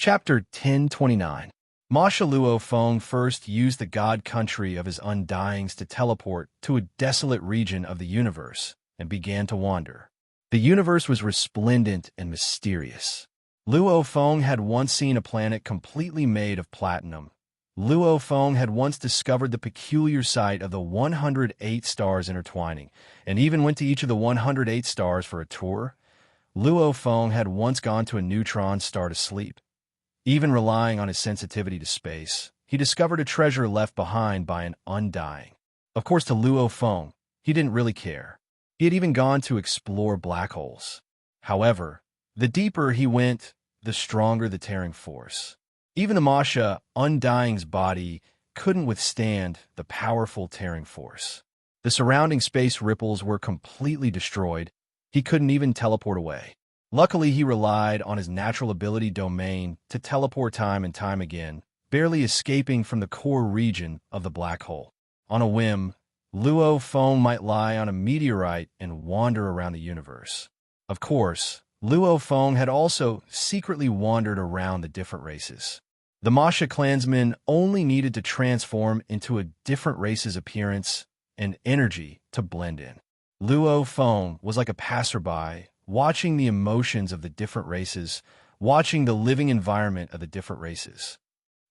Chapter 1029. Masha Luo Feng first used the god country of his undyings to teleport to a desolate region of the universe and began to wander. The universe was resplendent and mysterious. Luo Feng had once seen a planet completely made of platinum. Luo Feng had once discovered the peculiar sight of the 108 stars intertwining, and even went to each of the 108 stars for a tour. Luo Feng had once gone to a neutron star to sleep. Even relying on his sensitivity to space, he discovered a treasure left behind by an undying. Of course, to Luo Feng, he didn't really care. He had even gone to explore black holes. However, the deeper he went, the stronger the tearing force. Even the Masha Undying's body couldn't withstand the powerful tearing force. The surrounding space ripples were completely destroyed. He couldn't even teleport away. Luckily, he relied on his natural ability domain to teleport time and time again, barely escaping from the core region of the black hole. On a whim, Luo Feng might lie on a meteorite and wander around the universe. Of course, Luo Feng had also secretly wandered around the different races. The Masha clansmen only needed to transform into a different race's appearance and energy to blend in. Luo Feng was like a passerby, watching the emotions of the different races, watching the living environment of the different races.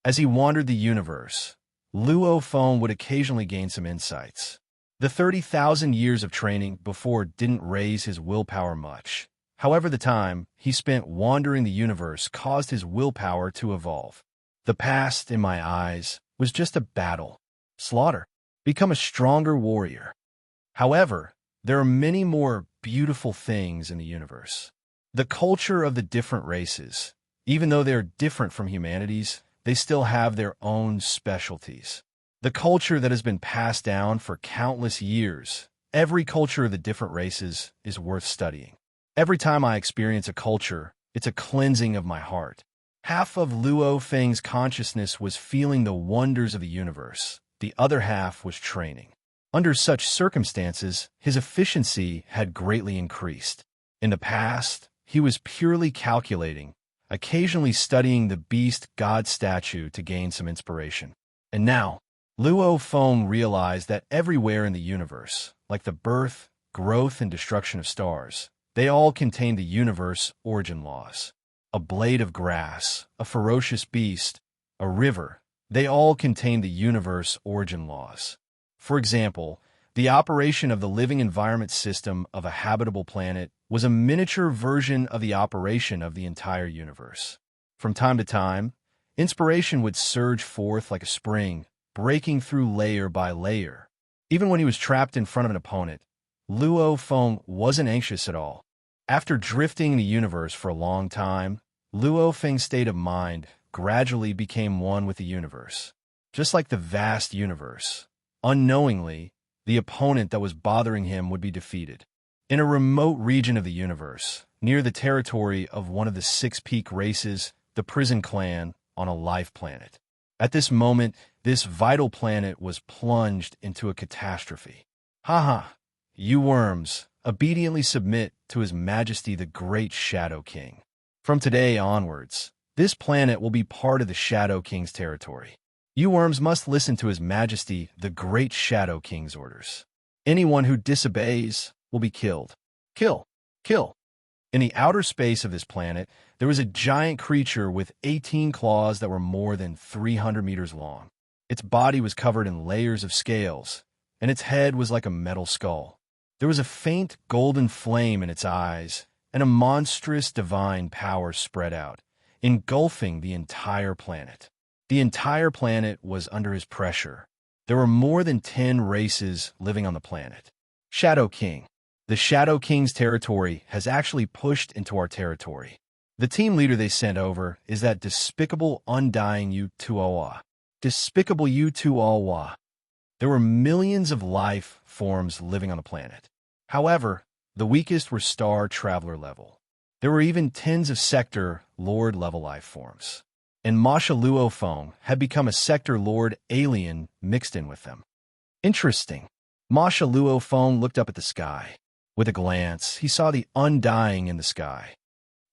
As he wandered the universe, Luo Feng would occasionally gain some insights. The 30,000 years of training before didn't raise his willpower much. However, the time he spent wandering the universe caused his willpower to evolve. The past, in my eyes, was just a battle. Slaughter. Become a stronger warrior. However, there are many more beautiful things in the universe. The culture of the different races, even though they are different from humanity's, they still have their own specialties. The culture that has been passed down for countless years, every culture of the different races is worth studying. Every time I experience a culture, it's a cleansing of my heart. Half of Luo Feng's consciousness was feeling the wonders of the universe. The other half was training. Under such circumstances, his efficiency had greatly increased. In the past, he was purely calculating, occasionally studying the beast god statue to gain some inspiration. And now, Luo Feng realized that everywhere in the universe, like the birth, growth, and destruction of stars, they all contain the universe origin laws. A blade of grass, a ferocious beast, a river, they all contain the universe origin laws. For example, the operation of the living environment system of a habitable planet was a miniature version of the operation of the entire universe. From time to time, inspiration would surge forth like a spring, breaking through layer by layer. Even when he was trapped in front of an opponent, Luo Feng wasn't anxious at all. After drifting in the universe for a long time, Luo Feng's state of mind gradually became one with the universe. Just like the vast universe, unknowingly, the opponent that was bothering him would be defeated. In a remote region of the universe, near the territory of one of the 6 peak races, the Prison Clan, on a life planet. At this moment, this vital planet was plunged into a catastrophe. Haha, you worms, obediently submit to His Majesty the Great Shadow King. From today onwards, this planet will be part of the Shadow King's territory. You worms must listen to His Majesty the Great Shadow King's orders. Anyone who disobeys will be killed. Kill. Kill. In the outer space of this planet, there was a giant creature with 18 claws that were more than 300 meters long. Its body was covered in layers of scales, and its head was like a metal skull. There was a faint golden flame in its eyes, and a monstrous divine power spread out, engulfing the entire planet. The entire planet was under his pressure. There were more than 10 races living on the planet. Shadow King. The Shadow King's territory has actually pushed into our territory. The team leader they sent over is that despicable undying U2OA. Despicable U2OA. There were millions of life forms living on the planet. However, the weakest were Star Traveler level. There were even tens of Sector Lord level life forms. And Masha Luo Feng had become a Sector Lord alien mixed in with them. Interesting. Masha Luo Feng looked up at the sky. With a glance, he saw the undying in the sky.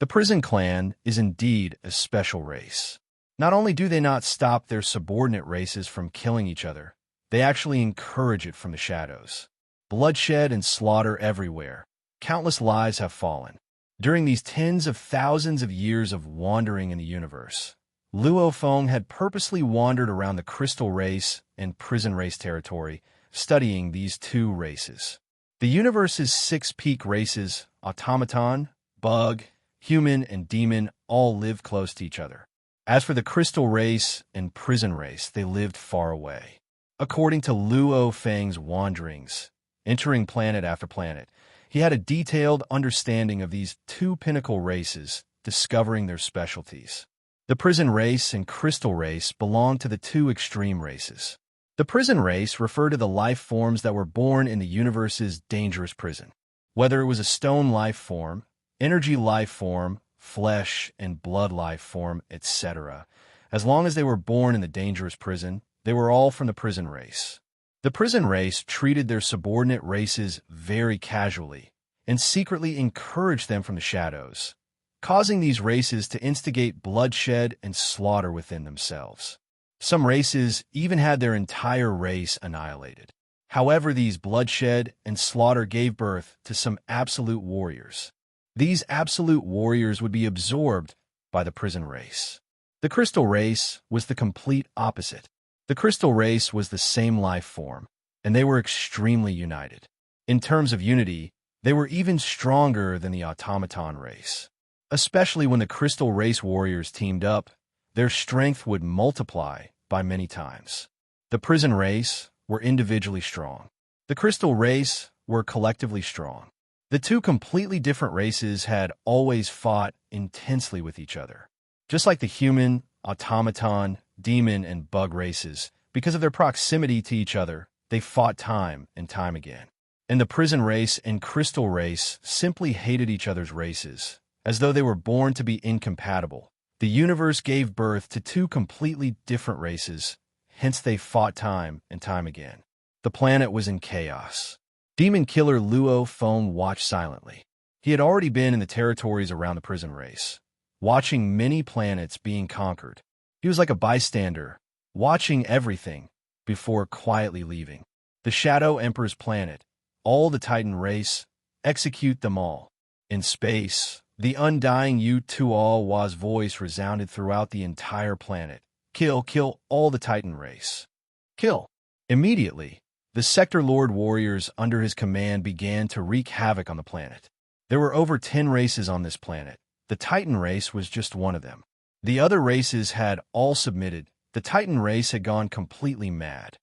The prison clan is indeed a special race. Not only do they not stop their subordinate races from killing each other, they actually encourage it from the shadows. Bloodshed and slaughter everywhere. Countless lives have fallen. During these tens of thousands of years of wandering in the universe, Luo Feng had purposely wandered around the crystal race and prison race territory, studying these two races. The universe's six peak races, automaton, bug, human, and demon, all lived close to each other. As for the crystal race and prison race, they lived far away. According to Luo Feng's wanderings, entering planet after planet, he had a detailed understanding of these two pinnacle races, discovering their specialties. The prison race and crystal race belong to the two extreme races. The prison race referred to the life forms that were born in the universe's dangerous prison. Whether it was a stone life form, energy life form, flesh and blood life form, etc., as long as they were born in the dangerous prison, they were all from the prison race. The prison race treated their subordinate races very casually and secretly encouraged them from the shadows, causing these races to instigate bloodshed and slaughter within themselves. Some races even had their entire race annihilated. However, these bloodshed and slaughter gave birth to some absolute warriors. These absolute warriors would be absorbed by the prison race. The crystal race was the complete opposite. The crystal race was the same life form, and they were extremely united. In terms of unity, they were even stronger than the automaton race. Especially when the crystal race warriors teamed up, their strength would multiply by many times. The prison race were individually strong. The crystal race were collectively strong. The two completely different races had always fought intensely with each other. Just like the human, automaton, demon, and bug races, because of their proximity to each other, they fought time and time again. And the prison race and crystal race simply hated each other's races, as though they were born to be incompatible. The universe gave birth to two completely different races, hence they fought time and time again. The planet was in chaos. Demon killer Luo Feng watched silently. He had already been in the territories around the prison race, watching many planets being conquered. He was like a bystander, watching everything before quietly leaving. The Shadow Emperor's planet, all the Titan race, execute them all. In space, the undying Yu-Tu-Al-Wa's voice resounded throughout the entire planet. Kill all the Titan race. Kill. Immediately, the Sector Lord warriors under his command began to wreak havoc on the planet. There were over 10 races on this planet. The Titan race was just one of them. The other races had all submitted. The Titan race had gone completely mad.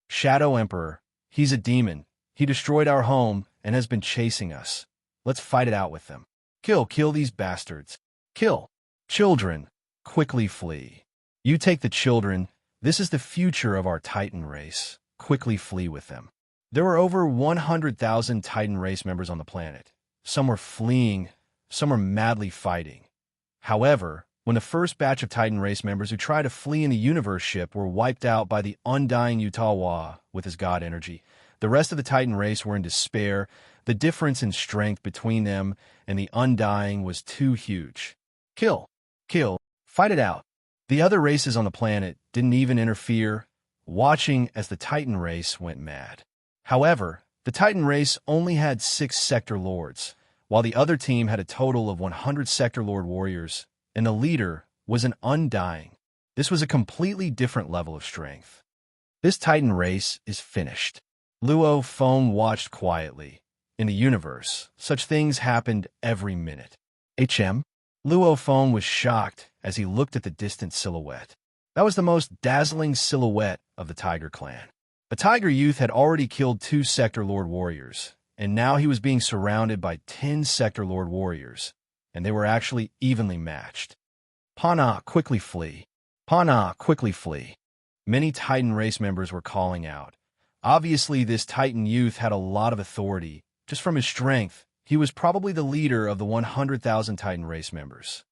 Shadow Emperor, he's a demon. He destroyed our home and has been chasing us. Let's fight it out with them. Kill these bastards. Kill. Children, quickly flee. You take the children. This is the future of our Titan race. Quickly flee with them. There were over 100,000 Titan race members on the planet. Some were fleeing, some were madly fighting. However, when the first batch of Titan race members who tried to flee in the universe ship were wiped out by the undying Yu-Tu-Al-Wa with his god energy, the rest of the Titan race were in despair. The difference in strength between them and the undying was too huge. Kill, fight it out. The other races on the planet didn't even interfere, watching as the Titan race went mad. However, the Titan race only had 6 Sector Lords, while the other team had a total of 100 Sector Lord warriors, and the leader was an undying. This was a completely different level of strength. This Titan race is finished. Luo Feng watched quietly. In the universe, such things happened every minute. Luo Feng was shocked as he looked at the distant silhouette. That was the most dazzling silhouette of the Tiger clan. A Tiger youth had already killed 2 Sector Lord warriors, and now he was being surrounded by 10 Sector Lord warriors, and they were actually evenly matched. Pana, quickly flee. Pana, quickly flee. Many Titan race members were calling out. Obviously, this Titan youth had a lot of authority. Just from his strength, he was probably the leader of the 100,000 Titan race members.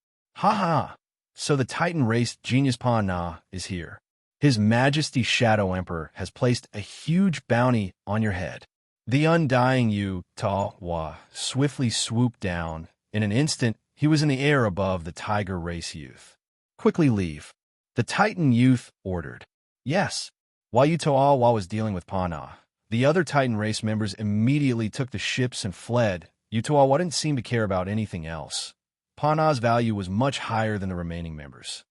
So the Titan race genius Pana is here. His Majesty Shadow Emperor has placed a huge bounty on your head. The undying Yu-Tu-Al-Wa swiftly swooped down. In an instant, He was in the air above the tiger race youth. Quickly leave. The Titan youth ordered. Yes. While Utawa was dealing with Pana, the other Titan race members immediately took the ships and fled. Utawa didn't seem to care about anything else. Pana's value was much higher than the remaining members.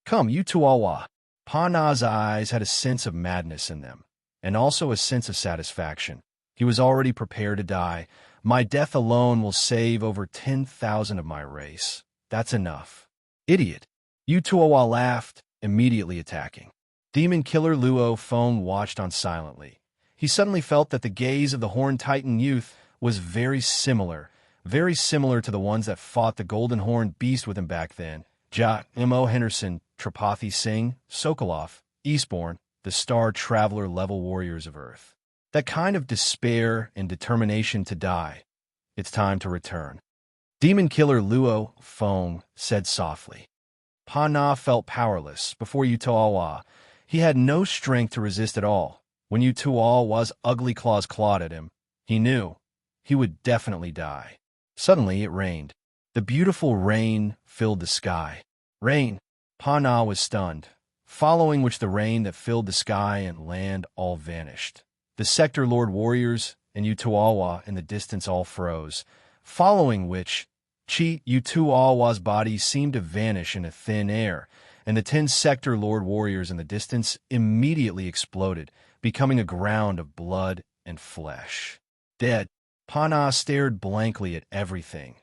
Come, Utawa. Pana's eyes had a sense of madness in them, and also a sense of satisfaction. He was already prepared to die. My death alone will save over 10,000 of my race. That's enough. Idiot. Utawa laughed, immediately attacking. Demon Killer Luo Feng watched on silently. He suddenly felt that the gaze of the Horned Titan youth was very similar to the ones that fought the Golden Horned Beast with him back then. M.O. Henderson, Tripathi Singh, Sokolov, Eastbourne, the Star Traveler level warriors of Earth. That kind of despair and determination to die. It's time to return. Demon Killer Luo Feng said softly. Pana felt powerless before Utawa. He had no strength to resist at all. When Utawa's ugly claws clawed at him, he knew he would definitely die. Suddenly it rained. The beautiful rain filled the sky. Rain. Pana was stunned, following which the rain that filled the sky and land all vanished. The Sector Lord warriors and Utawa in the distance all froze, following which Utawa's body seemed to vanish in a thin air, and the 10 Sector Lord warriors in the distance immediately exploded, becoming a ground of blood and flesh. Dead. Pana stared blankly at everything,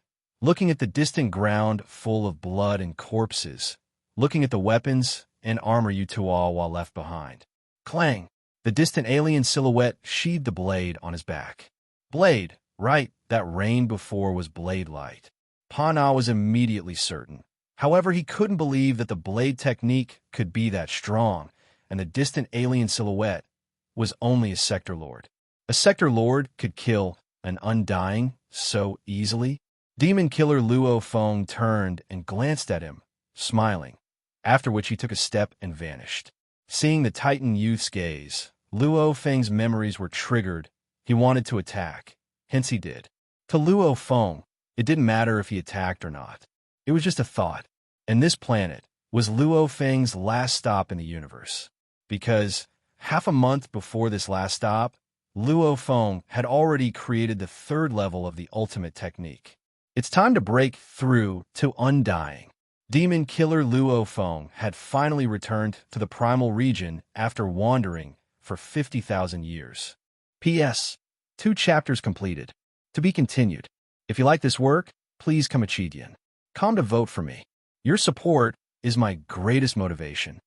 looking at the distant ground full of blood and corpses, looking at the weapons and armor Utawa left behind. Clang! The distant alien silhouette sheathed the blade on his back. Blade, right, that rain before was blade light. Pana was immediately certain. However, he couldn't believe that the blade technique could be that strong, and the distant alien silhouette was only a Sector Lord. A Sector Lord could kill an Undying so easily? Demon Killer Luo Feng turned and glanced at him, smiling, after which he took a step and vanished. Seeing the Titan youth's gaze, Luo Feng's memories were triggered. He wanted to attack, hence he did. To Luo Feng, it didn't matter if he attacked or not. It was just a thought, and this planet was Luo Feng's last stop in the universe. Because half a month before this last stop, Luo Feng had already created the 3rd level of the ultimate technique. It's time to break through to Undying. Demon Killer Luo Feng had finally returned to the primal region after wandering for 50,000 years. P.S. 2 chapters completed. To be continued. If you like this work, please come to vote for me. Your support is my greatest motivation.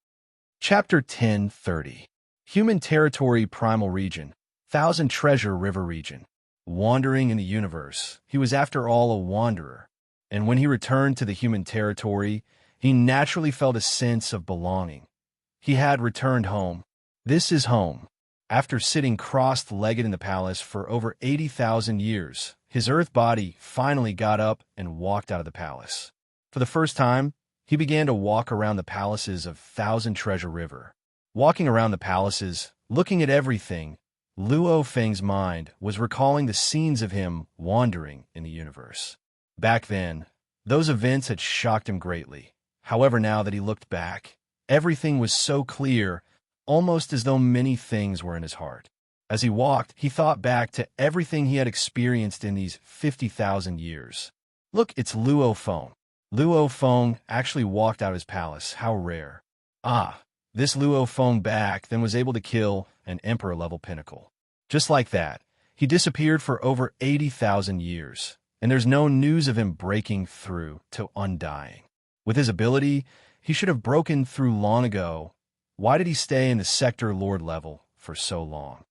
Chapter 10:30. Human Territory Primal Region. Thousand Treasure River Region. Wandering in the universe. He was after all a wanderer. And when he returned to the human territory, he naturally felt a sense of belonging. He had returned home. This is home. After sitting cross-legged in the palace for over 80,000 years, his earth body finally got up and walked out of the palace. For the first time, he began to walk around the palaces of Thousand Treasure River. Walking around the palaces, looking at everything, Luo Feng's mind was recalling the scenes of him wandering in the universe. Back then, those events had shocked him greatly. However, now that he looked back, everything was so clear, almost as though many things were in his heart. As he walked, he thought back to everything he had experienced in these 50,000 years. Look, it's Luo Feng. Luo Feng actually walked out of his palace. How rare. Ah, this Luo Feng back then was able to kill an Emperor-level pinnacle. Just like that, he disappeared for over 80,000 years, and there's no news of him breaking through to Undying. With his ability, he should have broken through long ago. Why did he stay in the Sector Lord level for so long?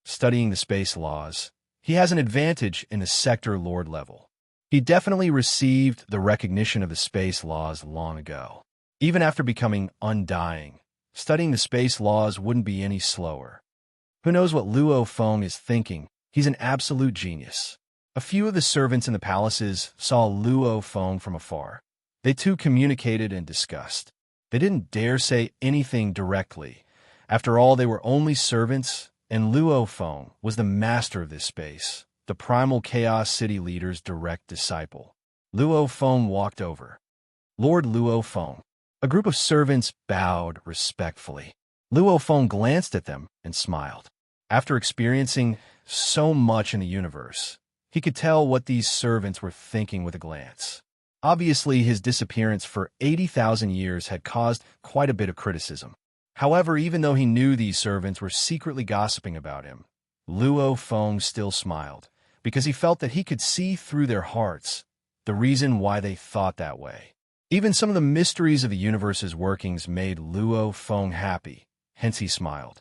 Studying the space laws, he has an advantage in the Sector Lord level. He definitely received the recognition of the space laws long ago. Even after becoming Undying, studying the space laws wouldn't be any slower. Who knows what Luo Feng is thinking? He's an absolute genius. A few of the servants in the palaces saw Luo Feng from afar. They too communicated and discussed. They didn't dare say anything directly. After all, they were only servants, and Luo Feng was the master of this space, the primal chaos city leader's direct disciple. Luo Feng walked over. Lord Luo Feng. A group of servants bowed respectfully. Luo Feng glanced at them and smiled. After experiencing so much in the universe, he could tell what these servants were thinking with a glance. Obviously, his disappearance for 80,000 years had caused quite a bit of criticism. However, even though he knew these servants were secretly gossiping about him, Luo Feng still smiled, because he felt that he could see through their hearts the reason why they thought that way. Even some of the mysteries of the universe's workings made Luo Feng happy, hence he smiled.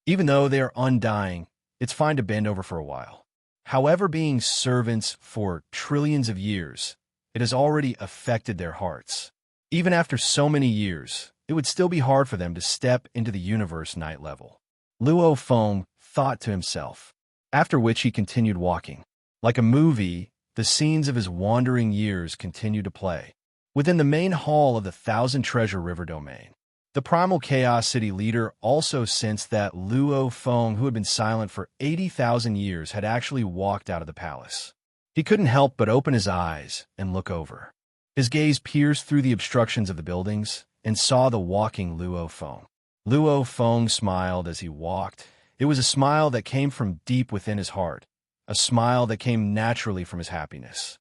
Even though they are undying, it's fine to bend over for a while. However, being servants for trillions of years, it has already affected their hearts. Even after so many years, it would still be hard for them to step into the universe night level. Luo Feng thought to himself, after which he continued walking. Like a movie, the scenes of his wandering years continued to play. Within the main hall of the Thousand Treasure River domain, the primal Chaos City leader also sensed that Luo Feng, who had been silent for 80,000 years, had actually walked out of the palace. He couldn't help but open his eyes and look over. His gaze pierced through the obstructions of the buildings and saw the walking Luo Feng. Luo Feng smiled as he walked. It was a smile that came from deep within his heart, a smile that came naturally from his happiness.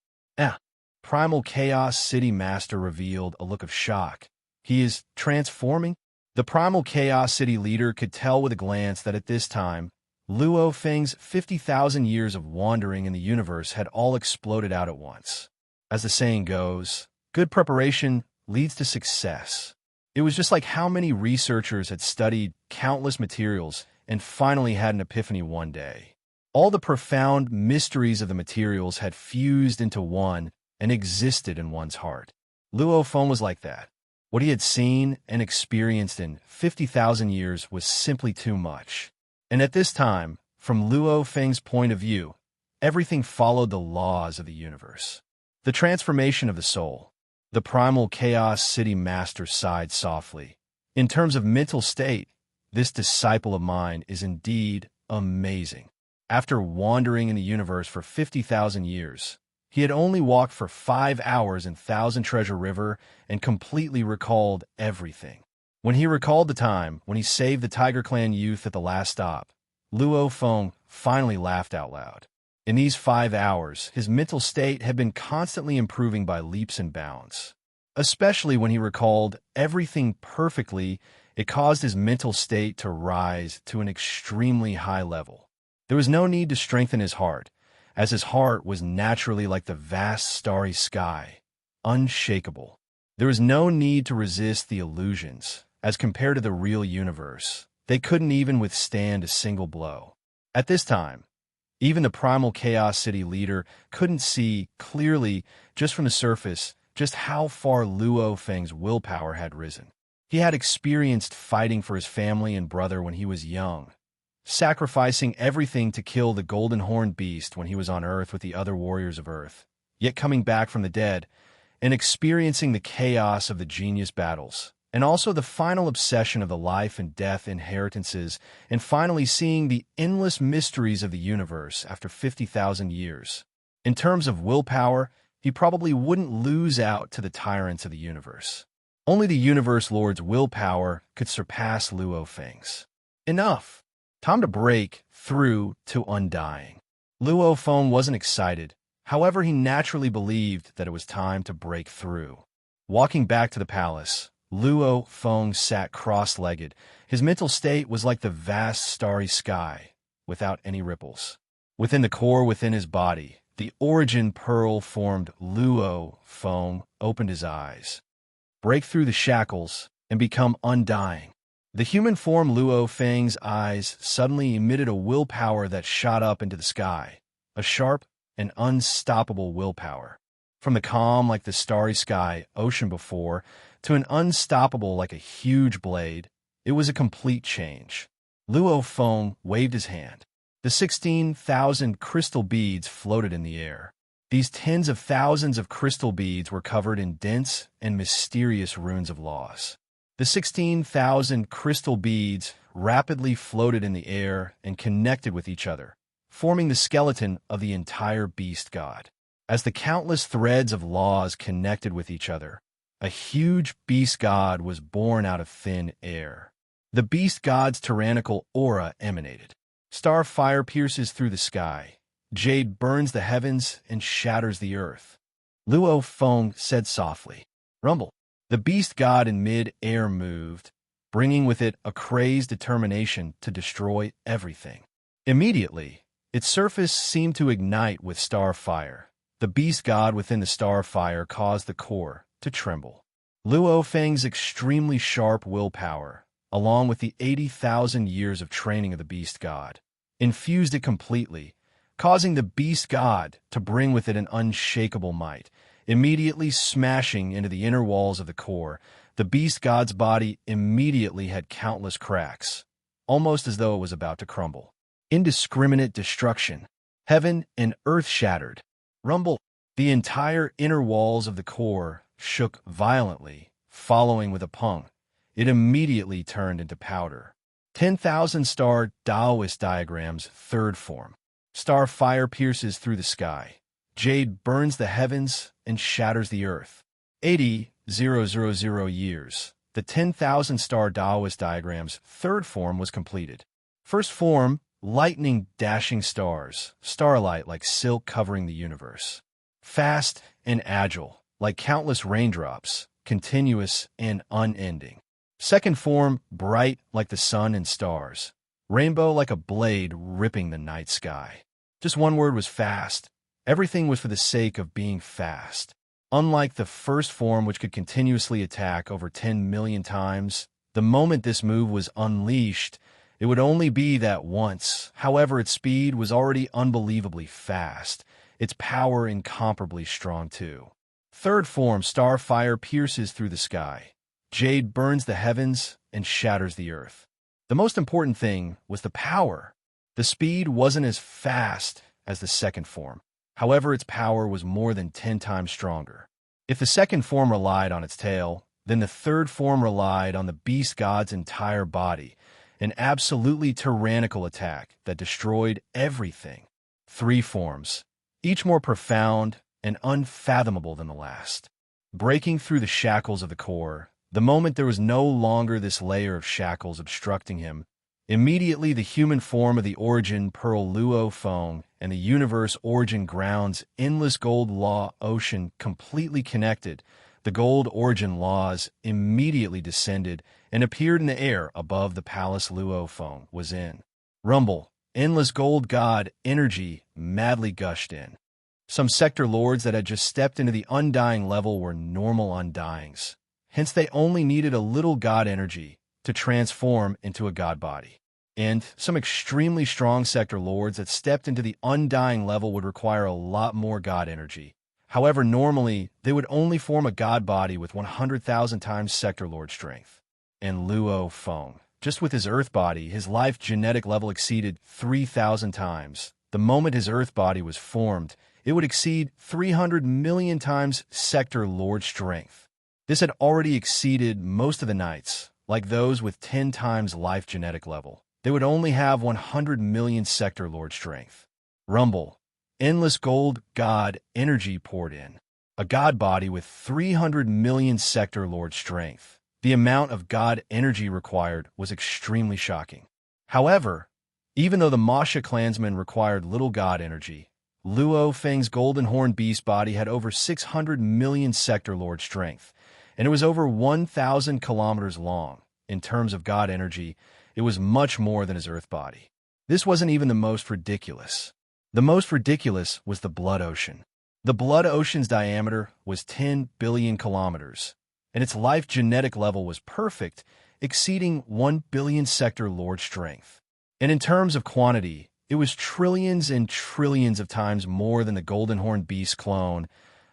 Primal Chaos City Master revealed a look of shock. He is transforming? The Primal Chaos City leader could tell with a glance that at this time, Luo Feng's 50,000 years of wandering in the universe had all exploded out at once. As the saying goes, good preparation leads to success. It was just like how many researchers had studied countless materials and finally had an epiphany one day. All the profound mysteries of the materials had fused into one and existed in one's heart. Luo Feng was like that. What he had seen and experienced in 50,000 years was simply too much. And at this time, from Luo Feng's point of view, everything followed the laws of the universe. The transformation of the soul. The primal Chaos City Master sighed softly. In terms of mental state, this disciple of mine is indeed amazing. After wandering in the universe for 50,000 years, he had only walked for 5 hours in Thousand Treasure River and completely recalled everything. When he recalled the time when he saved the Tiger Clan youth at the last stop, Luo Feng finally laughed out loud. In these 5 hours, his mental state had been constantly improving by leaps and bounds. Especially when he recalled everything perfectly, it caused his mental state to rise to an extremely high level. There was no need to strengthen his heart, as his heart was naturally like the vast starry sky, unshakable. There was no need to resist the illusions, as compared to the real universe. They couldn't even withstand a single blow. At this time, even the primal Chaos City leader couldn't see clearly, just from the surface, just how far Luo Feng's willpower had risen. He had experienced fighting for his family and brother when he was young, sacrificing everything to kill the golden horned beast when he was on Earth with the other warriors of Earth, yet coming back from the dead and experiencing the chaos of the genius battles, and also the final obsession of the life and death inheritances, and finally seeing the endless mysteries of the universe after 50,000 years. In terms of willpower, he probably wouldn't lose out to the tyrants of the universe. Only the Universe Lord's willpower could surpass Luo Feng's. Enough! Time to break through to undying. Luo Feng wasn't excited. However, he naturally believed that it was time to break through. Walking back to the palace, Luo Feng sat cross-legged. His mental state was like the vast starry sky, without any ripples. Within the core within his body, the origin pearl formed. Luo Feng opened his eyes. Break through the shackles and become undying. The human form Luo Feng's eyes suddenly emitted a willpower that shot up into the sky, a sharp and unstoppable willpower. From the calm like the starry sky ocean before to an unstoppable like a huge blade, it was a complete change. Luo Feng waved his hand. The 16,000 crystal beads floated in the air. These tens of thousands of crystal beads were covered in dense and mysterious runes of laws. The 16,000 crystal beads rapidly floated in the air and connected with each other, forming the skeleton of the entire beast god. As the countless threads of laws connected with each other, a huge beast god was born out of thin air. The beast god's tyrannical aura emanated. Starfire pierces through the sky. Jade burns the heavens and shatters the earth. Luo Feng said softly, "Rumble." The beast god in mid-air moved, bringing with it a crazed determination to destroy everything. Immediately, its surface seemed to ignite with starfire. The beast god within the starfire caused the core to tremble. Luo Feng's extremely sharp willpower, along with the 80,000 years of training of the beast god, infused it completely, causing the beast god to bring with it an unshakable might. Immediately smashing into the inner walls of the core, the beast god's body immediately had countless cracks, almost as though it was about to crumble. Indiscriminate destruction. Heaven and earth shattered. Rumble. The entire inner walls of the core shook violently, following with a pung. It immediately turned into powder. 10,000 star Taoist diagrams, third form. Starfire pierces through the sky. Jade burns the heavens and shatters the earth. 80,000 years. The 10,000 star Taoist diagram's third form was completed. First form, lightning dashing stars, starlight like silk covering the universe. Fast and agile, like countless raindrops, continuous and unending. Second form, bright like the sun and stars, rainbow like a blade ripping the night sky. Just one word was fast. Everything was for the sake of being fast. Unlike the first form, which could continuously attack over 10 million times, the moment this move was unleashed, it would only be that once. However, its speed was already unbelievably fast, its power incomparably strong too. Third form, starfire pierces through the sky. Jade burns the heavens and shatters the earth. The most important thing was the power. The speed wasn't as fast as the second form. However, its power was more than 10 times stronger. If the second form relied on its tail, then the third form relied on the beast god's entire body, an absolutely tyrannical attack that destroyed everything. Three forms, each more profound and unfathomable than the last. Breaking through the shackles of the core, the moment there was no longer this layer of shackles obstructing him, immediately the human form of the origin pearl Luo Feng and the universe origin grounds endless gold law ocean completely connected. The gold origin laws immediately descended and appeared in the air above the palace Luo Feng was in. Rumble, endless gold god energy madly gushed in. Some sector lords that had just stepped into the undying level were normal undyings. Hence they only needed a little god energy to transform into a god body. And some extremely strong sector lords that stepped into the undying level would require a lot more god energy. However, normally, they would only form a god body with 100,000 times sector lord strength. And Luo Feng, just with his earth body, his life genetic level exceeded 3,000 times. The moment his earth body was formed, it would exceed 300 million times sector lord strength. This had already exceeded most of the knights, like those with 10 times life genetic level. They would only have 100 million sector lord strength. Rumble, endless gold god energy poured in. A god body with 300 million sector lord strength. The amount of god energy required was extremely shocking. However, even though the Masha clansmen required little god energy, Luo Feng's golden horn beast body had over 600 million sector lord strength, and it was over 1,000 kilometers long. In terms of god energy, it was much more than his earth body. This wasn't even the most ridiculous. The most ridiculous was the blood ocean. The blood ocean's diameter was 10 billion kilometers, and its life genetic level was perfect, exceeding 1 billion sector lord strength. And in terms of quantity, it was trillions and trillions of times more than the golden horn beast clone.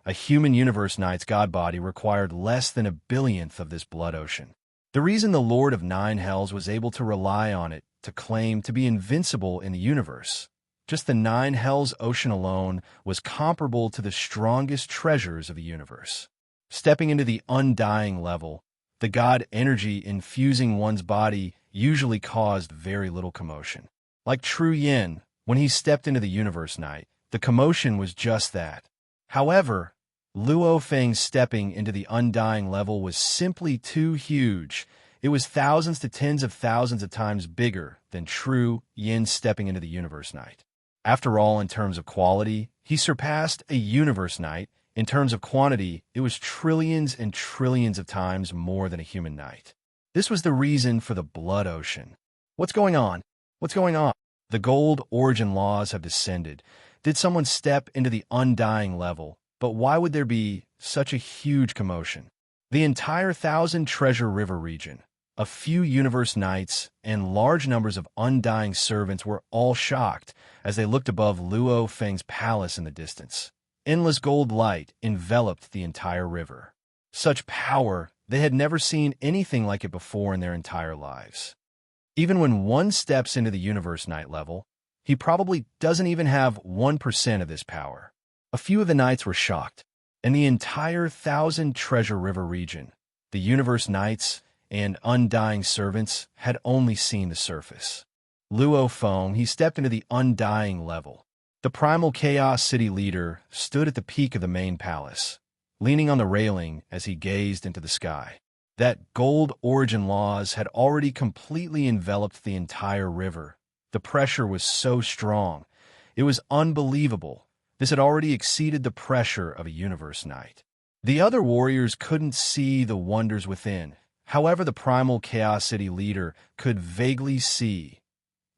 A human universe knight's god body required less than a billionth of this blood ocean. The reason the Lord of Nine Hells was able to rely on it to claim to be invincible in the universe, just the Nine Hells ocean alone, was comparable to the strongest treasures of the universe. Stepping into the undying level, the god energy infusing one's body usually caused very little commotion. Like True Yin, when he stepped into the universe night, the commotion was just that. However, Luo Feng's stepping into the undying level was simply too huge. It was thousands to tens of thousands of times bigger than true Yin stepping into the Universe Night. After all, in terms of quality, he surpassed a Universe Night. In terms of quantity, it was trillions and trillions of times more than a human night. This was the reason for the blood ocean. What's going on? What's going on? The gold origin laws have descended. Did someone step into the undying level? But why would there be such a huge commotion? The entire Thousand Treasure River region, a few universe knights, and large numbers of undying servants were all shocked as they looked above Luo Feng's palace in the distance. Endless gold light enveloped the entire river. Such power, they had never seen anything like it before in their entire lives. Even when one steps into the universe night level, he probably doesn't even have 1% of this power. A few of the knights were shocked. In the entire Thousand Treasure River region, the universe knights and undying servants had only seen the surface. Luo Feng, he stepped into the undying level. The primal Chaos City leader stood at the peak of the main palace, leaning on the railing as he gazed into the sky. That gold origin laws had already completely enveloped the entire river. The pressure was so strong. It was unbelievable. This had already exceeded the pressure of a universe night. The other warriors couldn't see the wonders within. However, the primal Chaos City leader could vaguely see.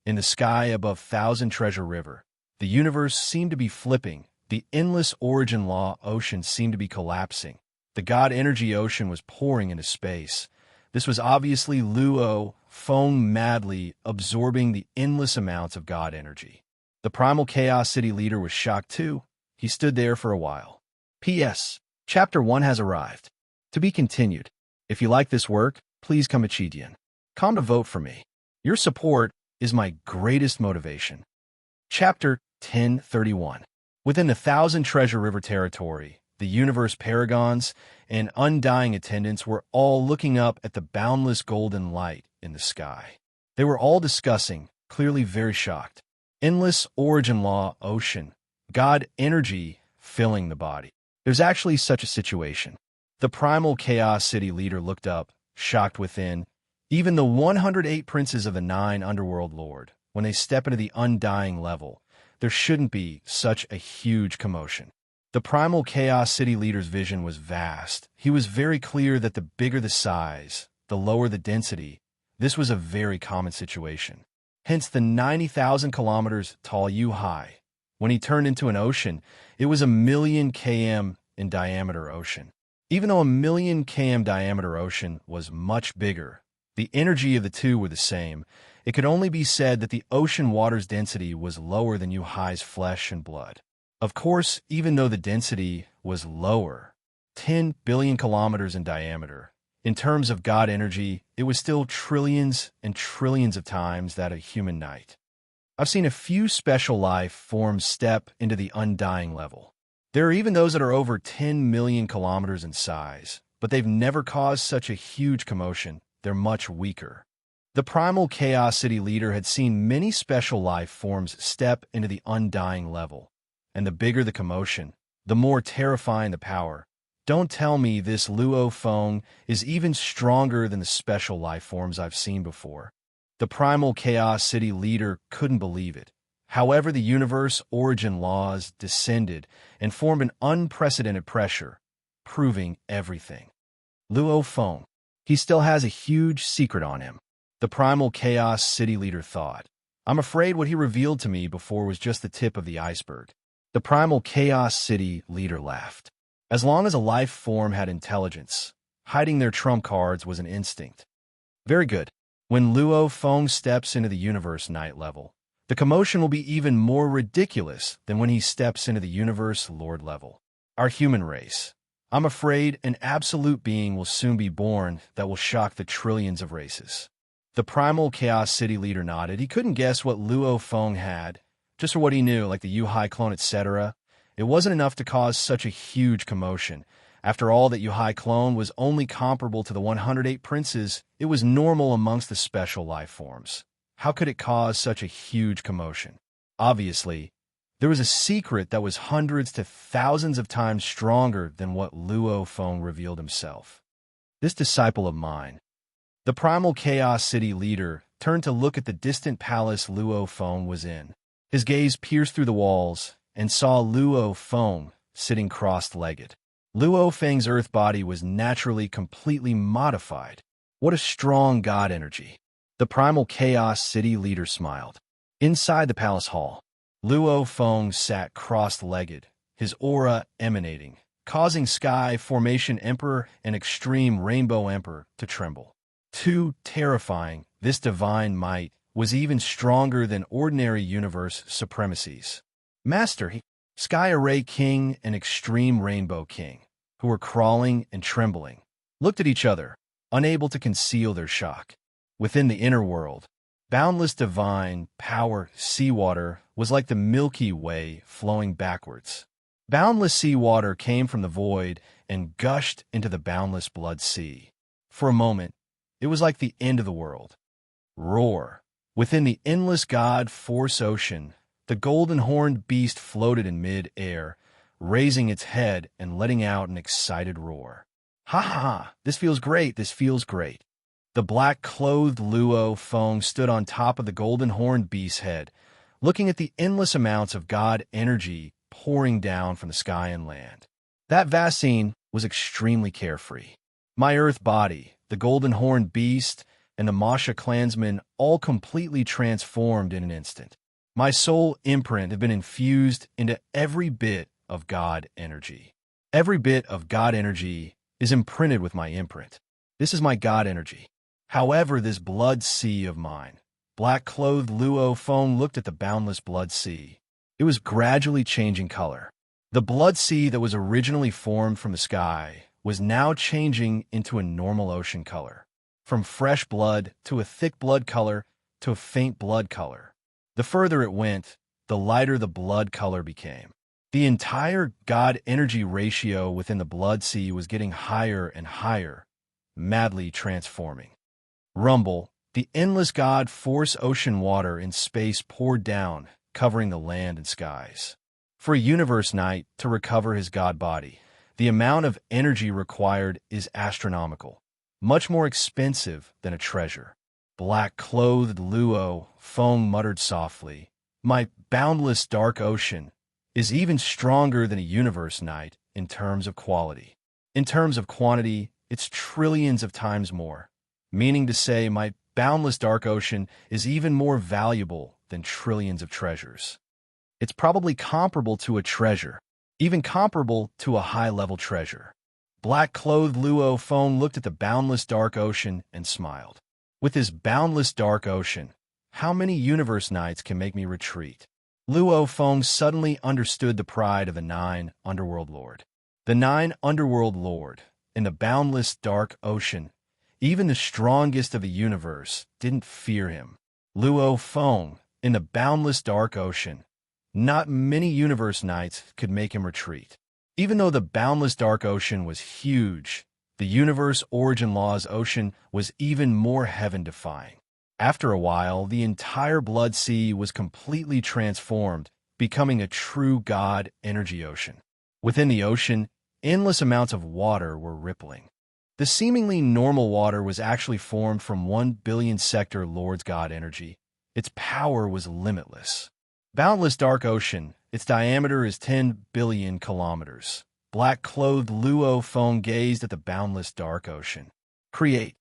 In the sky above Thousand Treasure River, the universe seemed to be flipping. The endless origin law ocean seemed to be collapsing. The God energy ocean was pouring into space. This was obviously Luo Feng madly absorbing the endless amounts of God energy. The primal Chaos City leader was shocked too. He stood there for a while. P.S. Chapter 1 has arrived. To be continued. If you like this work, please come Chidian. Come to vote for me. Your support is my greatest motivation. Chapter 1031. Within the Thousand Treasure River territory, the universe paragons and undying attendants were all looking up at the boundless golden light in the sky. They were all discussing, clearly very shocked. Endless origin law ocean, God energy filling the body. There's actually such a situation. The primal Chaos City leader looked up, shocked within. Even the 108 princes of the 9 underworld lord, when they step into the undying level, there shouldn't be such a huge commotion. The primal Chaos City leader's vision was vast. He was very clear that the bigger the size, the lower the density. This was a very common situation. Hence the 90,000 kilometers tall U-high. When he turned into an ocean, it was a million km in diameter ocean. Even though a million km diameter ocean was much bigger, the energy of the two were the same. It could only be said that the ocean water's density was lower than U-high's flesh and blood. Of course, even though the density was lower, 10 billion kilometers in diameter, in terms of God energy, it was still trillions and trillions of times that of human night. I've seen a few special life forms step into the undying level. There are even those that are over 10 million kilometers in size, but they've never caused such a huge commotion. They're much weaker. The primal Chaos City leader had seen many special life forms step into the undying level, and the bigger the commotion, the more terrifying the power. Don't tell me this Luo Feng is even stronger than the special life forms I've seen before. The primal Chaos City leader couldn't believe it. However, the universe origin laws descended and formed an unprecedented pressure, proving everything. Luo Feng, he still has a huge secret on him. The primal Chaos City leader thought. I'm afraid what he revealed to me before was just the tip of the iceberg. The primal Chaos City leader laughed. As long as a life form had intelligence, hiding their trump cards was an instinct. Very good. When Luo Feng steps into the universe night level, the commotion will be even more ridiculous than when he steps into the universe lord level. Our human race. I'm afraid an absolute being will soon be born that will shock the trillions of races. The primal Chaos City leader nodded. He couldn't guess what Luo Feng had, just for what he knew, like the U-high clone, etc. It wasn't enough to cause such a huge commotion. After all, that U-high clone was only comparable to the 108 princes. It was normal amongst the special life forms. How could it cause such a huge commotion? Obviously, There was a secret that was hundreds to thousands of times stronger than what Luo Feng revealed himself. This disciple of mine, the primal Chaos City leader, turned to look at the distant palace Luo Feng was in. His gaze pierced through the walls and saw Luo Feng sitting crossed-legged. Luo Feng's earth body was naturally completely modified. What a strong god energy. The primal Chaos City leader smiled. Inside the palace hall, Luo Feng sat crossed-legged, his aura emanating, causing Sky Formation Emperor and Extreme Rainbow Emperor to tremble. Too terrifying, this divine might was even stronger than ordinary universe supremacies. Master, Sky Array King and Extreme Rainbow King, who were crawling and trembling, looked at each other, unable to conceal their shock. Within the inner world, boundless divine power seawater was like the Milky Way flowing backwards. Boundless seawater came from the void and gushed into the boundless blood sea. For a moment, it was like the end of the world. Roar. Within the endless god force ocean, the golden-horned beast floated in mid-air, raising its head and letting out an excited roar. Ha ha ha, this feels great, this feels great. The black-clothed Luo Feng stood on top of the golden-horned beast's head, looking at the endless amounts of god energy pouring down from the sky and land. That vast scene was extremely carefree. My earth body, the golden-horned beast, and the Masha clansmen all completely transformed in an instant. My soul imprint had been infused into every bit of god energy. Every bit of god energy is imprinted with my imprint. This is my god energy. However, this blood sea of mine, black-clothed Luo Feng looked at the boundless blood sea. It was gradually changing color. The blood sea that was originally formed from the sky was now changing into a normal ocean color. From fresh blood to a thick blood color to a faint blood color. The further it went, the lighter the blood color became. The entire god energy ratio within the blood sea was getting higher and higher, madly transforming. Rumble, the endless god force ocean water in space poured down, covering the land and skies. For a universe knight to recover his god body, the amount of energy required is astronomical, much more expensive than a treasure. Black-clothed Luo Feng muttered softly, "My boundless dark ocean is even stronger than a universe knight in terms of quality. In terms of quantity, it's trillions of times more. Meaning to say, my boundless dark ocean is even more valuable than trillions of treasures. It's probably comparable to a treasure, even comparable to a high-level treasure." Black-clothed Luo Feng looked at the boundless dark ocean and smiled. With this boundless dark ocean, how many universe knights can make me retreat? Luo Feng suddenly understood the pride of the 9 Underworld Lord. The 9 Underworld Lord, in the boundless dark ocean, even the strongest of the universe, didn't fear him. Luo Feng, in the boundless dark ocean, not many universe knights could make him retreat. Even though the boundless dark ocean was huge, the universe origin law's ocean was even more heaven-defying. After a while, the entire blood sea was completely transformed, becoming a true god energy ocean. Within the ocean, endless amounts of water were rippling. The seemingly normal water was actually formed from 1 billion sector Lord's god energy. Its power was limitless. Boundless dark ocean, its diameter is 10 billion kilometers. Black-clothed Luo Feng gazed at the boundless dark ocean. Create.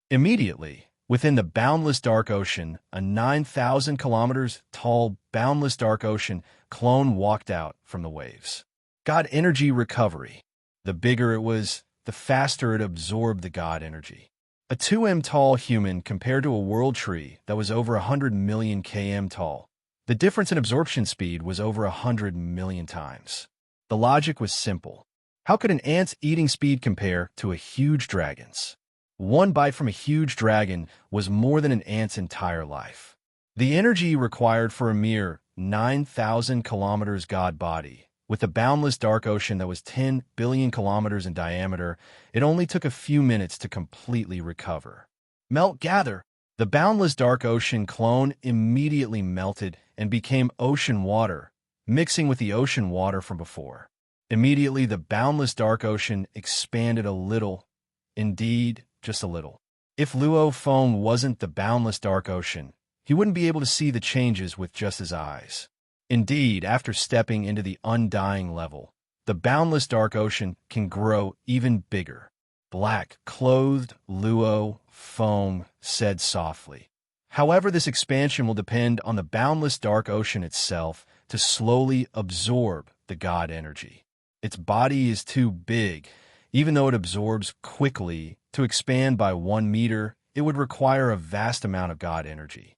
Immediately, within the boundless dark ocean, a 9,000 kilometers tall boundless dark ocean clone walked out from the waves. God energy recovery. The bigger it was, the faster it absorbed the god energy. A 2m tall human compared to a world tree that was over 100 million km tall. The difference in absorption speed was over 100 million times. The logic was simple. How could an ant's eating speed compare to a huge dragon's? One bite from a huge dragon was more than an ant's entire life. The energy required for a mere 9,000 kilometers god body, with a boundless dark ocean that was 10 billion kilometers in diameter, it only took a few minutes to completely recover. Melt gather. The boundless dark ocean clone immediately melted and became ocean water, mixing with the ocean water from before. Immediately, the boundless dark ocean expanded a little, indeed, just a little. If Luo Feng wasn't the boundless dark ocean, he wouldn't be able to see the changes with just his eyes. Indeed, after stepping into the undying level, the boundless dark ocean can grow even bigger. Black-clothed Luo Feng said softly. However, this expansion will depend on the boundless dark ocean itself to slowly absorb the God energy. Its body is too big. Even though it absorbs quickly, to expand by 1 meter, it would require a vast amount of God energy.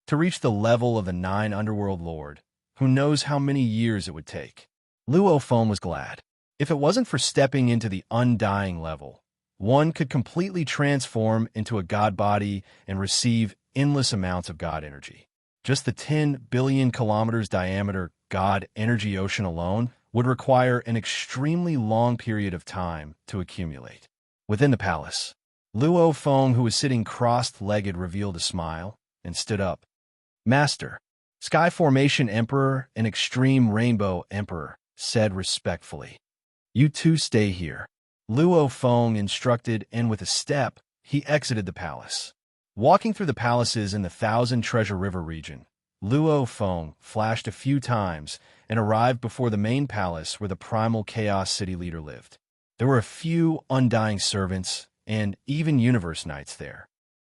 To reach the level of the 9 Underworld Lord, who knows how many years it would take. Luo Feng was glad. If it wasn't for stepping into the undying level, one could completely transform into a God body and receive endless amounts of God energy. Just the 10 billion kilometers diameter God energy ocean alone would require an extremely long period of time to accumulate. Within the palace, Luo Feng, who was sitting crossed-legged, revealed a smile and stood up. Master, Sky Formation Emperor and Extreme Rainbow Emperor said respectfully. You two stay here. Luo Feng instructed, and with a step, he exited the palace. Walking through the palaces in the Thousand Treasure River region, Luo Feng flashed a few times and arrived before the main palace where the primal Chaos City leader lived. There were a few undying servants and even universe knights there.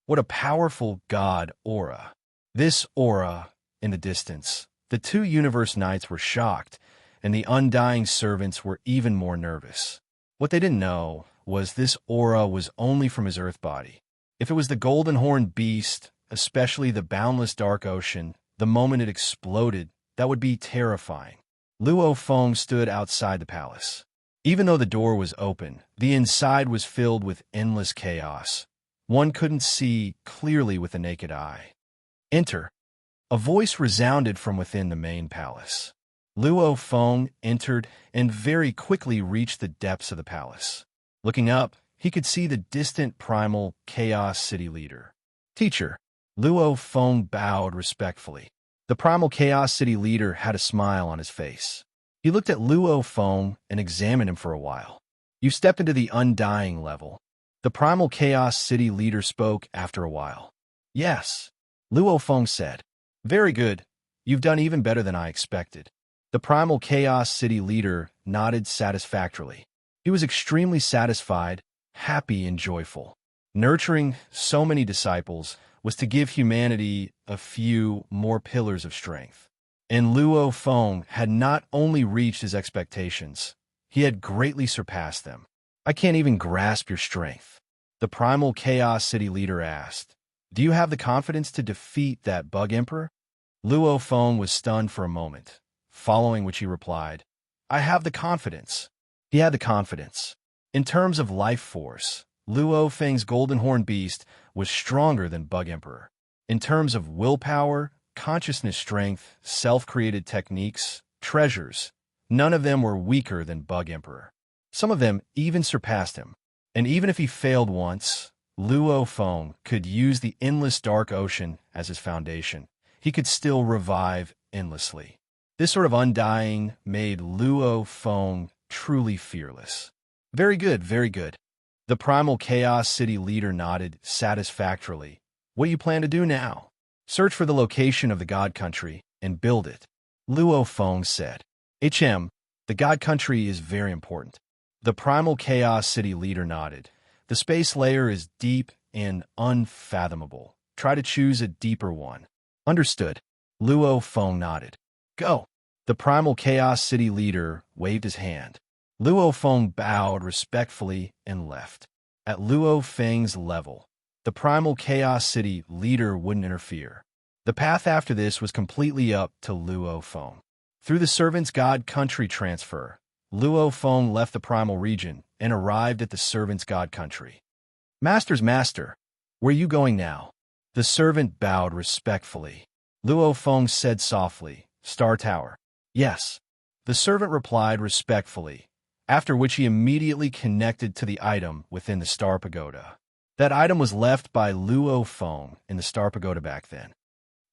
What a powerful god aura. This aura, in the distance, the 2 universe knights were shocked, and the undying servants were even more nervous. What they didn't know was this aura was only from his earth body. If it was the golden horned beast, especially the boundless dark ocean, the moment it exploded, that would be terrifying. Luo Feng stood outside the palace. Even though the door was open, the inside was filled with endless chaos. One couldn't see clearly with the naked eye. Enter. A voice resounded from within the main palace. Luo Feng entered and very quickly reached the depths of the palace. Looking up, he could see the distant primal Chaos City leader. Teacher. Luo Feng bowed respectfully. The primal Chaos City leader had a smile on his face. He looked at Luo Feng and examined him for a while. You stepped into the undying level. The primal Chaos City leader spoke after a while. Yes. Luo Feng said. Very good. You've done even better than I expected. The primal Chaos City leader nodded satisfactorily. He was extremely satisfied, happy and joyful. Nurturing so many disciples was to give humanity a few more pillars of strength. And Luo Feng had not only reached his expectations, he had greatly surpassed them. I can't even grasp your strength. The primal Chaos City leader asked. Do you have the confidence to defeat that bug emperor? Luo Feng was stunned for a moment, following which he replied, I have the confidence. He had the confidence. In terms of life force, Luo Feng's golden horn beast was stronger than Bug Emperor. In terms of willpower, consciousness strength, self-created techniques, treasures, none of them were weaker than Bug Emperor. Some of them even surpassed him. And even if he failed once, Luo Feng could use the endless dark ocean as his foundation. He could still revive endlessly. This sort of undying made Luo Feng truly fearless. Very good, very good. The primal Chaos City leader nodded satisfactorily. What do you plan to do now? Search for the location of the God Country and build it. Luo Feng said. The God Country is very important. The primal Chaos City leader nodded. The space layer is deep and unfathomable. Try to choose a deeper one. Understood. Luo Feng nodded. Go. The primal Chaos City leader waved his hand. Luo Feng bowed respectfully and left. At Luo Feng's level, the primal Chaos City leader wouldn't interfere. The path after this was completely up to Luo Feng. Through the Servant's God Country transfer, Luo Feng left the primal region and arrived at the Servant's God Country. Master's master, where are you going now? The servant bowed respectfully. Luo Feng said softly, Star Tower. Yes. The servant replied respectfully, after which he immediately connected to the item within the Star Pagoda. That item was left by Luo Feng in the Star Pagoda back then.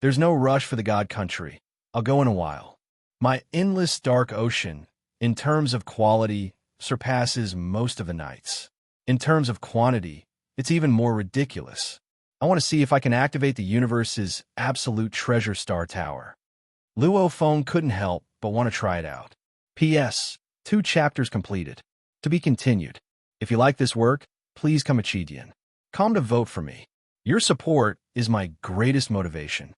There's no rush for the God Country. I'll go in a while. My endless dark ocean, in terms of quality, surpasses most of the nights. In terms of quantity, it's even more ridiculous. I want to see if I can activate the universe's absolute treasure star tower. Luo Feng couldn't help but want to try it out. P.S. 2 chapters completed. To be continued. If you like this work, please come Chidian. Come to vote for me. Your support is my greatest motivation.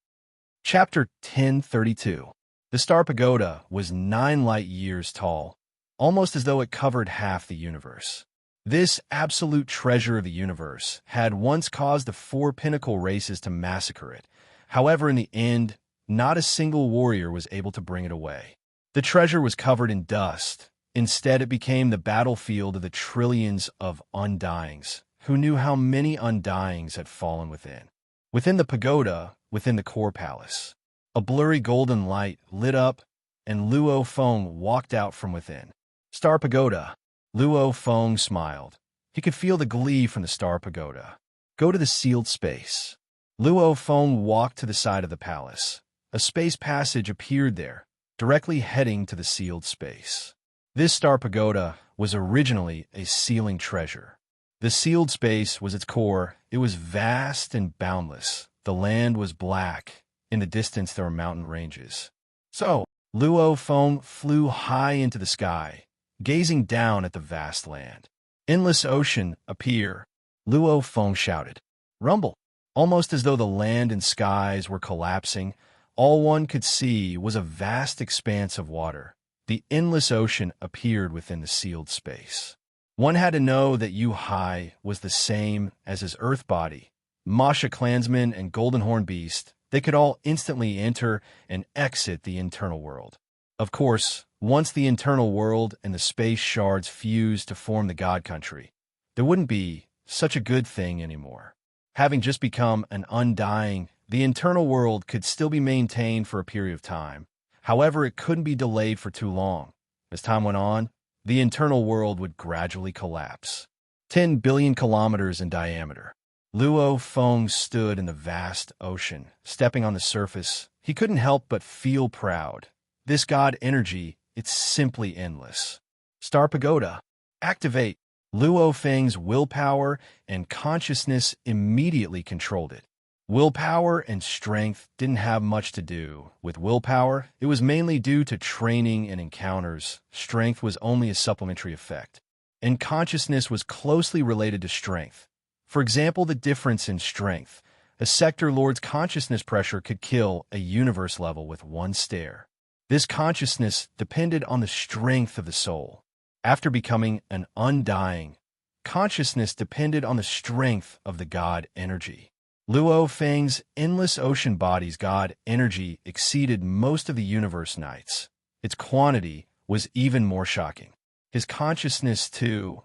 Chapter 1032. The Star Pagoda was 9 light years tall, almost as though it covered half the universe. This absolute treasure of the universe had once caused the 4 pinnacle races to massacre it. However, in the end, not a single warrior was able to bring it away. The treasure was covered in dust. Instead, it became the battlefield of the trillions of undyings, who knew how many undyings had fallen within. Within the pagoda, within the core palace, a blurry golden light lit up, and Luo Feng walked out from within. Star Pagoda. Luo Feng smiled. He could feel the glee from the Star Pagoda. Go to the sealed space. Luo Feng walked to the side of the palace. A space passage appeared there, directly heading to the sealed space. This Star Pagoda was originally a sealing treasure. The sealed space was its core. It was vast and boundless. The land was black. In the distance, there were mountain ranges. So, Luo Feng flew high into the sky, gazing down at the vast land. Endless ocean, appear. Luo Feng shouted. Rumble. Almost as though the land and skies were collapsing, all one could see was a vast expanse of water. The endless ocean appeared within the sealed space. One had to know that Yu Hai was the same as his earth body. Masha clansman and Golden Horn Beast, they could all instantly enter and exit the internal world. Of course, once the internal world and the space shards fused to form the God Country, there wouldn't be such a good thing anymore. Having just become an undying, the internal world could still be maintained for a period of time. However, it couldn't be delayed for too long. As time went on, the internal world would gradually collapse. 10 billion kilometers in diameter. Luo Feng stood in the vast ocean, stepping on the surface. He couldn't help but feel proud. This God energy, it's simply endless. Star Pagoda. Activate. Luo Feng's willpower and consciousness immediately controlled it. Willpower and strength didn't have much to do. With willpower, it was mainly due to training and encounters. Strength was only a supplementary effect. And consciousness was closely related to strength. For example, the difference in strength. A Sector Lord's consciousness pressure could kill a universe level with one stare. This consciousness depended on the strength of the soul. After becoming an undying, consciousness depended on the strength of the God energy. Luo Feng's endless ocean body's God energy exceeded most of the universe nights. Its quantity was even more shocking. His consciousness, too,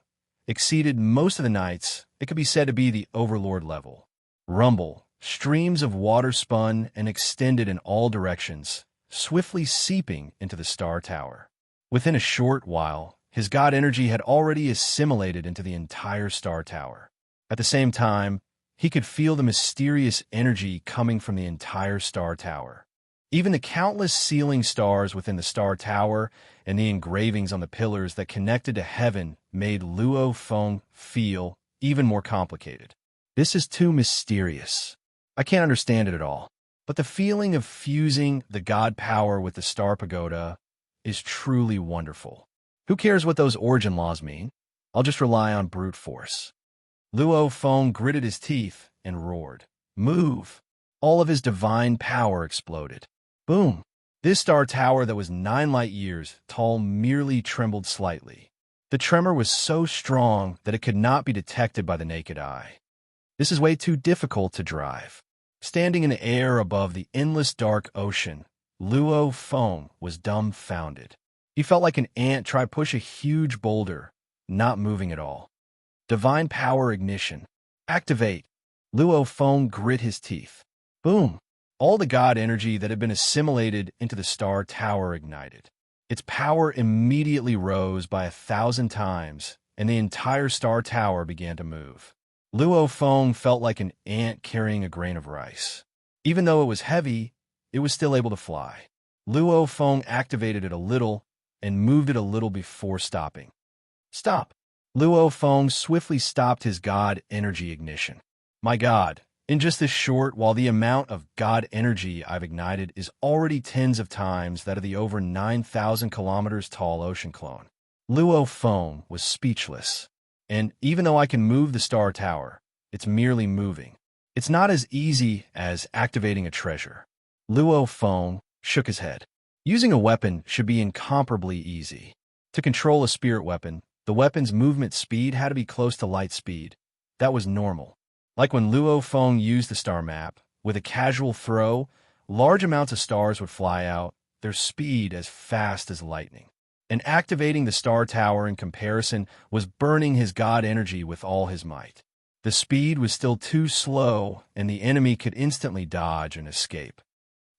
exceeded most of the nights. It could be said to be the overlord level. Rumble. Streams of water spun and extended in all directions, swiftly seeping into the star tower. Within a short while, his God energy had already assimilated into the entire star tower. At the same time, he could feel the mysterious energy coming from the entire star tower. Even the countless sealing stars within the star tower and the engravings on the pillars that connected to heaven made Luo Feng feel even more complicated. This is too mysterious. I can't understand it at all. But the feeling of fusing the God power with the Star Pagoda is truly wonderful. Who cares what those origin laws mean? I'll just rely on brute force. Luo Feng gritted his teeth and roared. Move! All of his divine power exploded. Boom! This star tower that was 9 light years tall merely trembled slightly. The tremor was so strong that it could not be detected by the naked eye. This is way too difficult to drive. Standing in the air above the endless dark ocean, Luo Feng was dumbfounded. He felt like an ant trying to push a huge boulder, not moving at all. Divine power ignition. Activate. Luo Feng grit his teeth. Boom! All the God energy that had been assimilated into the star tower ignited. Its power immediately rose by 1,000 times, and the entire star tower began to move. Luo Feng felt like an ant carrying a grain of rice. Even though it was heavy, it was still able to fly. Luo Feng activated it a little and moved it a little before stopping. Stop! Luo Feng swiftly stopped his god energy ignition. My god, in just this short, while the amount of god energy I've ignited is already tens of times that of the over 9,000 kilometers tall ocean clone. Luo Feng was speechless. And even though I can move the star tower, it's merely moving. It's not as easy as activating a treasure. Luo Feng shook his head. Using a weapon should be incomparably easy. To control a spirit weapon, the weapon's movement speed had to be close to light speed. That was normal. Like when Luo Feng used the star map, with a casual throw, large amounts of stars would fly out, their speed as fast as lightning. And activating the star tower in comparison was burning his god energy with all his might. The speed was still too slow, and the enemy could instantly dodge and escape.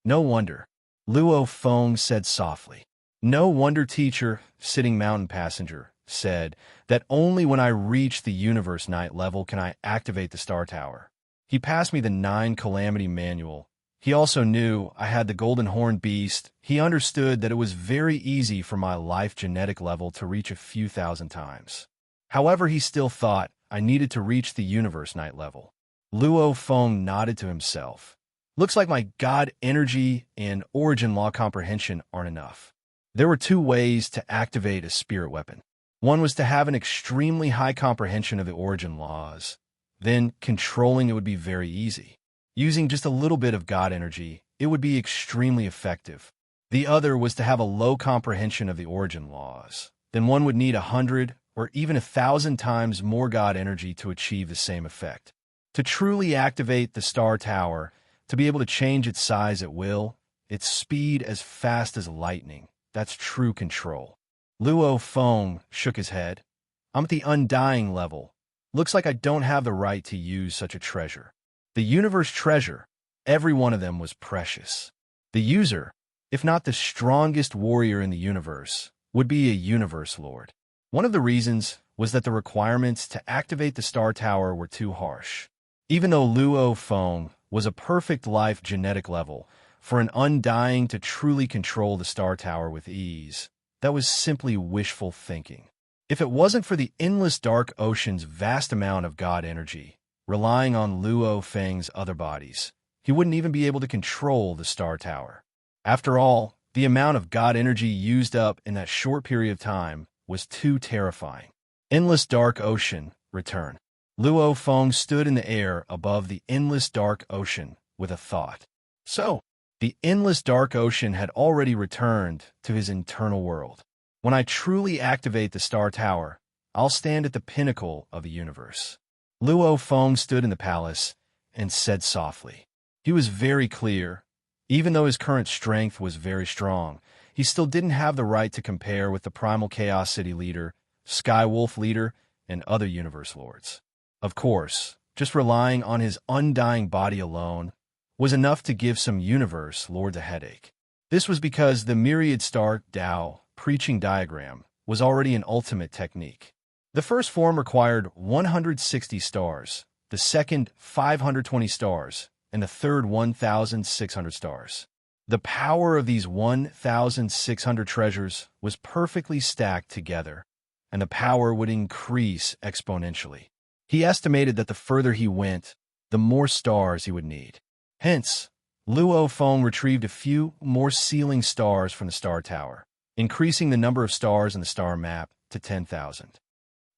No wonder, Luo Feng said softly. No wonder teacher, sitting mountain passenger, said that only when I reach the universe night level can I activate the star tower. He passed me the 9 Calamity manual. He also knew I had the golden horn beast. He understood that it was very easy for my life genetic level to reach a few thousand times. However, he still thought I needed to reach the universe night level. Luo Feng nodded to himself. Looks like my god energy and origin law comprehension aren't enough. There were 2 ways to activate a spirit weapon. One was to have an extremely high comprehension of the origin laws. Then controlling it would be very easy. Using just a little bit of god energy, it would be extremely effective. The other was to have a low comprehension of the origin laws. Then one would need 100 or even 1,000 times more god energy to achieve the same effect. To truly activate the star tower, to be able to change its size at will, its speed as fast as lightning, that's true control. Luo Feng shook his head. I'm at the undying level. Looks like I don't have the right to use such a treasure. The universe treasure, every one of them was precious. The user, if not the strongest warrior in the universe, would be a universe lord. One of the reasons was that the requirements to activate the star tower were too harsh. Even though Luo Feng was a perfect life genetic level, for an undying to truly control the star tower with ease, that was simply wishful thinking. If it wasn't for the endless dark ocean's vast amount of god energy, relying on Luo Feng's other bodies, he wouldn't even be able to control the star tower. After all, the amount of god energy used up in that short period of time was too terrifying. Endless dark ocean, return. Luo Feng stood in the air above the endless dark ocean with a thought. So, the endless dark ocean had already returned to his internal world. When I truly activate the star tower, I'll stand at the pinnacle of the universe. Luo Feng stood in the palace and said softly. He was very clear. Even though his current strength was very strong, he still didn't have the right to compare with the Primal Chaos City leader, Sky Wolf leader, and other universe lords. Of course, just relying on his undying body alone was enough to give some universe lords a headache. This was because the myriad star Tao preaching diagram was already an ultimate technique. The first form required 160 stars, the second 520 stars, and the third 1,600 stars. The power of these 1,600 treasures was perfectly stacked together, and the power would increase exponentially. He estimated that the further he went, the more stars he would need. Hence, Luo Feng retrieved a few more sealing stars from the star tower, increasing the number of stars in the star map to 10,000.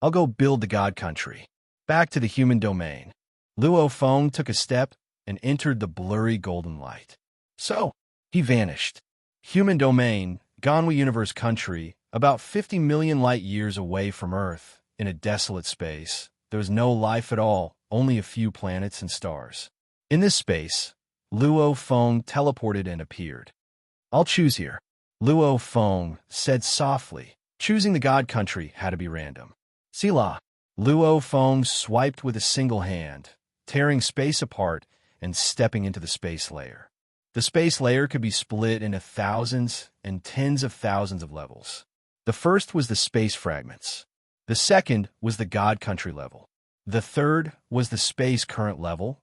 I'll go build the god country. Back to the human domain. Luo Feng took a step and entered the blurry golden light. So, he vanished. Human domain, Ganwa Universe country, about 50 million light years away from Earth, in a desolate space. There was no life at all, only a few planets and stars. In this space, Luo Feng teleported and appeared. I'll choose here. Luo Feng said softly. Choosing the god country had to be random. Sila. Luo Feng swiped with a single hand, tearing space apart and stepping into the space layer. The space layer could be split into thousands and tens of thousands of levels. The first was the space fragments. The second was the god country level. The third was the space current level.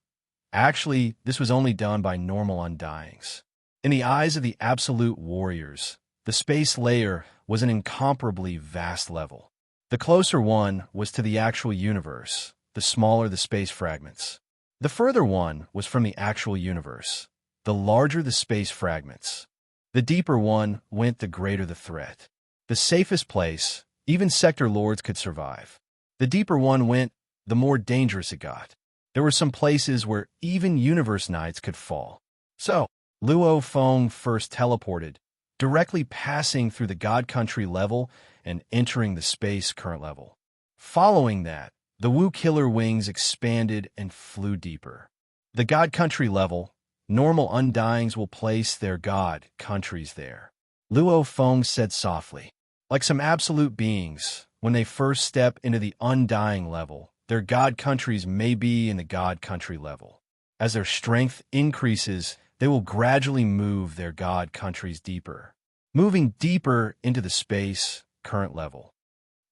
Actually, this was only done by normal undyings. In the eyes of the absolute warriors, the space layer was an incomparably vast level. The closer one was to the actual universe, the smaller the space fragments. The further one was from the actual universe, the larger the space fragments. The deeper one went, the greater the threat. The safest place, even sector lords could survive. The deeper one went, the more dangerous it got. There were some places where even universe knights could fall. So, Luo Feng first teleported, directly passing through the God Country level and entering the space current level. Following that, the Wu Killer wings expanded and flew deeper. The God Country level, normal undyings will place their God countries there. Luo Feng said softly. Like some absolute beings, when they first step into the undying level, their God countries may be in the God Country level. As their strength increases, they will gradually move their God countries deeper, moving deeper into the space current level.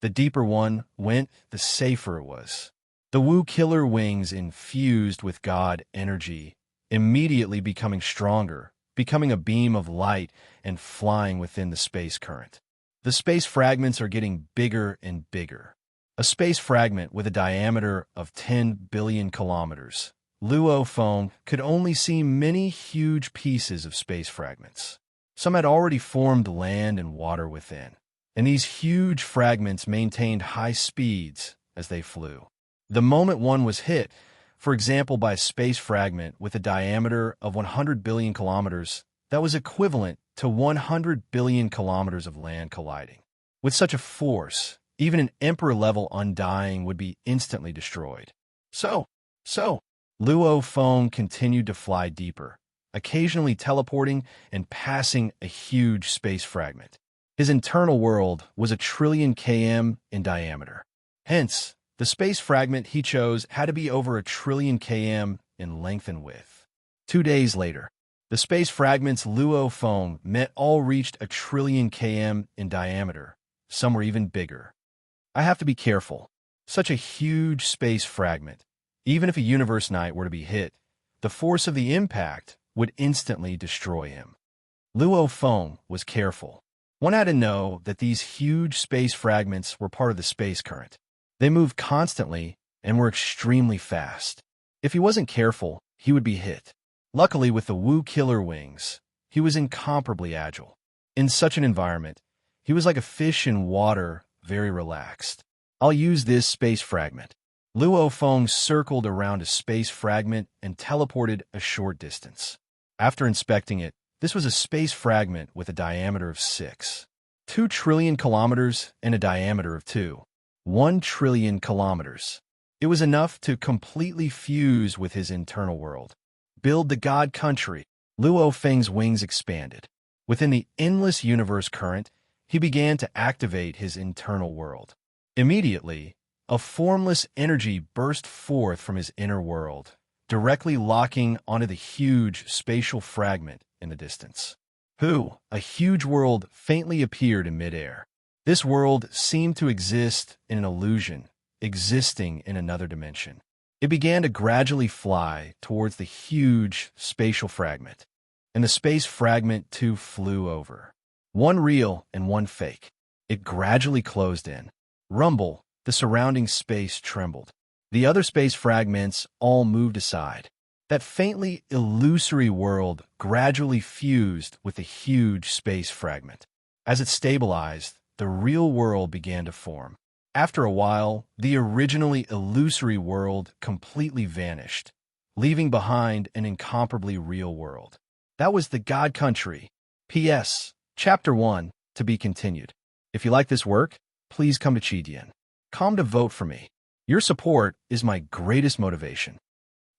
The deeper one went, the safer it was. The Wu Killer wings infused with God energy, immediately becoming stronger, becoming a beam of light and flying within the space current. The space fragments are getting bigger and bigger. A space fragment with a diameter of 10 billion kilometers. Luo Feng could only see many huge pieces of space fragments. Some had already formed land and water within, and these huge fragments maintained high speeds as they flew. The moment one was hit, for example by a space fragment with a diameter of 100 billion kilometers, that was equivalent to 100 billion kilometers of land colliding. With such a force, even an emperor-level undying would be instantly destroyed. So, Luo Feng continued to fly deeper, occasionally teleporting and passing a huge space fragment. His internal world was 1 trillion km in diameter. Hence, the space fragment he chose had to be over 1 trillion km in length and width. 2 days later, the space fragments Luo Feng met all reached 1 trillion km in diameter. Some were even bigger. I have to be careful. Such a huge space fragment, even if a universe knight were to be hit, the force of the impact would instantly destroy him. Luo Feng was careful. One had to know that these huge space fragments were part of the space current. They moved constantly and were extremely fast. If he wasn't careful, he would be hit. Luckily, with the Wu Killer wings, he was incomparably agile. In such an environment, he was like a fish in water, very relaxed. I'll use this space fragment. Luo Feng circled around a space fragment and teleported a short distance. After inspecting it, this was a space fragment with a diameter of 2 trillion kilometers and a diameter of 1 trillion kilometers. It was enough to completely fuse with his internal world. Build the God Country. Luo Feng's wings expanded. Within the endless universe current, he began to activate his internal world. Immediately, a formless energy burst forth from his inner world, directly locking onto the huge spatial fragment in the distance. A huge world faintly appeared in midair. This world seemed to exist in an illusion, existing in another dimension. It began to gradually fly towards the huge spatial fragment, and the space fragment too flew over. One real and one fake. It gradually closed in. Rumble, the surrounding space trembled. The other space fragments all moved aside. That faintly illusory world gradually fused with the huge space fragment. As it stabilized, the real world began to form. After a while, the originally illusory world completely vanished, leaving behind an incomparably real world. That was the God Country. P.S. Chapter 1, to be continued. If you like this work, please come to Chidian.com to vote for me. Your support is my greatest motivation.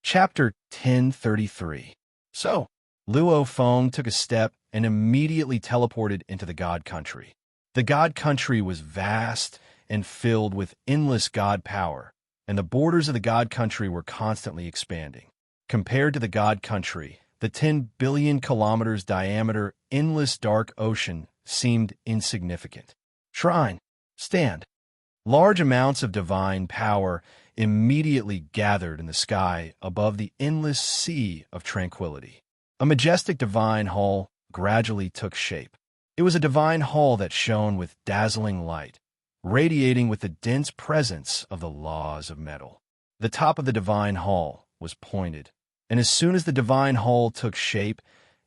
Chapter 1033. So, Luo Feng took a step and immediately teleported into the God Country. The God Country was vast and filled with endless God power, and the borders of the God Country were constantly expanding. Compared to the God Country, the 10 billion kilometers diameter endless dark ocean seemed insignificant. Shrine. Stand. Large amounts of divine power immediately gathered in the sky above the endless sea of tranquility. A majestic divine hall gradually took shape. It was a divine hall that shone with dazzling light, radiating with the dense presence of the laws of metal. The top of the divine hall was pointed, and as soon as the divine hall took shape,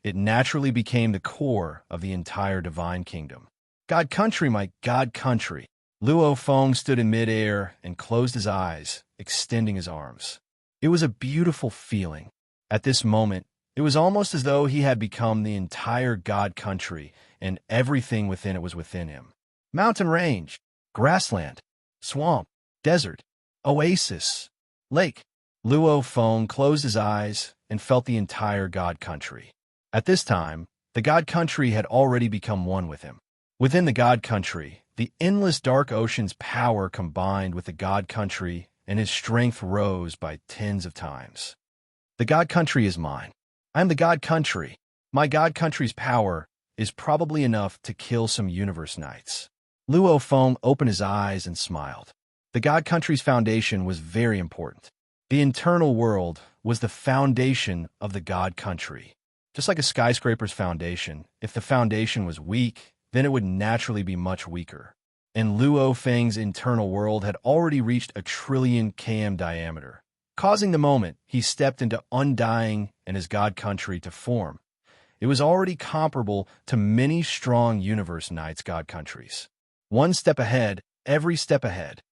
it naturally became the core of the entire divine kingdom. God country, my God country! Luo Feng stood in midair and closed his eyes, extending his arms. It was a beautiful feeling. At this moment, it was almost as though he had become the entire God country, and everything within it was within him. Mountain range, grassland, swamp, desert, oasis, lake. Luo Feng closed his eyes and felt the entire God country. At this time, the God country had already become one with him. Within the God country, the endless dark ocean's power combined with the God country, and his strength rose by tens of times. The God country is mine. I am the God country. My God country's power is probably enough to kill some universe knights. Luo Feng opened his eyes and smiled. The God country's foundation was very important. The internal world was the foundation of the God country. Just like a skyscraper's foundation, if the foundation was weak, then it would naturally be much weaker. And Luo Feng's internal world had already reached 1,000,000,000 km diameter, causing the moment he stepped into Undying and his God country to form. It was already comparable to many strong universe knights' God countries. One step ahead, every step ahead.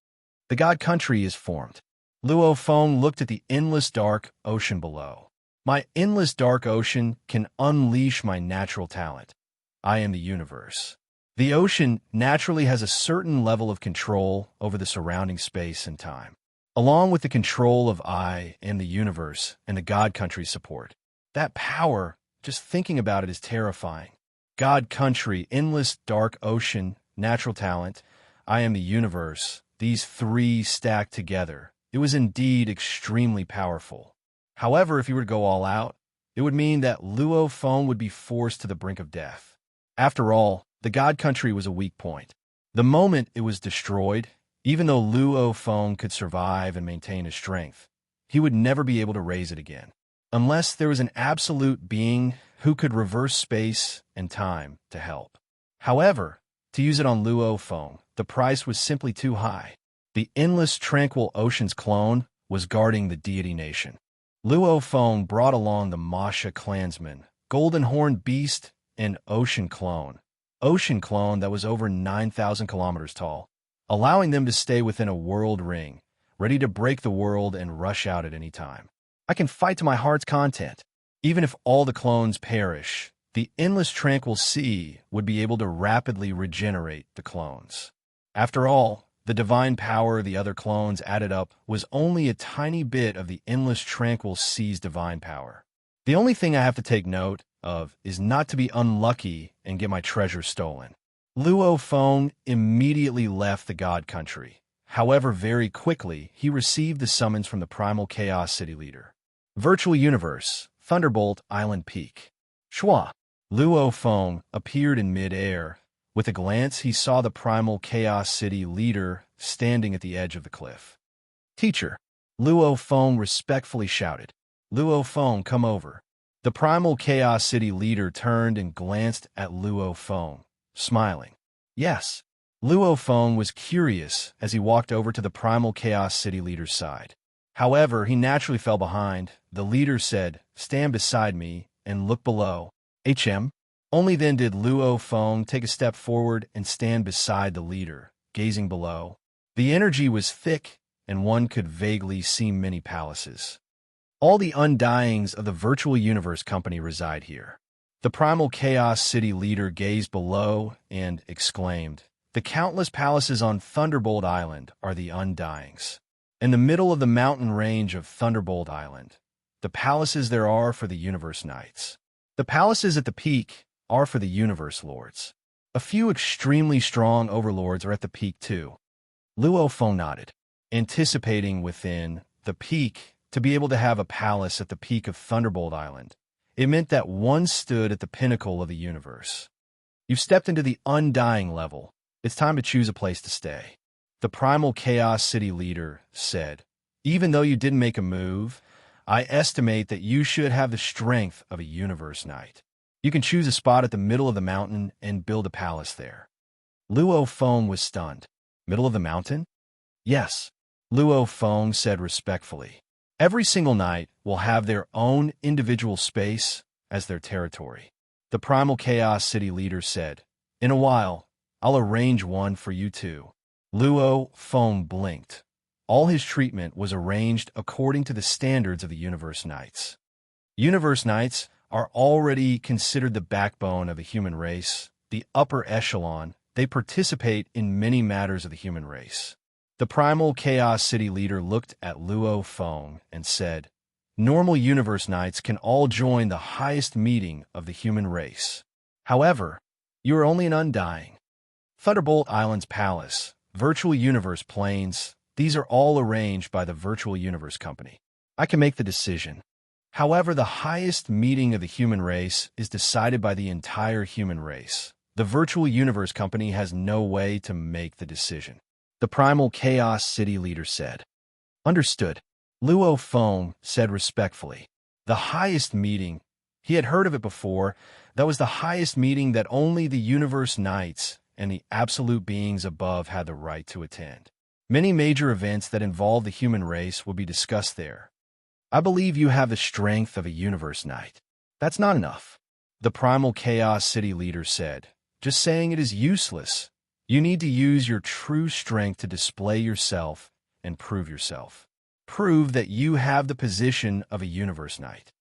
The God country is formed. Luo Feng looked at the endless dark ocean below. My endless dark ocean can unleash my natural talent. I am the universe. The ocean naturally has a certain level of control over the surrounding space and time, along with the control of I am the universe and the God country support. That power, just thinking about it, is terrifying. God country, endless dark ocean, natural talent, I am the universe, these three stacked together. It was indeed extremely powerful. However, if he were to go all out, it would mean that Luo Feng would be forced to the brink of death. After all, the God country was a weak point. The moment it was destroyed, even though Luo Feng could survive and maintain his strength, he would never be able to raise it again, unless there was an absolute being who could reverse space and time to help. However, to use it on Luo Feng, the price was simply too high. The endless tranquil ocean's clone was guarding the deity nation. Luo Feng brought along the Masha clansmen, Golden Horn Beast, and Ocean Clone that was over 9,000 kilometers tall, allowing them to stay within a world ring, ready to break the world and rush out at any time. I can fight to my heart's content. Even if all the clones perish, the endless tranquil sea would be able to rapidly regenerate the clones. After all, the divine power of the other clones added up was only a tiny bit of the endless tranquil sea's divine power. The only thing I have to take note of is not to be unlucky and get my treasure stolen. Luo Feng immediately left the God country. However, very quickly, he received the summons from the primal chaos city leader. Virtual universe, Thunderbolt Island Peak. Shua. Luo Feng appeared in mid-air. With a glance, he saw the primal chaos city leader standing at the edge of the cliff. Teacher. Luo Feng respectfully shouted. Luo Feng, come over. The primal chaos city leader turned and glanced at Luo Feng, smiling. Yes. Luo Feng was curious as he walked over to the primal chaos city leader's side. However, he naturally fell behind. The leader said, stand beside me and look below. HM. Only then did Luo Feng take a step forward and stand beside the leader, gazing below. The energy was thick, and one could vaguely see many palaces. All the undyings of the virtual universe company reside here. The primal chaos city leader gazed below and exclaimed, the countless palaces on Thunderbolt Island are the undyings. In the middle of the mountain range of Thunderbolt Island, the palaces there are for the universe knights. The palaces at the peak are for the universe lords. A few extremely strong overlords are at the peak too. Luo Feng nodded, anticipating within the peak to be able to have a palace at the peak of Thunderbolt Island. It meant that one stood at the pinnacle of the universe. You've stepped into the undying level. It's time to choose a place to stay. The primal chaos city leader said, even though you didn't make a move, I estimate that you should have the strength of a universe knight. You can choose a spot at the middle of the mountain and build a palace there." Luo Feng was stunned. Middle of the mountain? Yes, Luo Feng said respectfully. Every single knight will have their own individual space as their territory. The Primal Chaos City leader said, "In a while, I'll arrange one for you too." Luo Feng blinked. All his treatment was arranged according to the standards of the Universe Knights. Universe Knights are already considered the backbone of the human race, the upper echelon. They participate in many matters of the human race. The Primal Chaos City leader looked at Luo Feng and said, "Normal Universe Knights can all join the highest meeting of the human race. However, you are only an undying. Thunderbolt Island's palace, Virtual Universe Planes, these are all arranged by the Virtual Universe Company. I can make the decision. However, the highest meeting of the human race is decided by the entire human race. The Virtual Universe Company has no way to make the decision." The Primal Chaos City leader said. "Understood," Luo Feng said respectfully. The highest meeting. He had heard of it before. That was the highest meeting that only the Universe Knights and the absolute beings above had the right to attend. Many major events that involve the human race will be discussed there. "I believe you have the strength of a Universe Knight." "That's not enough," the Primal Chaos City leader said. "Just saying it is useless. You need to use your true strength to display yourself and prove yourself. Prove that you have the position of a Universe Knight."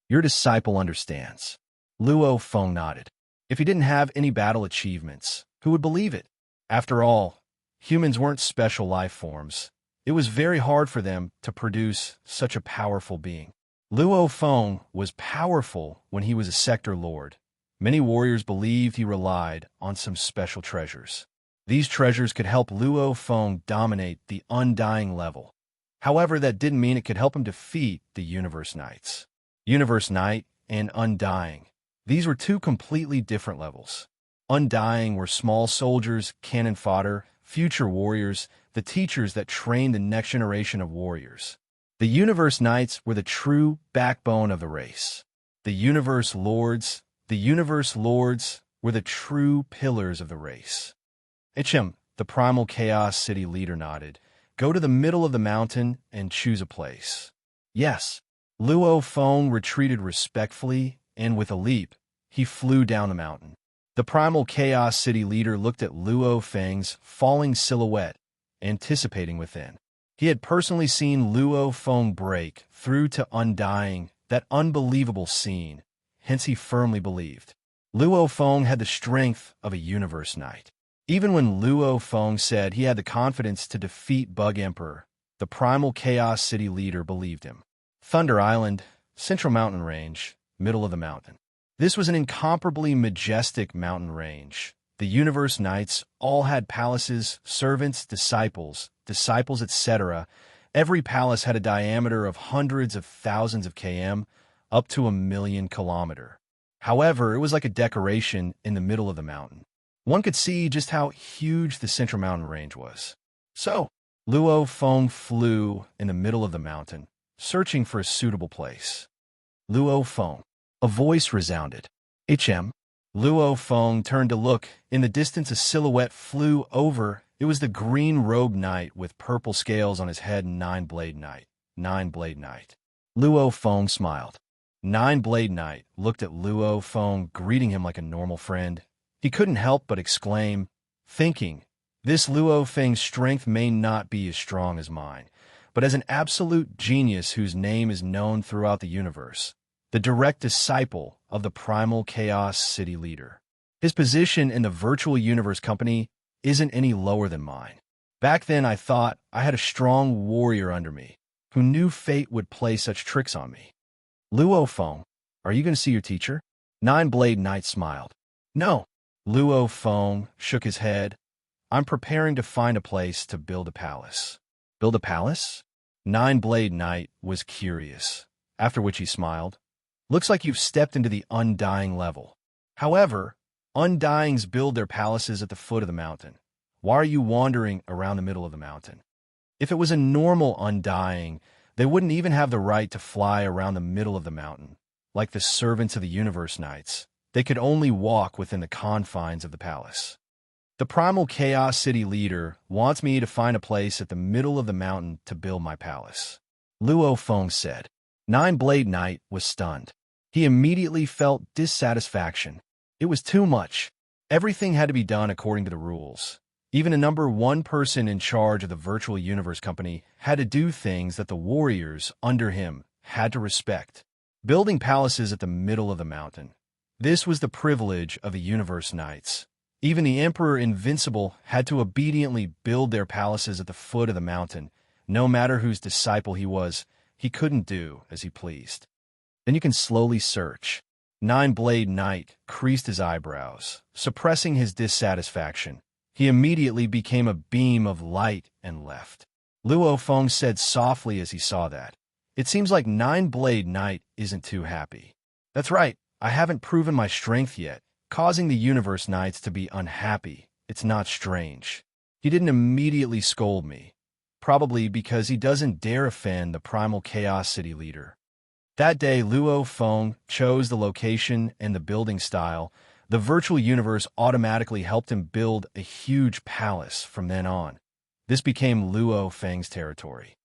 "Your disciple understands." Luo Feng nodded. If he didn't have any battle achievements, who would believe it? After all, humans weren't special life forms. It was very hard for them to produce such a powerful being. Luo Feng was powerful when he was a sector lord. Many warriors believed he relied on some special treasures. These treasures could help Luo Feng dominate the undying level. However, that didn't mean it could help him defeat the Universe Knights. Universe Knight and Undying. These were two completely different levels. Undying were small soldiers, cannon fodder, future warriors, the teachers that trained the next generation of warriors. The Universe Knights were the true backbone of the race. The Universe Lords were the true pillars of the race. The Primal Chaos City leader nodded. "Go to the middle of the mountain and choose a place." "Yes." Luo Feng retreated respectfully, and with a leap, he flew down the mountain. The Primal Chaos City leader looked at Luo Feng's falling silhouette, anticipating within. He had personally seen Luo Feng break through to Undying, that unbelievable scene, hence he firmly believed. Luo Feng had the strength of a Universe Knight. Even when Luo Feng said he had the confidence to defeat Bug Emperor, the Primal Chaos City leader believed him. Thunder Island, Central Mountain Range, middle of the mountain. This was an incomparably majestic mountain range. The Universe Knights all had palaces, servants, disciples, etc. Every palace had a diameter of hundreds of thousands of km, up to 1,000,000 kilometers. However, it was like a decoration in the middle of the mountain. One could see just how huge the Central Mountain Range was. So, Luo Feng flew in the middle of the mountain, searching for a suitable place. "Luo Feng." A voice resounded. Luo Feng turned to look. In the distance, a silhouette flew over. It was the green-robed knight with purple scales on his head, Nine-Blade Knight. Nine-Blade Knight. Luo Feng smiled. Nine-Blade Knight looked at Luo Feng, greeting him like a normal friend. He couldn't help but exclaim, thinking, "This Luo Feng's strength may not be as strong as mine, but as an absolute genius whose name is known throughout the universe, the direct disciple of the Primal Chaos City leader. His position in the Virtual Universe Company isn't any lower than mine. Back then I thought I had a strong warrior under me, who knew fate would play such tricks on me." "Luo Feng, are you going to see your teacher?" Nine-Blade Knight smiled. "No." Luo Feng shook his head. "I'm preparing to find a place to build a palace." "Build a palace?" Nine-Blade Knight was curious, after which he smiled. "Looks like you've stepped into the Undying level. However, Undyings build their palaces at the foot of the mountain. Why are you wandering around the middle of the mountain? If it was a normal Undying, They wouldn't even have the right to fly around the middle of the mountain. Like the servants of the universe knights, they could only walk within the confines of the palace. The primal chaos city leader wants me to find a place at the middle of the mountain to build my palace, Luo Feng said. Nine-Blade Knight was stunned. He immediately felt dissatisfaction. It was too much. Everything had to be done according to the rules. Even a number one person in charge of the virtual universe company had to do things that the warriors under him had to respect. Building palaces at the middle of the mountain. This was the privilege of the universe knights. Even the Emperor Invincible had to obediently build their palaces at the foot of the mountain. No matter whose disciple he was, he couldn't do as he pleased. Then you can slowly search. Nine-Blade Knight creased his eyebrows, suppressing his dissatisfaction. He immediately became a beam of light and left. Luo Feng said softly as he saw that. It seems like Nine-Blade Knight isn't too happy. That's right, I haven't proven my strength yet, causing the universe knights to be unhappy. It's not strange. He didn't immediately scold me, probably because he doesn't dare offend the primal chaos city leader. That day, Luo Feng chose the location and the building style. The virtual universe automatically helped him build a huge palace from then on. This became Luo Feng's territory.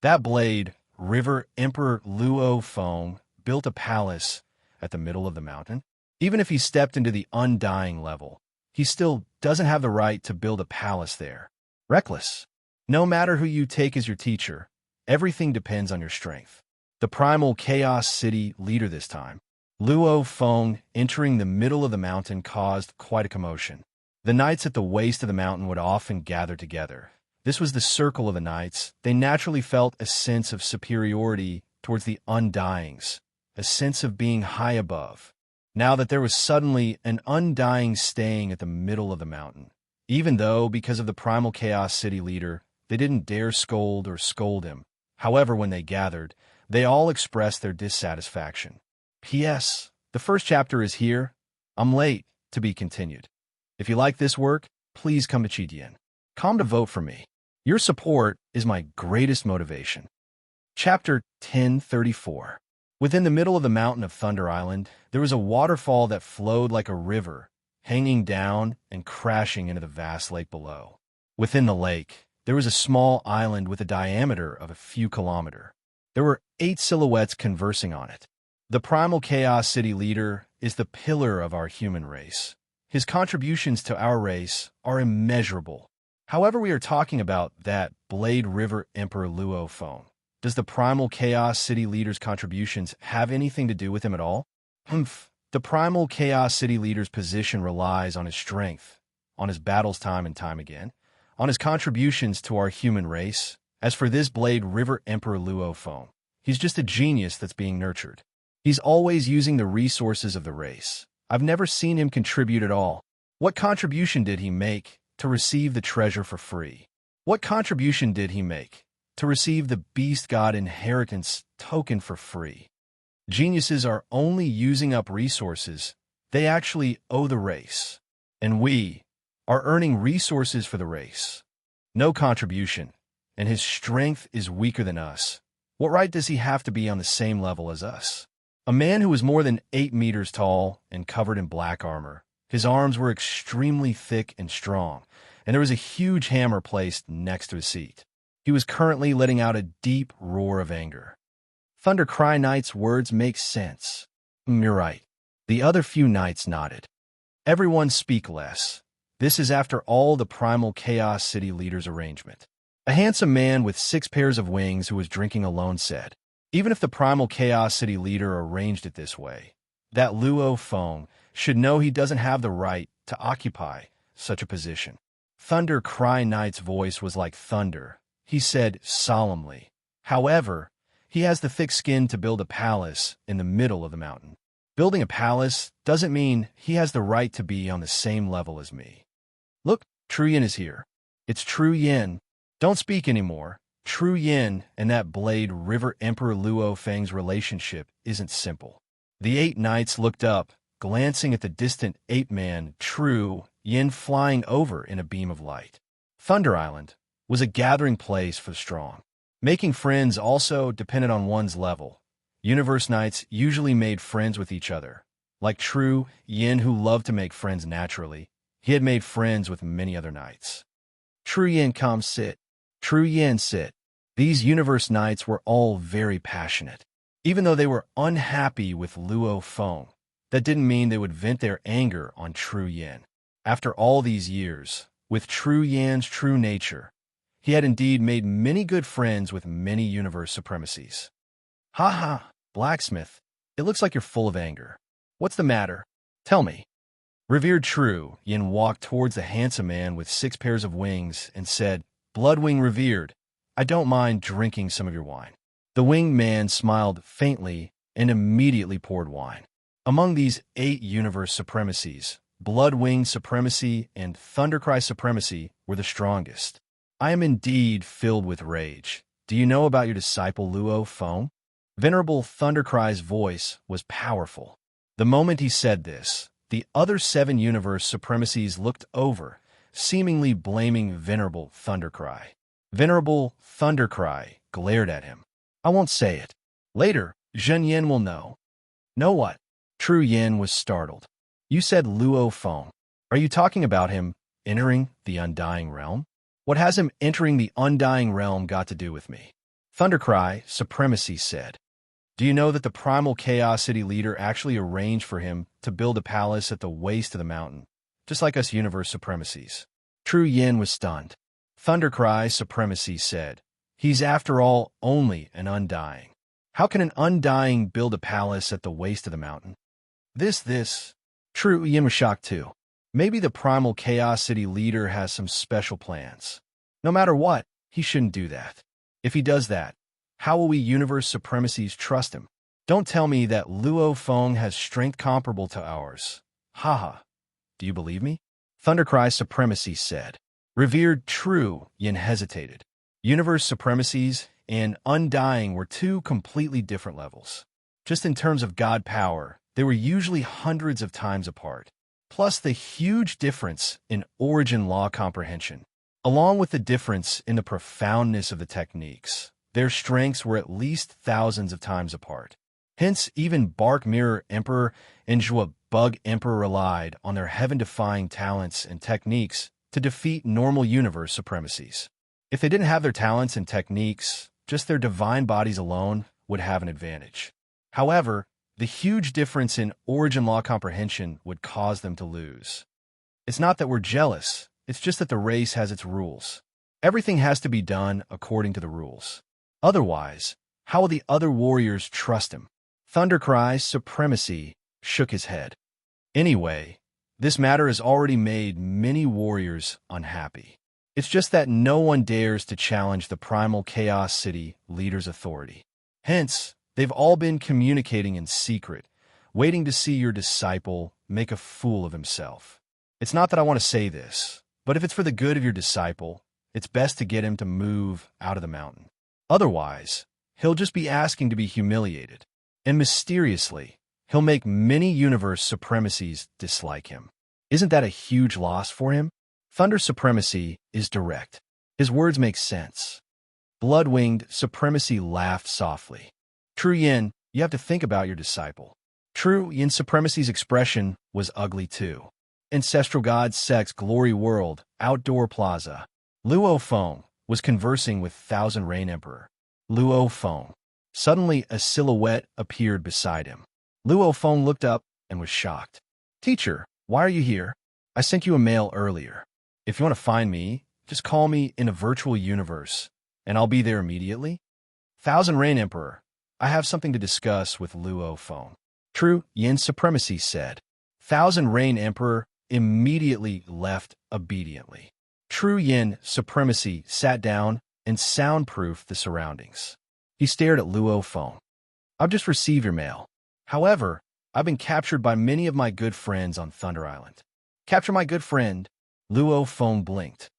That blade, River Emperor Luo Feng, built a palace at the middle of the mountain. Even if he stepped into the undying level, he still doesn't have the right to build a palace there. Reckless. No matter who you take as your teacher, everything depends on your strength. The primal chaos city leader this time, Luo Feng, entering the middle of the mountain caused quite a commotion. The knights at the waist of the mountain would often gather together. This was the circle of the knights. They naturally felt a sense of superiority towards the undyings, a sense of being high above. Now that there was suddenly an undying staying at the middle of the mountain, even though, because of the primal chaos city leader, they didn't dare scold him. However, when they gathered, they all expressed their dissatisfaction. P.S. The first chapter is here. I'm late. To be continued. If you like this work, please come to Chidien. Come to vote for me. Your support is my greatest motivation. Chapter 1034. Within the middle of the mountain of Thunder Island, there was a waterfall that flowed like a river, hanging down and crashing into the vast lake below. Within the lake, there was a small island with a diameter of a few kilometers. There were 8 silhouettes conversing on it. The primal chaos city leader is the pillar of our human race. His contributions to our race are immeasurable. However, we are talking about that Blade River Emperor Luo Feng. Does the primal chaos city leader's contributions have anything to do with him at all? The primal chaos city leader's position relies on his strength, on his battles time and time again, on his contributions to our human race. As for this Blade River Emperor Luo Feng, he's just a genius that's being nurtured. He's always using the resources of the race. I've never seen him contribute at all. What contribution did he make to receive the treasure for free? What contribution did he make to receive the Beast God Inheritance token for free? Geniuses are only using up resources they actually owe the race. And we are earning resources for the race. No contribution, and his strength is weaker than us. What right does he have to be on the same level as us? A man who was more than 8 meters tall and covered in black armor. His arms were extremely thick and strong, and there was a huge hammer placed next to his seat. He was currently letting out a deep roar of anger. Thunder Cry Knight's words make sense. You're right. The other few knights nodded. Everyone speak less. This is, after all, the primal chaos city leader's arrangement. A handsome man with 6 pairs of wings who was drinking alone said, even if the primal chaos city leader arranged it this way, that Luo Feng should know he doesn't have the right to occupy such a position. Thunder Cry Knight's voice was like thunder. He said solemnly, however, he has the thick skin to build a palace in the middle of the mountain. Building a palace doesn't mean he has the right to be on the same level as me. Look, True Yin is here. It's True Yin. Don't speak anymore. True Yin and that Blade River Emperor Luo Feng's relationship isn't simple. The 8 knights looked up, glancing at the distant ape-man True Yin flying over in a beam of light. Thunder Island was a gathering place for the strong. Making friends also depended on one's level. Universe Knights usually made friends with each other. Like True Yin, who loved to make friends naturally, he had made friends with many other knights. True Yin, come sit. True Yin, sit. These Universe Knights were all very passionate. Even though they were unhappy with Luo Feng, that didn't mean they would vent their anger on True Yin. After all these years, with True Yan's true nature, he had indeed made many good friends with many universe supremacies. Ha ha, blacksmith, it looks like you're full of anger. What's the matter? Tell me. Revered True Yin walked towards the handsome man with 6 pairs of wings and said, Bloodwing Revered, I don't mind drinking some of your wine. The winged man smiled faintly and immediately poured wine. Among these 8 universe supremacies, Bloodwing Supremacy and Thundercry Supremacy were the strongest. I am indeed filled with rage. Do you know about your disciple Luo Feng? Venerable Thundercry's voice was powerful. The moment he said this, the other 7 universe supremacies looked over, seemingly blaming Venerable Thundercry. Venerable Thundercry glared at him. I won't say it. Later, Zhen Yin will know. Know what? True Yin was startled. You said Luo Feng. Are you talking about him entering the Undying Realm? What has him entering the Undying Realm got to do with me? Thundercry Supremacy said. Do you know that the Primal Chaos City leader actually arranged for him to build a palace at the waist of the mountain, just like us universe supremacies? True Yin was stunned. Thundercry Supremacy said, he's after all only an Undying. How can an Undying build a palace at the waist of the mountain? This. True Yin was shocked too. Maybe the Primal Chaos City leader has some special plans. No matter what, he shouldn't do that. If he does that, how will we universe supremacies trust him? Don't tell me that Luo Feng has strength comparable to ours. Haha. Do you believe me? Thundercry Supremacy said. Revered True Yin hesitated. Universe supremacies and Undying were 2 completely different levels. Just in terms of god power, they were usually hundreds of times apart. Plus the huge difference in origin law comprehension, along with the difference in the profoundness of the techniques. Their strengths were at least thousands of times apart. Hence, even Bark Mirror Emperor and Zhua Bug Emperor relied on their heaven-defying talents and techniques to defeat normal universe supremacies. If they didn't have their talents and techniques, just their divine bodies alone would have an advantage. However, the huge difference in origin law comprehension would cause them to lose. It's not that we're jealous, it's just that the race has its rules. Everything has to be done according to the rules. Otherwise, how will the other warriors trust him? Thundercry's Supremacy shook his head. Anyway, this matter has already made many warriors unhappy. It's just that no one dares to challenge the Primal Chaos City leader's authority. Hence, they've all been communicating in secret, waiting to see your disciple make a fool of himself. It's not that I want to say this, but if it's for the good of your disciple, it's best to get him to move out of the mountain. Otherwise, he'll just be asking to be humiliated, and mysteriously, he'll make many universe supremacies dislike him. Isn't that a huge loss for him? Thunder Supremacy is direct. His words make sense. Blood-winged Supremacy laughed softly. True Yin, you have to think about your disciple. True Yin Supremacy's expression was ugly too. Ancestral God Sex Glory World, Outdoor Plaza. Luo Feng was conversing with Thousand Rain Emperor. Luo Feng. Suddenly, a silhouette appeared beside him. Luo Feng looked up and was shocked. Teacher, why are you here? I sent you a mail earlier. If you want to find me, just call me in a virtual universe, and I'll be there immediately. Thousand Rain Emperor, I have something to discuss with Luo Feng. True Yin Supremacy said. Thousand Rain Emperor immediately left obediently. True Yin Supremacy sat down and soundproofed the surroundings. He stared at Luo Feng. I've just received your mail. However, I've been captured by many of my good friends on Thunder Island. Capture my good friend? Luo Feng blinked.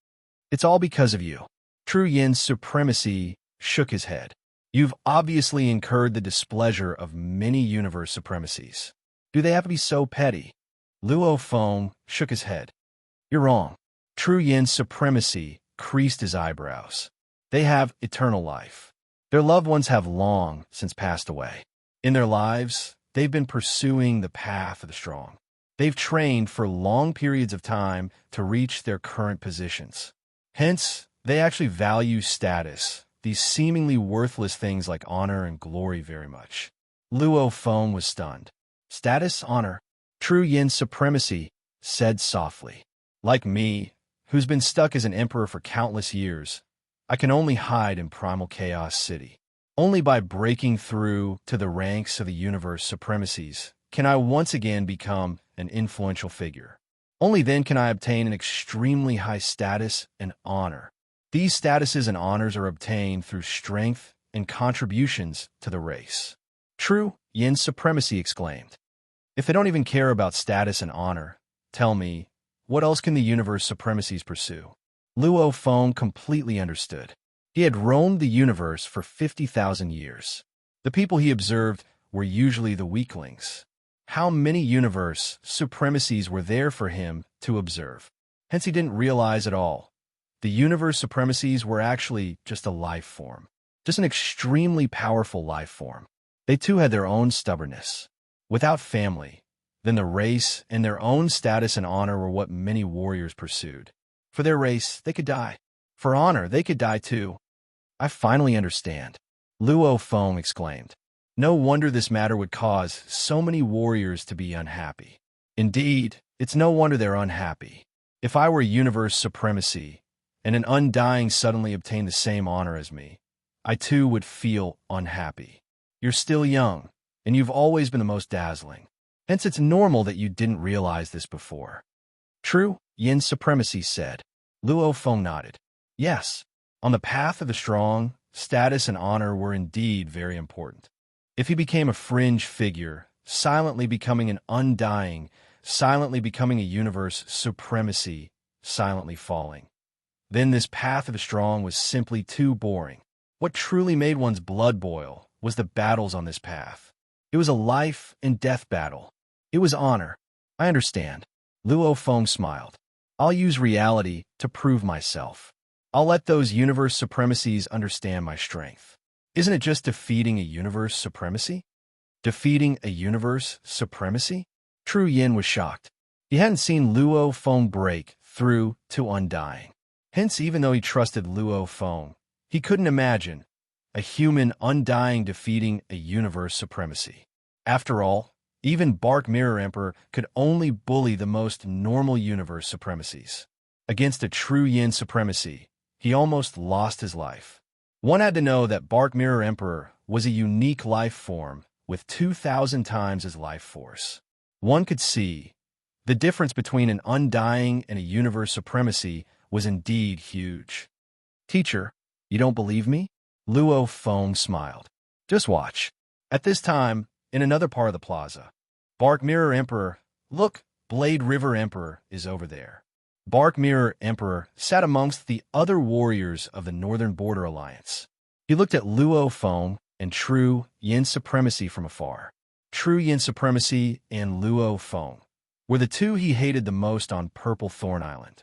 It's all because of you. True Yin Supremacy shook his head. You've obviously incurred the displeasure of many universe supremacies. Do they have to be so petty? Luo Feng shook his head. You're wrong. True Yin Supremacy creased his eyebrows. They have eternal life. Their loved ones have long since passed away. In their lives, they've been pursuing the path of the strong. They've trained for long periods of time to reach their current positions. Hence, they actually value status, these seemingly worthless things like honor and glory, very much. Luo Feng was stunned. Status, honor, true yin supremacy, said softly. Like me, who's been stuck as an emperor for countless years, I can only hide in primal chaos city. Only by breaking through to the ranks of the universe supremacies can I once again become an influential figure. Only then can I obtain an extremely high status and honor. These statuses and honors are obtained through strength and contributions to the race. True yin supremacy exclaimed. If they don't even care about status and honor, tell me, what else can the universe supremacies pursue? Luo Feng completely understood. He had roamed the universe for 50,000 years. The people he observed were usually the weaklings. How many universe supremacies were there for him to observe? Hence he didn't realize at all. The universe supremacies were actually just a life form, just an extremely powerful life form. They too had their own stubbornness. Without family, then the race and their own status and honor were what many warriors pursued. For their race, they could die. For honor, they could die too. I finally understand, Luo Feng exclaimed. No wonder this matter would cause so many warriors to be unhappy. Indeed, it's no wonder they're unhappy. If I were universe supremacy, and an undying suddenly obtained the same honor as me, I too would feel unhappy. You're still young, and you've always been the most dazzling. Hence it's normal that you didn't realize this before. True, yin supremacy said. Luo Feng nodded. Yes, on the path of the strong, status and honor were indeed very important. If he became a fringe figure, silently becoming an undying, silently becoming a universe supremacy, silently falling, then this path of the strong was simply too boring. What truly made one's blood boil was the battles on this path. It was a life and death battle. It was honor. I understand. Luo Feng smiled. I'll use reality to prove myself. I'll let those universe supremacies understand my strength. Isn't it just defeating a universe supremacy? Defeating a universe supremacy? True Yin was shocked. He hadn't seen Luo Feng break through to undying. Hence, even though he trusted Luo Feng, he couldn't imagine a human undying defeating a universe supremacy. After all, even Bark Mirror Emperor could only bully the most normal universe supremacies. Against a true Yin supremacy, he almost lost his life. One had to know that Bark Mirror Emperor was a unique life form with 2,000 times his life force. One could see the difference between an undying and a universe supremacy was indeed huge. Teacher, you don't believe me? Luo Feng smiled. Just watch. At this time, in another part of the plaza, Bark Mirror Emperor, look, Blade River Emperor is over there. Bark Mirror Emperor sat amongst the other warriors of the Northern Border Alliance. He looked at Luo Feng and True Yin Supremacy from afar. True Yin Supremacy and Luo Feng were the two he hated the most on Purple Thorn Island.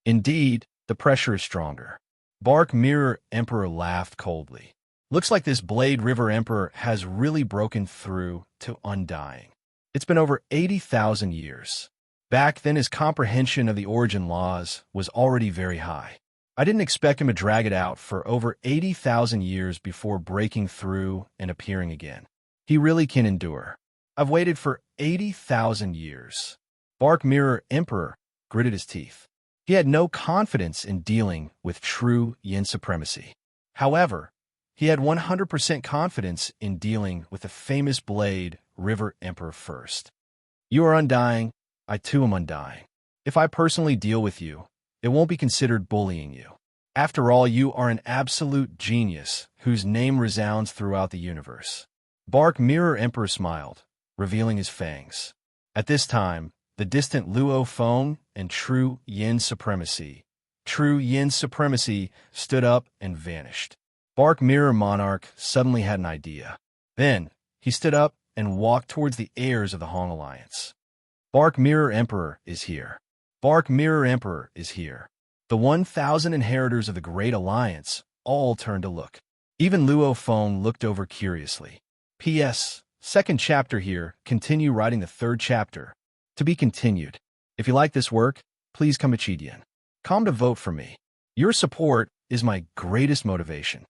Indeed, the pressure is stronger. Bark Mirror Emperor laughed coldly. Looks like this Blade River Emperor has really broken through to undying. It's been over 80,000 years. Back then, his comprehension of the origin laws was already very high. I didn't expect him to drag it out for over 80,000 years before breaking through and appearing again. He really can endure. I've waited for 80,000 years. Bark Mirror Emperor gritted his teeth. He had no confidence in dealing with true Yin supremacy. However, he had 100% confidence in dealing with the famous Blade River Emperor first. You are undying. I too am undying. If I personally deal with you, it won't be considered bullying you. After all, you are an absolute genius whose name resounds throughout the universe. Bark Mirror Emperor smiled, revealing his fangs. At this time, the distant Luo Feng and True Yin Supremacy stood up and vanished. Bark Mirror Monarch suddenly had an idea. Then, he stood up and walked towards the heirs of the Hong Alliance. Bark Mirror Emperor is here. Bark Mirror Emperor is here. The 1,000 inheritors of the Great Alliance all turned to look. Even Luo Feng looked over curiously. P.S. Second chapter here. Continue writing the third chapter. To be continued. If you like this work, please come to vote for me. Your support is my greatest motivation.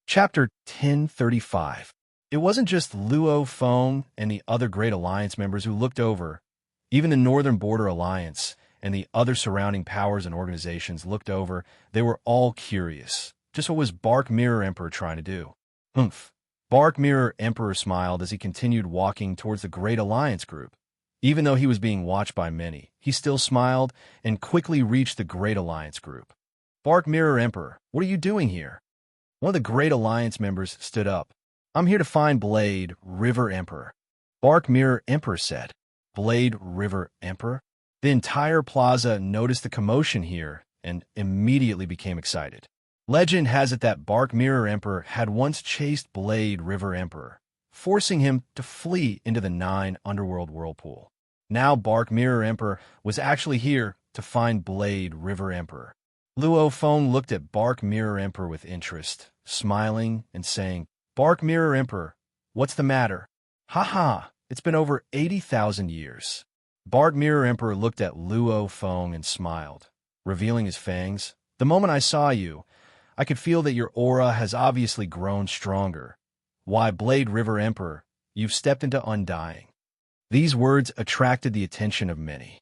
Chapter 1035. It wasn't just Luo Feng and the other Great Alliance members who looked over. Even the Northern Border Alliance and the other surrounding powers and organizations looked over. They were all curious. Just what was Bark Mirror Emperor trying to do? Oomph. Bark Mirror Emperor smiled as he continued walking towards the Great Alliance group. Even though he was being watched by many, he still smiled and quickly reached the Great Alliance group. Bark Mirror Emperor, what are you doing here? One of the Great Alliance members stood up. I'm here to find Blade River Emperor. Bark Mirror Emperor said. Blade River Emperor? The entire plaza noticed the commotion here and immediately became excited. Legend has it that Bark Mirror Emperor had once chased Blade River Emperor, forcing him to flee into the 9 underworld whirlpool. Now Bark Mirror Emperor was actually here to find Blade River Emperor. Luo Feng looked at Bark Mirror Emperor with interest, smiling and saying, Bark Mirror Emperor, what's the matter? Ha, it's been over 80,000 years. Bark Mirror Emperor looked at Luo Feng and smiled, revealing his fangs. The moment I saw you, I could feel that your aura has obviously grown stronger. Why, Blade River Emperor, you've stepped into undying. These words attracted the attention of many.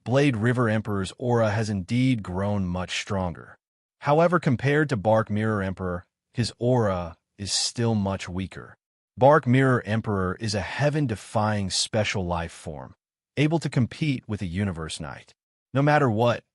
Blade River Emperor's aura has indeed grown much stronger. However, compared to Bark Mirror Emperor, his aura is still much weaker. Bark Mirror Emperor is a heaven-defying special life form, able to compete with a Universe Knight. No matter what,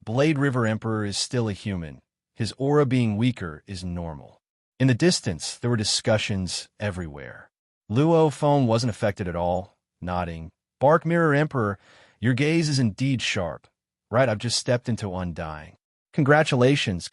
Blade River Emperor is still a human. His aura being weaker is normal. In the distance, there were discussions everywhere. Luo Feng wasn't affected at all, nodding. Bark Mirror Emperor, your gaze is indeed sharp. Right, I've just stepped into undying. Congratulations.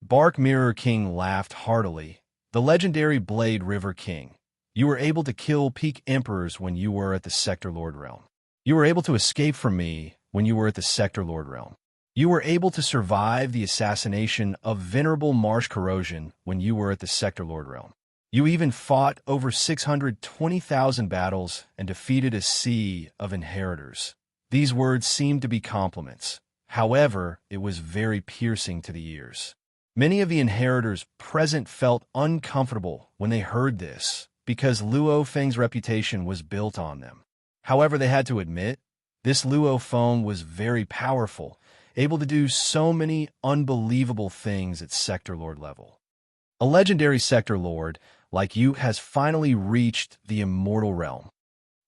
Bark Mirror King laughed heartily. The legendary Blade River King. You were able to kill peak emperors when you were at the Sector Lord Realm. You were able to escape from me when you were at the Sector Lord Realm. You were able to survive the assassination of Venerable Marsh Corrosion when you were at the Sector Lord Realm. You even fought over 620,000 battles and defeated a sea of inheritors. These words seemed to be compliments. However, it was very piercing to the ears. Many of the inheritors present felt uncomfortable when they heard this, because Luo Feng's reputation was built on them. However, they had to admit, this Luo Feng was very powerful, able to do so many unbelievable things at Sector Lord level. A legendary Sector Lord like you has finally reached the immortal realm.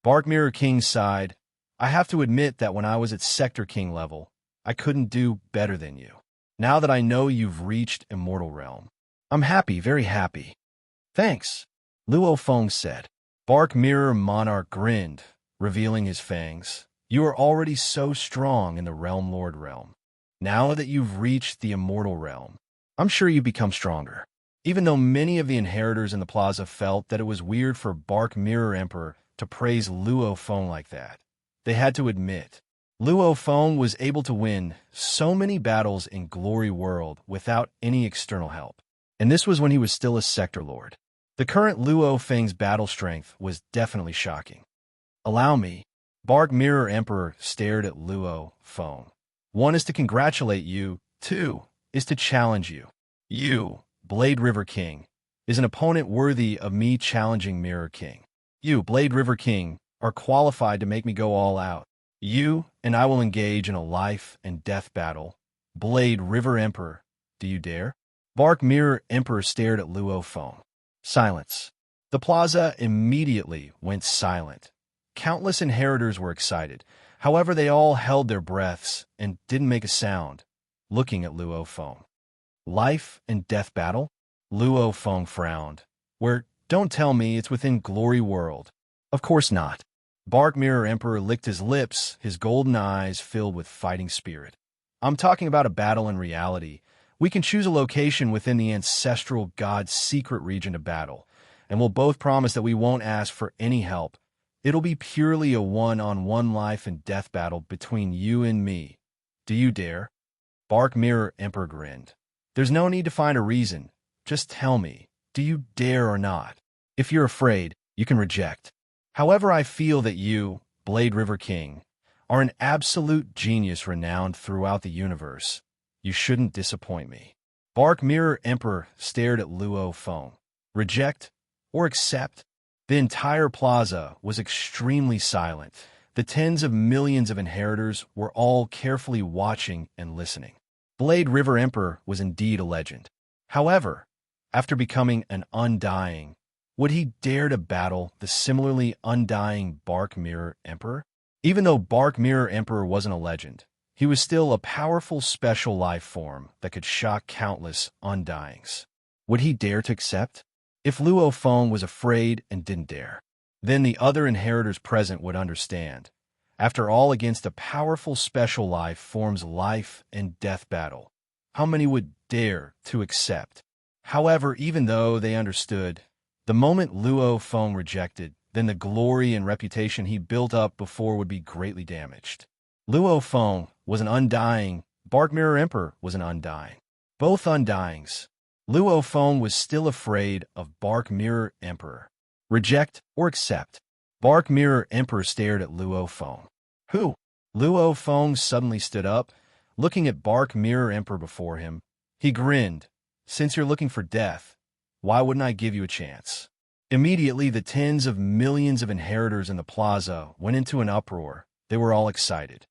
Bark Mirror King sighed. I have to admit that when I was at Sector King level, I couldn't do better than you. Now that I know you've reached immortal realm, I'm happy, very happy. Thanks, Luo Feng said. Bark Mirror Monarch grinned, revealing his fangs. You are already so strong in the Realm Lord realm. Now that you've reached the immortal realm, I'm sure you've become stronger. Even though many of the inheritors in the plaza felt that it was weird for Bark Mirror Emperor to praise Luo Feng like that, they had to admit, Luo Feng was able to win so many battles in Glory World without any external help. And this was when he was still a Sector Lord. The current Luo Feng's battle strength was definitely shocking. Allow me. Bark Mirror Emperor stared at Luo Feng. One is to congratulate you, two is to challenge you. You, Blade River King, is an opponent worthy of me challenging Mirror King. You, Blade River King, are qualified to make me go all out. You and I will engage in a life and death battle. Blade River Emperor, do you dare? Bark Mirror Emperor stared at Luo Feng. Silence. The plaza immediately went silent. Countless inheritors were excited. However, they all held their breaths and didn't make a sound, looking at Luo Feng. Life and death battle? Luo Feng frowned. Don't tell me it's within Glory World. Of course not. Bark Mirror Emperor licked his lips, his golden eyes filled with fighting spirit. I'm talking about a battle in reality. We can choose a location within the ancestral god's secret region to battle, and we'll both promise that we won't ask for any help. It'll be purely a one-on-one life and death battle between you and me. Do you dare? Bark Mirror Emperor grinned. There's no need to find a reason. Just tell me, do you dare or not? If you're afraid, you can reject. However, I feel that you, Blade River King, are an absolute genius renowned throughout the universe. You shouldn't disappoint me. Bark Mirror Emperor stared at Luo Feng. Reject or accept? The entire plaza was extremely silent. The tens of millions of inheritors were all carefully watching and listening. Blade River Emperor was indeed a legend. However, after becoming an undying, would he dare to battle the similarly undying Bark Mirror Emperor? Even though Bark Mirror Emperor wasn't a legend, he was still a powerful special life form that could shock countless undyings. Would he dare to accept? If Luo Feng was afraid and didn't dare, then the other inheritors present would understand. After all, against a powerful special life form's life and death battle, how many would dare to accept? However, even though they understood, the moment Luo Feng rejected, then the glory and reputation he built up before would be greatly damaged. Luo Feng was an undying, Bark Mirror Emperor was an undying. Both undyings. Luo Feng was still afraid of Bark Mirror Emperor. Reject or accept? Bark Mirror Emperor stared at Luo Feng. Who? Luo Feng suddenly stood up, looking at Bark Mirror Emperor before him. He grinned. Since you're looking for death, why wouldn't I give you a chance? Immediately, the tens of millions of inheritors in the plaza went into an uproar. They were all excited.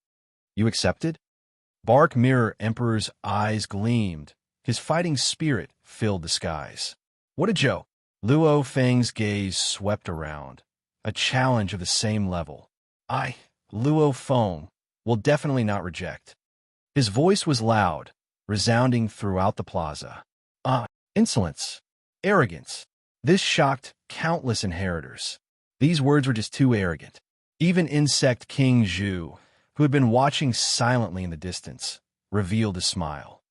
You accepted? Bark Mirror Emperor's eyes gleamed. His fighting spirit filled the skies. What a joke! Luo Feng's gaze swept around. A challenge of the same level. Luo Feng, will definitely not reject. His voice was loud, resounding throughout the plaza. Insolence. Arrogance. This shocked countless inheritors. These words were just too arrogant. Even Insect King Zhu, who had been watching silently in the distance, revealed a smile.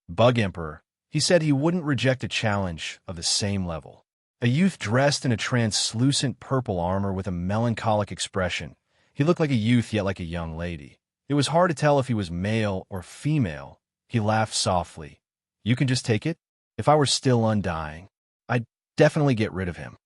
Bug Emperor, he said he wouldn't reject a challenge of the same level. A youth dressed in a translucent purple armor with a melancholic expression. He looked like a youth yet like a young lady. It was hard to tell if he was male or female. He laughed softly. You can just take it? If I were still undying, I'd definitely get rid of him.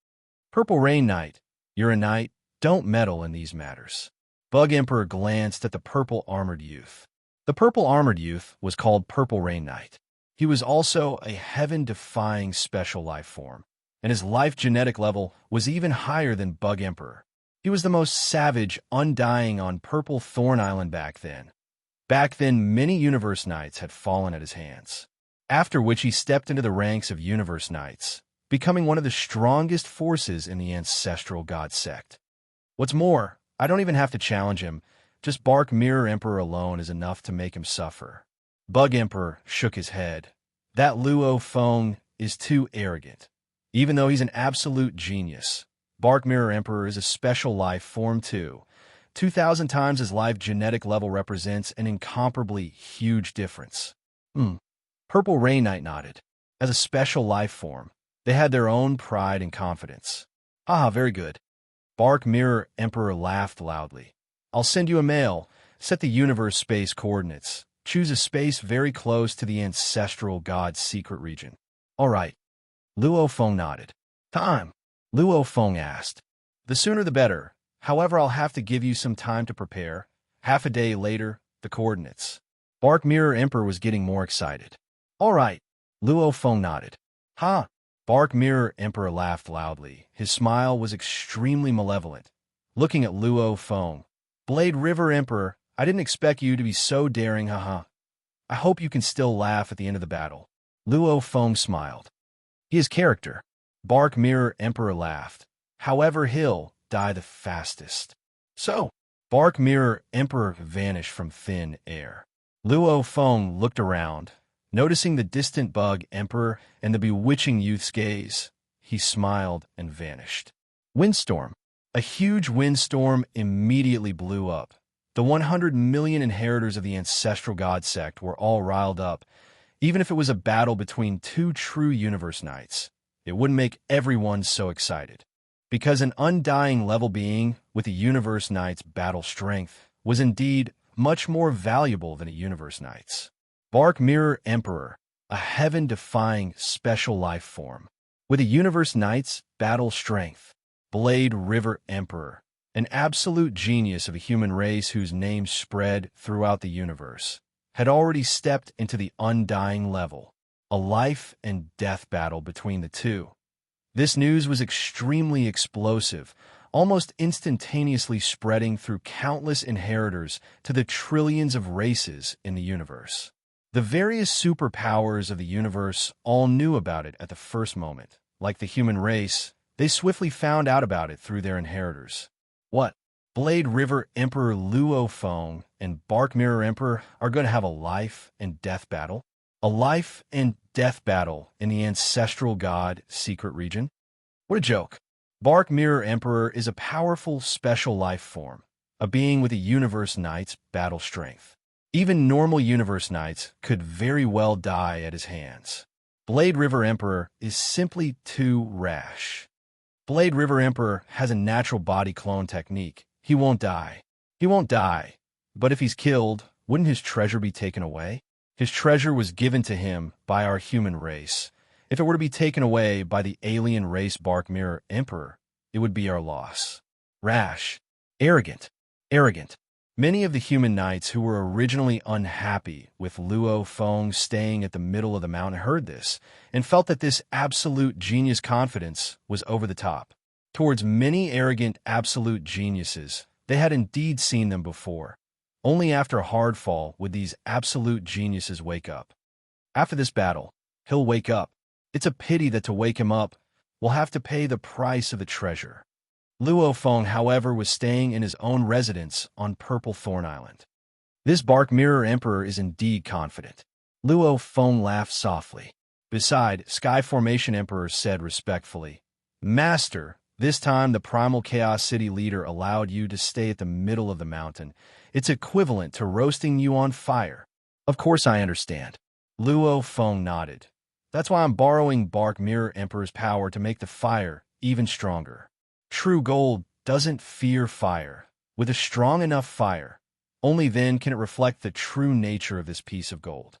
Purple Rain Knight, you're a knight. Don't meddle in these matters. Bug Emperor glanced at the purple-armored youth. The purple-armored youth was called Purple Rain Knight. He was also a heaven-defying special life form, and his life genetic level was even higher than Bug Emperor. He was the most savage, undying on Purple Thorn Island back then. Back then, many Universe Knights had fallen at his hands, after which he stepped into the ranks of Universe Knights, becoming one of the strongest forces in the Ancestral God Sect. What's more, I don't even have to challenge him. Just Bark Mirror Emperor alone is enough to make him suffer. Bug Emperor shook his head. That Luo Feng is too arrogant. Even though he's an absolute genius, Bark Mirror Emperor is a special life form too. 2,000 times his life genetic level represents an incomparably huge difference. Purple Rain Knight nodded. As a special life form, they had their own pride and confidence. Very good. Bark Mirror Emperor laughed loudly. I'll send you a mail. Set the universe space coordinates. Choose a space very close to the Ancestral God's secret region. All right. Luo Feng nodded. Time? Luo Feng asked. The sooner the better. However, I'll have to give you some time to prepare. Half a day later, the coordinates. Bark Mirror Emperor was getting more excited. All right. Luo Feng nodded. Bark Mirror Emperor laughed loudly. His smile was extremely malevolent. Looking at Luo Feng. Blade River Emperor, I didn't expect you to be so daring, I hope you can still laugh at the end of the battle. Luo Feng smiled. He is character. Bark Mirror Emperor laughed. However, he'll die the fastest. So, Bark Mirror Emperor vanished from thin air. Luo Feng looked around. Noticing the distant Bug Emperor and the bewitching youth's gaze, he smiled and vanished. Windstorm. A huge windstorm immediately blew up. The 100 million inheritors of the Ancestral God Sect were all riled up. Even if it was a battle between two true Universe Knights, it wouldn't make everyone so excited. Because an undying level being with a Universe Knight's battle strength was indeed much more valuable than a Universe Knight's. Bark Mirror Emperor, a heaven-defying special life form. With a universe knight's battle strength, Blade River Emperor, an absolute genius of a human race whose name spread throughout the universe, had already stepped into the undying level, a life and death battle between the two. This news was extremely explosive, almost instantaneously spreading through countless inheritors to the trillions of races in the universe. The various superpowers of the universe all knew about it at the first moment. Like the human race, they swiftly found out about it through their inheritors. What? Blade River Emperor Luo Feng and Bark Mirror Emperor are going to have a life and death battle? A life and death battle in the ancestral god secret region? What a joke. Bark Mirror Emperor is a powerful special life form, a being with a universe knight's battle strength. Even normal universe knights could very well die at his hands. Blade River Emperor is simply too rash. Blade River Emperor has a natural body clone technique. He won't die. He won't die. But if he's killed, wouldn't his treasure be taken away? His treasure was given to him by our human race. If it were to be taken away by the alien race Bark Mirror Emperor, it would be our loss. Rash. Arrogant. Arrogant. Many of the human knights who were originally unhappy with Luo Feng staying at the middle of the mountain heard this and felt that this absolute genius confidence was over the top. Towards many arrogant absolute geniuses, they had indeed seen them before. Only after a hard fall would these absolute geniuses wake up. After this battle, he'll wake up. It's a pity that to wake him up, we'll have to pay the price of the treasure. Luo Feng, however, was staying in his own residence on Purple Thorn Island. This Bark Mirror Emperor is indeed confident. Luo Feng laughed softly. Beside, Sky Formation Emperor said respectfully, "Master, this time the Primal Chaos City leader allowed you to stay at the middle of the mountain. It's equivalent to roasting you on fire." "Of course I understand." Luo Feng nodded. "That's why I'm borrowing Bark Mirror Emperor's power to make the fire even stronger. True gold doesn't fear fire. With a strong enough fire, only then can it reflect the true nature of this piece of gold."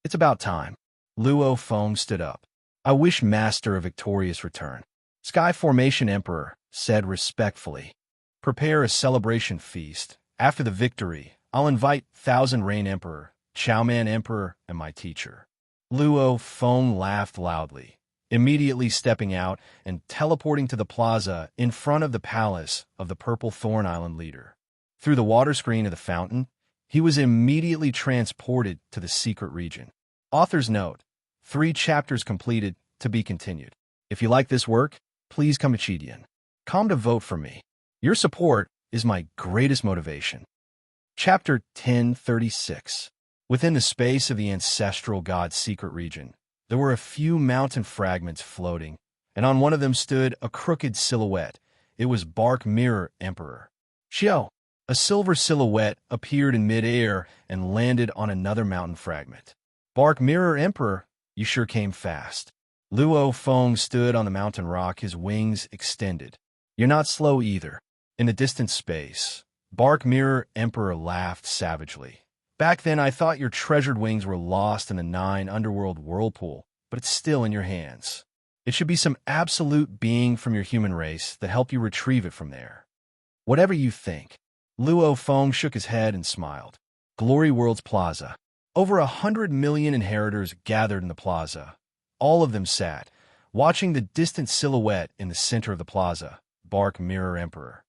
"It's about time." Luo Feng stood up. "I wish Master a victorious return." Sky Formation Emperor said respectfully, "Prepare a celebration feast. After the victory, I'll invite Thousand Rain Emperor, Chowman Emperor, and my teacher." Luo Feng laughed loudly, immediately stepping out and teleporting to the plaza in front of the palace of the Purple Thorn Island leader. Through the water screen of the fountain, he was immediately transported to the secret region. Author's note: 3 chapters completed, to be continued. If you like this work, please come to vote for me. Your support is my greatest motivation. Chapter 1036. Within the space of the ancestral god's secret region, there were a few mountain fragments floating, and on one of them stood a crooked silhouette. It was Bark Mirror Emperor. Xiao! A silver silhouette appeared in mid-air and landed on another mountain fragment. "Bark Mirror Emperor, you sure came fast." Luo Feng stood on the mountain rock, his wings extended. "You're not slow either." In the distant space, Bark Mirror Emperor laughed savagely. "Back then I thought your treasured wings were lost in the 9 underworld whirlpool, but it's still in your hands. It should be some absolute being from your human race that helped you retrieve it from there." "Whatever you think." Luo Feng shook his head and smiled. Glory World's plaza. Over 100 million inheritors gathered in the plaza. All of them sat, watching the distant silhouette in the center of the plaza, Bark Mirror Emperor.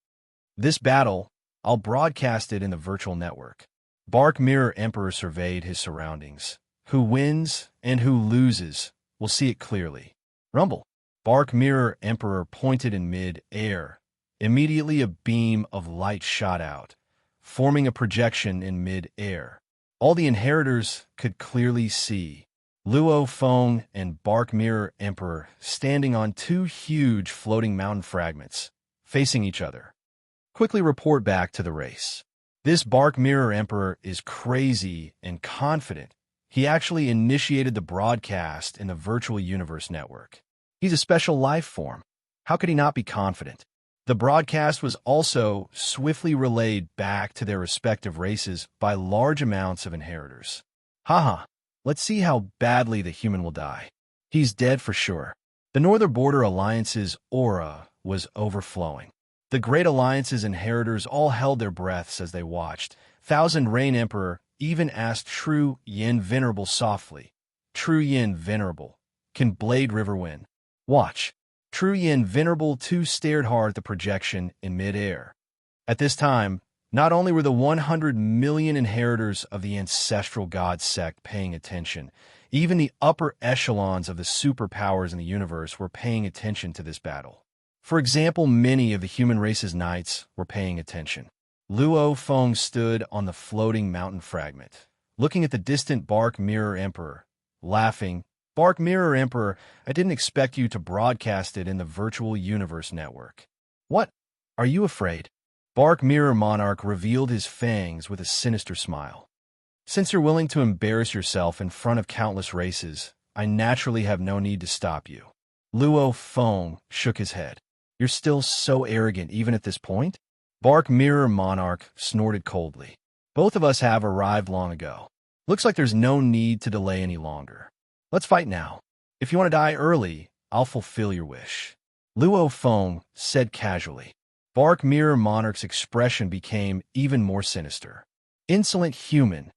"This battle, I'll broadcast it in the virtual network." Bark Mirror Emperor surveyed his surroundings. Who wins and who loses, we'll see it clearly. Rumble. Bark Mirror Emperor pointed in mid-air. Immediately a beam of light shot out, forming a projection in mid-air. All the inheritors could clearly see Luo Feng and Bark Mirror Emperor standing on 2 huge floating mountain fragments, facing each other. Quickly report back to the race. This Bark Mirror Emperor is crazy and confident. He actually initiated the broadcast in the virtual universe network. He's a special life form. How could he not be confident? The broadcast was also swiftly relayed back to their respective races by large amounts of inheritors. Haha, Let's see how badly the human will die. He's dead for sure. The Northern Border Alliance's aura was overflowing. The Great Alliance's inheritors all held their breaths as they watched. Thousand Rain Emperor even asked True Yin Venerable softly, "True Yin Venerable, can Blade River win?" Watch. True Yin Venerable too stared hard at the projection in midair. At this time, not only were the 100 million inheritors of the ancestral god sect paying attention, even the upper echelons of the superpowers in the universe were paying attention to this battle. For example, many of the human race's knights were paying attention. Luo Feng stood on the floating mountain fragment, looking at the distant Bark Mirror Emperor, laughing. "Bark Mirror Emperor, I didn't expect you to broadcast it in the virtual universe network." "What? Are you afraid?" Bark Mirror Monarch revealed his fangs with a sinister smile. "Since you're willing to embarrass yourself in front of countless races, I naturally have no need to stop you." Luo Feng shook his head. "You're still so arrogant even at this point?" Bark Mirror Monarch snorted coldly. "Both of us have arrived long ago. Looks like there's no need to delay any longer. Let's fight now. If you want to die early, I'll fulfill your wish." Luo Feng said casually. Bark Mirror Monarch's expression became even more sinister. "Insolent human."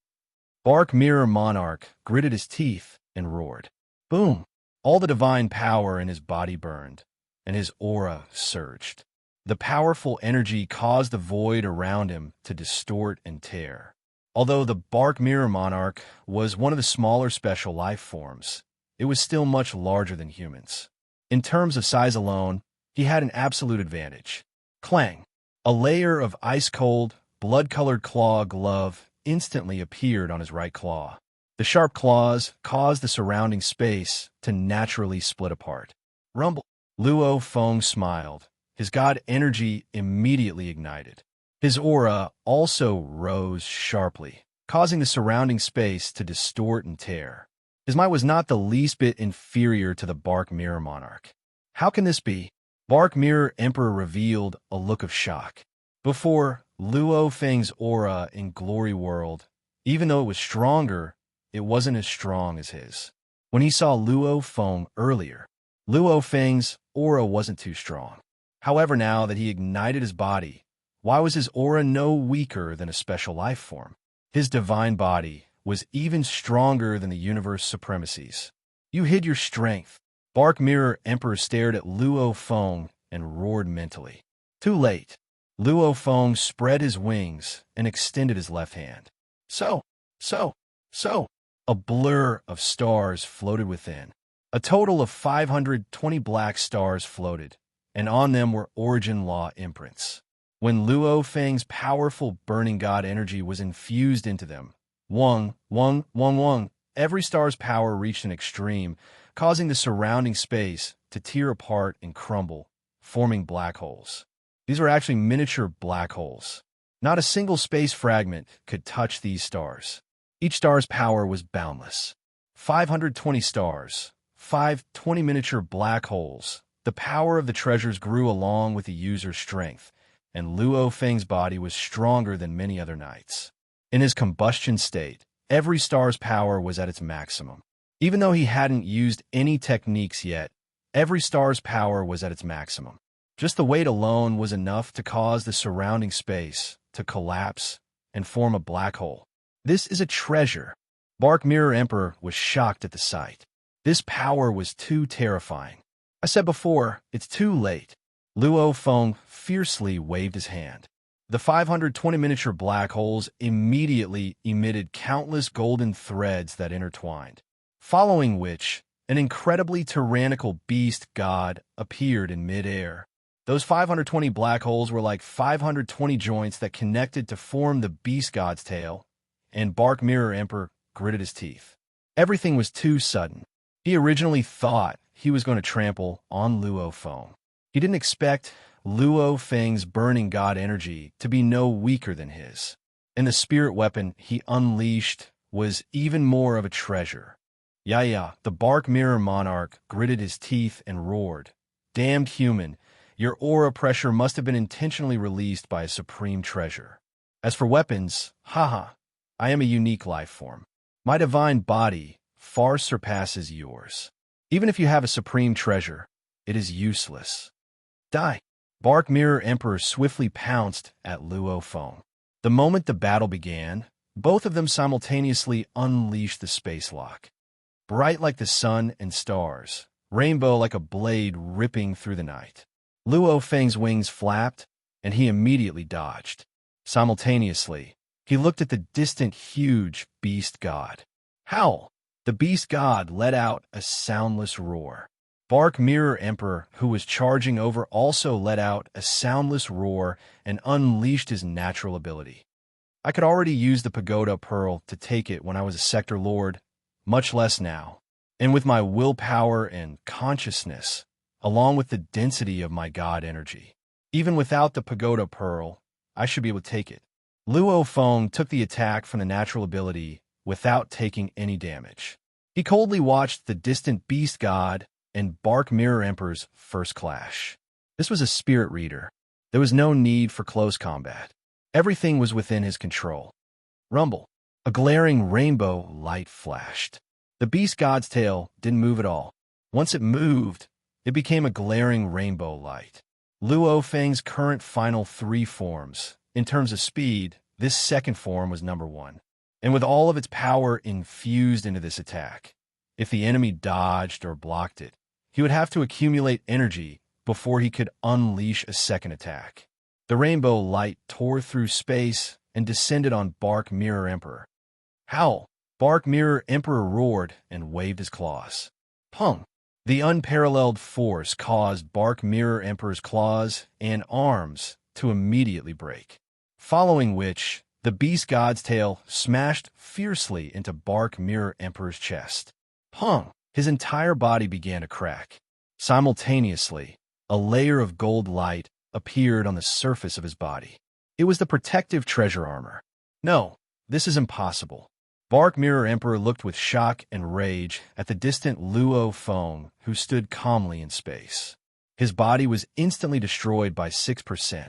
Bark Mirror Monarch gritted his teeth and roared. Boom! All the divine power in his body burned, and his aura surged. The powerful energy caused the void around him to distort and tear. Although the Bark Mirror Monarch was one of the smaller special life forms, it was still much larger than humans. In terms of size alone, he had an absolute advantage. Clang! A layer of ice-cold, blood-colored claw glove instantly appeared on his right claw. The sharp claws caused the surrounding space to naturally split apart. Rumble! Luo Feng smiled. His god energy immediately ignited. His aura also rose sharply, causing the surrounding space to distort and tear. His might was not the least bit inferior to the Bark Mirror Monarch. How can this be? Bark Mirror Emperor revealed a look of shock. Before, Luo Feng's aura in Glory World, even though it was stronger, it wasn't as strong as his. When he saw Luo Feng earlier, Luo Feng's aura wasn't too strong. However, now that he ignited his body, why was his aura no weaker than a special life form? His divine body was even stronger than the universe supremacies. "You hid your strength." Bark Mirror Emperor stared at Luo Feng and roared mentally. Too late. Luo Feng spread his wings and extended his left hand. So. A blur of stars floated within. A total of 520 black stars floated, and on them were origin law imprints. When Luo Feng's powerful burning god energy was infused into them, wong, every star's power reached an extreme, causing the surrounding space to tear apart and crumble, forming black holes. These were actually miniature black holes. Not a single space fragment could touch these stars. Each star's power was boundless. 520 stars, 520 miniature black holes. The power of the treasures grew along with the user's strength, and Luo Feng's body was stronger than many other knights. In his combustion state, every star's power was at its maximum. Even though he hadn't used any techniques yet, every star's power was at its maximum. Just the weight alone was enough to cause the surrounding space to collapse and form a black hole. This is a treasure. Bark Mirror Emperor was shocked at the sight. This power was too terrifying. I said before, it's too late. Luo Feng fiercely waved his hand. The 520 miniature black holes immediately emitted countless golden threads that intertwined, following which an incredibly tyrannical beast god appeared in midair. Those 520 black holes were like 520 joints that connected to form the beast god's tail, and Bark Mirror Emperor gritted his teeth. Everything was too sudden. He originally thought he was going to trample on Luo Feng. He didn't expect Luo Feng's burning god energy to be no weaker than his. And the spirit weapon he unleashed was even more of a treasure. Yeah, the Bark Mirror Monarch gritted his teeth and roared. Damned human, your aura pressure must have been intentionally released by a supreme treasure. As for weapons, I am a unique life form. My divine body far surpasses yours. Even if you have a supreme treasure, it is useless. Die. Bark Mirror Emperor swiftly pounced at Luo Feng. The moment the battle began, both of them simultaneously unleashed the space lock. Bright like the sun and stars, rainbow like a blade ripping through the night. Luo Feng's wings flapped, and he immediately dodged. Simultaneously, he looked at the distant, huge beast god. Howl! The beast god let out a soundless roar. Bark Mirror Emperor, who was charging over, also let out a soundless roar and unleashed his natural ability. I could already use the Pagoda Pearl to take it when I was a Sector Lord, much less now. And with my willpower and consciousness, along with the density of my god energy, even without the Pagoda Pearl, I should be able to take it. Luo Feng took the attack from the natural ability without taking any damage. He coldly watched the distant beast god and Bark Mirror Emperor's first clash. This was a spirit reader. There was no need for close combat. Everything was within his control. Rumble. A glaring rainbow light flashed. The beast god's tail didn't move at all. Once it moved, it became a glaring rainbow light. Luo Feng's current final 3 forms. In terms of speed, this second form was number 1. And with all of its power infused into this attack, if the enemy dodged or blocked it, he would have to accumulate energy before he could unleash a second attack. The rainbow light tore through space and descended on Bark Mirror Emperor. Howl! Bark Mirror Emperor roared and waved his claws. Pung! The unparalleled force caused Bark Mirror Emperor's claws and arms to immediately break, following which the beast god's tail smashed fiercely into Bark Mirror Emperor's chest. Pung! His entire body began to crack. Simultaneously, a layer of gold light appeared on the surface of his body. It was the protective treasure armor. No, this is impossible. Bark Mirror Emperor looked with shock and rage at the distant Luo Feng, who stood calmly in space. His body was instantly destroyed by 6%,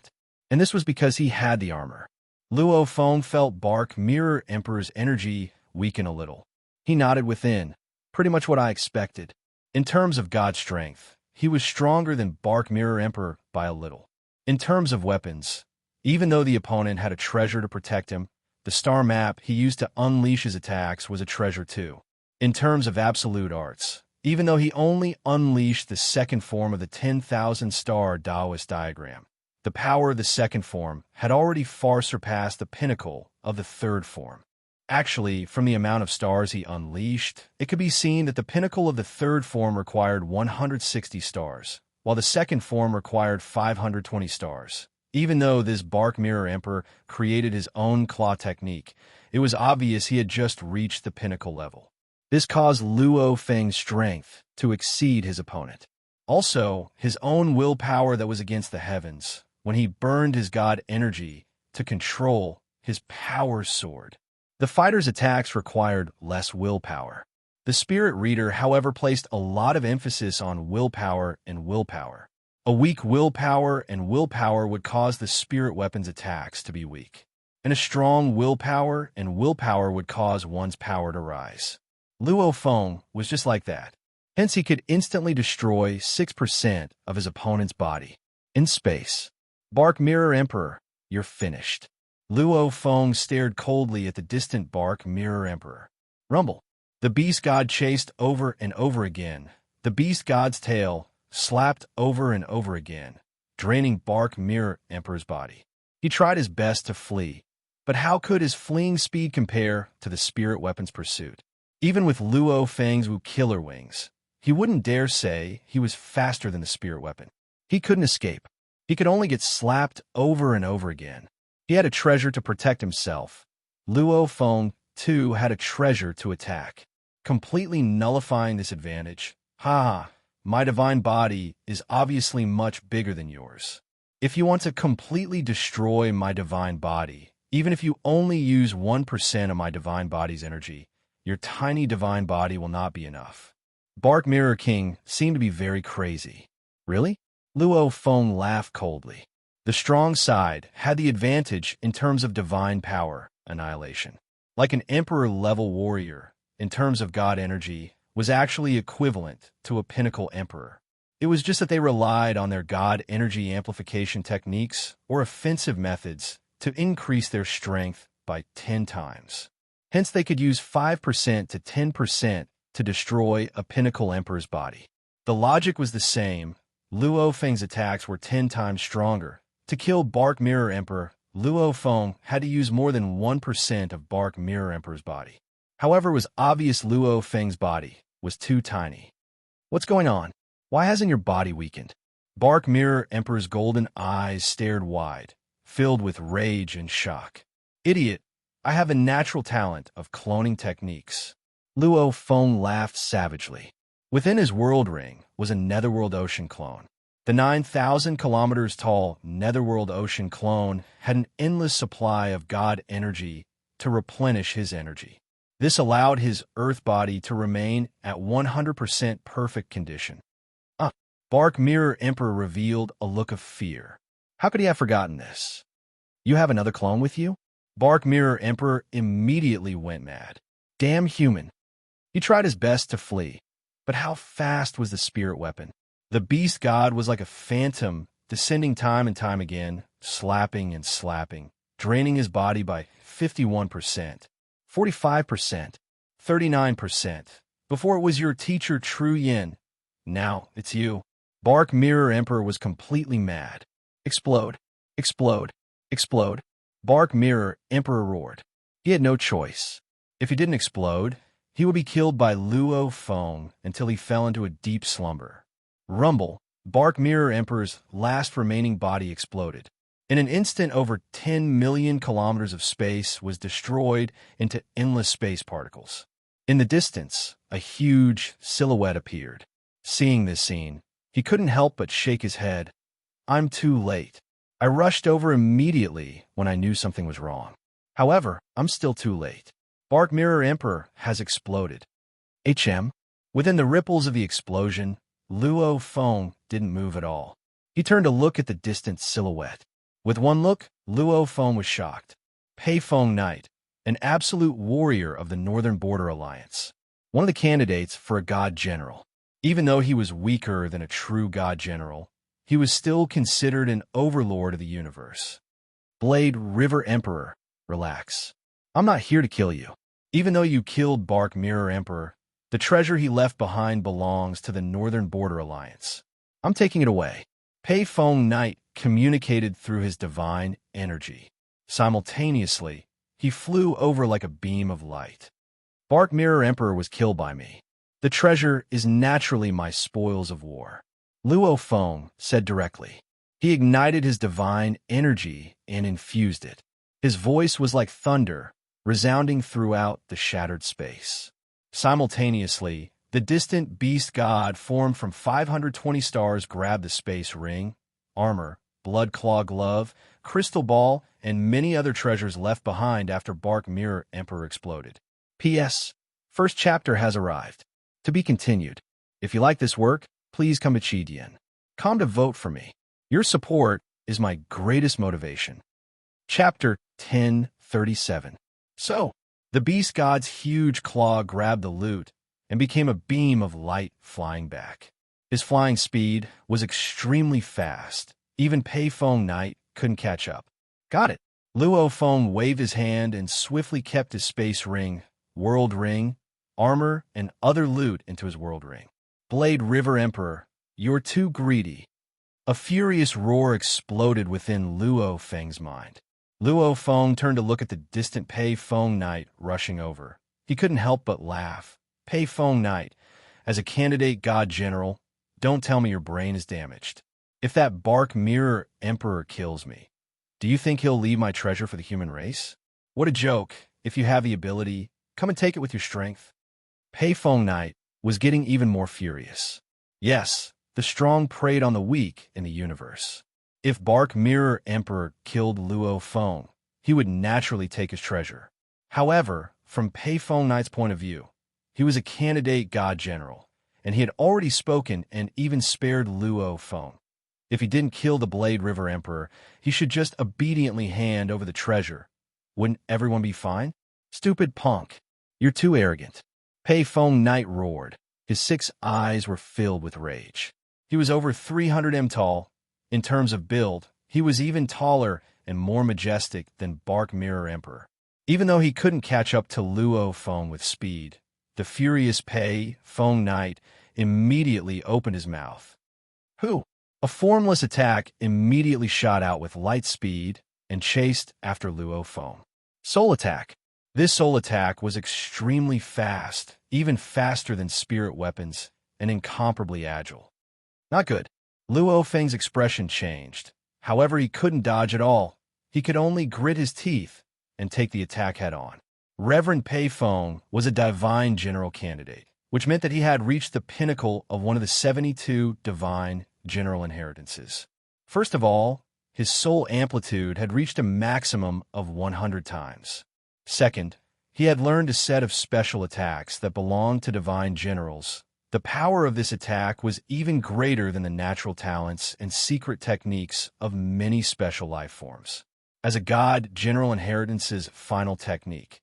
and this was because he had the armor. Luo Feng felt Bark Mirror Emperor's energy weaken a little. He nodded within, pretty much what I expected. In terms of god strength, he was stronger than Bark Mirror Emperor by a little. In terms of weapons, even though the opponent had a treasure to protect him, the star map he used to unleash his attacks was a treasure too. In terms of absolute arts, even though he only unleashed the second form of the 10,000 star Taoist diagram, the power of the second form had already far surpassed the pinnacle of the third form. Actually, from the amount of stars he unleashed, it could be seen that the pinnacle of the third form required 160 stars, while the second form required 520 stars. Even though this Bark Mirror Emperor created his own claw technique, it was obvious he had just reached the pinnacle level. This caused Luo Feng's strength to exceed his opponent. Also, his own willpower that was against the heavens, when he burned his god energy to control his power sword. The fighter's attacks required less willpower. The spirit reader, however, placed a lot of emphasis on willpower and willpower. A weak willpower and willpower would cause the spirit weapon's attacks to be weak, and a strong willpower and willpower would cause one's power to rise. Luo Feng was just like that. Hence, he could instantly destroy 6% of his opponent's body. In space. Bark Mirror Emperor, you're finished. Luo Feng stared coldly at the distant Bark Mirror Emperor. Rumble. The beast god chased over and over again. The beast god's tail slapped over and over again, draining Bark Mirror Emperor's body. He tried his best to flee, but how could his fleeing speed compare to the spirit weapon's pursuit? Even with Luo Feng's killer wings, he wouldn't dare say he was faster than the spirit weapon. He couldn't escape. He could only get slapped over and over again. He had a treasure to protect himself. Luo Feng, too, had a treasure to attack, completely nullifying this advantage. Ha! My divine body is obviously much bigger than yours. If you want to completely destroy my divine body, even if you only use 1% of my divine body's energy, your tiny divine body will not be enough. Bark Mirror King seemed to be very crazy. Really? Luo Feng laughed coldly. The strong side had the advantage in terms of divine power, annihilation. Like an emperor-level warrior, in terms of god energy, was actually equivalent to a pinnacle emperor. It was just that they relied on their god energy amplification techniques or offensive methods to increase their strength by 10 times. Hence, they could use 5% to 10% to destroy a pinnacle emperor's body. The logic was the same. Luo Feng's attacks were 10 times stronger. To kill Bark Mirror Emperor, Luo Feng had to use more than 1% of Bark Mirror Emperor's body. However, it was obvious Luo Feng's body was too tiny. What's going on? Why hasn't your body weakened? Bark Mirror Emperor's golden eyes stared wide, filled with rage and shock. Idiot, I have a natural talent of cloning techniques. Luo Feng laughed savagely. Within his world ring was a Netherworld Ocean clone. The 9,000 kilometers tall Netherworld Ocean clone had an endless supply of god energy to replenish his energy. This allowed his earth body to remain at 100% perfect condition. Bark Mirror Emperor revealed a look of fear. How could he have forgotten this? You have another clone with you? Bark Mirror Emperor immediately went mad. Damn human. He tried his best to flee, but how fast was the spirit weapon? The beast god was like a phantom, descending time and time again, slapping and slapping, draining his body by 51%, 45%, 39%. Before it was your teacher True Yin. Now it's you. Bark Mirror Emperor was completely mad. Explode, explode, explode. Bark Mirror Emperor roared. He had no choice. If he didn't explode, he would be killed by Luo Feng until he fell into a deep slumber. Rumble, Bark Mirror Emperor's last remaining body exploded. In an instant, over 10 million kilometers of space was destroyed into endless space particles. In the distance, a huge silhouette appeared. Seeing this scene, he couldn't help but shake his head. I'm too late. I rushed over immediately when I knew something was wrong. However, I'm still too late. Bark Mirror Emperor has exploded. Within the ripples of the explosion, Luo Feng didn't move at all. He turned to look at the distant silhouette. With one look, Luo Feng was shocked. Pei Feng Knight, an absolute warrior of the Northern Border Alliance. One of the candidates for a god general. Even though he was weaker than a true god general, he was still considered an overlord of the universe. Blade River Emperor, relax. I'm not here to kill you. Even though you killed Bark Mirror Emperor, the treasure he left behind belongs to the Northern Border Alliance. I'm taking it away. Pei Feng Knight communicated through his divine energy. Simultaneously, he flew over like a beam of light. Bark Mirror Emperor was killed by me. The treasure is naturally my spoils of war. Luo Feng said directly. He ignited his divine energy and infused it. His voice was like thunder, resounding throughout the shattered space. Simultaneously, the distant beast god formed from 520 stars grabbed the space ring, armor, blood claw glove, crystal ball, and many other treasures left behind after Bark Mirror Emperor exploded. P.S. First chapter has arrived. To be continued. If you like this work, please come to Chidian. Come to vote for me. Your support is my greatest motivation. Chapter 1037. So, the beast god's huge claw grabbed the loot and became a beam of light flying back. His flying speed was extremely fast. Even Pei Feng Knight couldn't catch up. Got it. Luo Feng waved his hand and swiftly kept his space ring, world ring, armor, and other loot into his world ring. Blade River Emperor, you're too greedy. A furious roar exploded within Luo Feng's mind. Luo Feng turned to look at the distant Pei Feng Knight rushing over. He couldn't help but laugh. Pei Feng Knight, as a candidate god general, don't tell me your brain is damaged. If that Bark Mirror Emperor kills me, do you think he'll leave my treasure for the human race? What a joke. If you have the ability, come and take it with your strength. Pei Feng Knight was getting even more furious. Yes, the strong preyed on the weak in the universe. If Bark Mirror Emperor killed Luo Feng, he would naturally take his treasure. However, from Pei Feng Knight's point of view, he was a candidate god general, and he had already spoken and even spared Luo Feng. If he didn't kill the Blade River Emperor, he should just obediently hand over the treasure. Wouldn't everyone be fine? Stupid punk. You're too arrogant. Pei Feng Knight roared. His 6 eyes were filled with rage. He was over 300 m tall. In terms of build, he was even taller and more majestic than Bark Mirror Emperor. Even though he couldn't catch up to Luo Feng with speed, the furious Pei Feng Knight immediately opened his mouth. Who? A formless attack immediately shot out with light speed and chased after Luo Feng. Soul Attack. This soul attack was extremely fast, even faster than spirit weapons, and incomparably agile. Not good. Luo Feng's expression changed. However, he couldn't dodge at all. He could only grit his teeth and take the attack head-on. Reverend Pei Feng was a divine general candidate, which meant that he had reached the pinnacle of one of the 72 divine general inheritances. First of all, his soul amplitude had reached a maximum of 100 times. Second, he had learned a set of special attacks that belonged to divine generals. The power of this attack was even greater than the natural talents and secret techniques of many special life forms. As a god, general inheritance's final technique.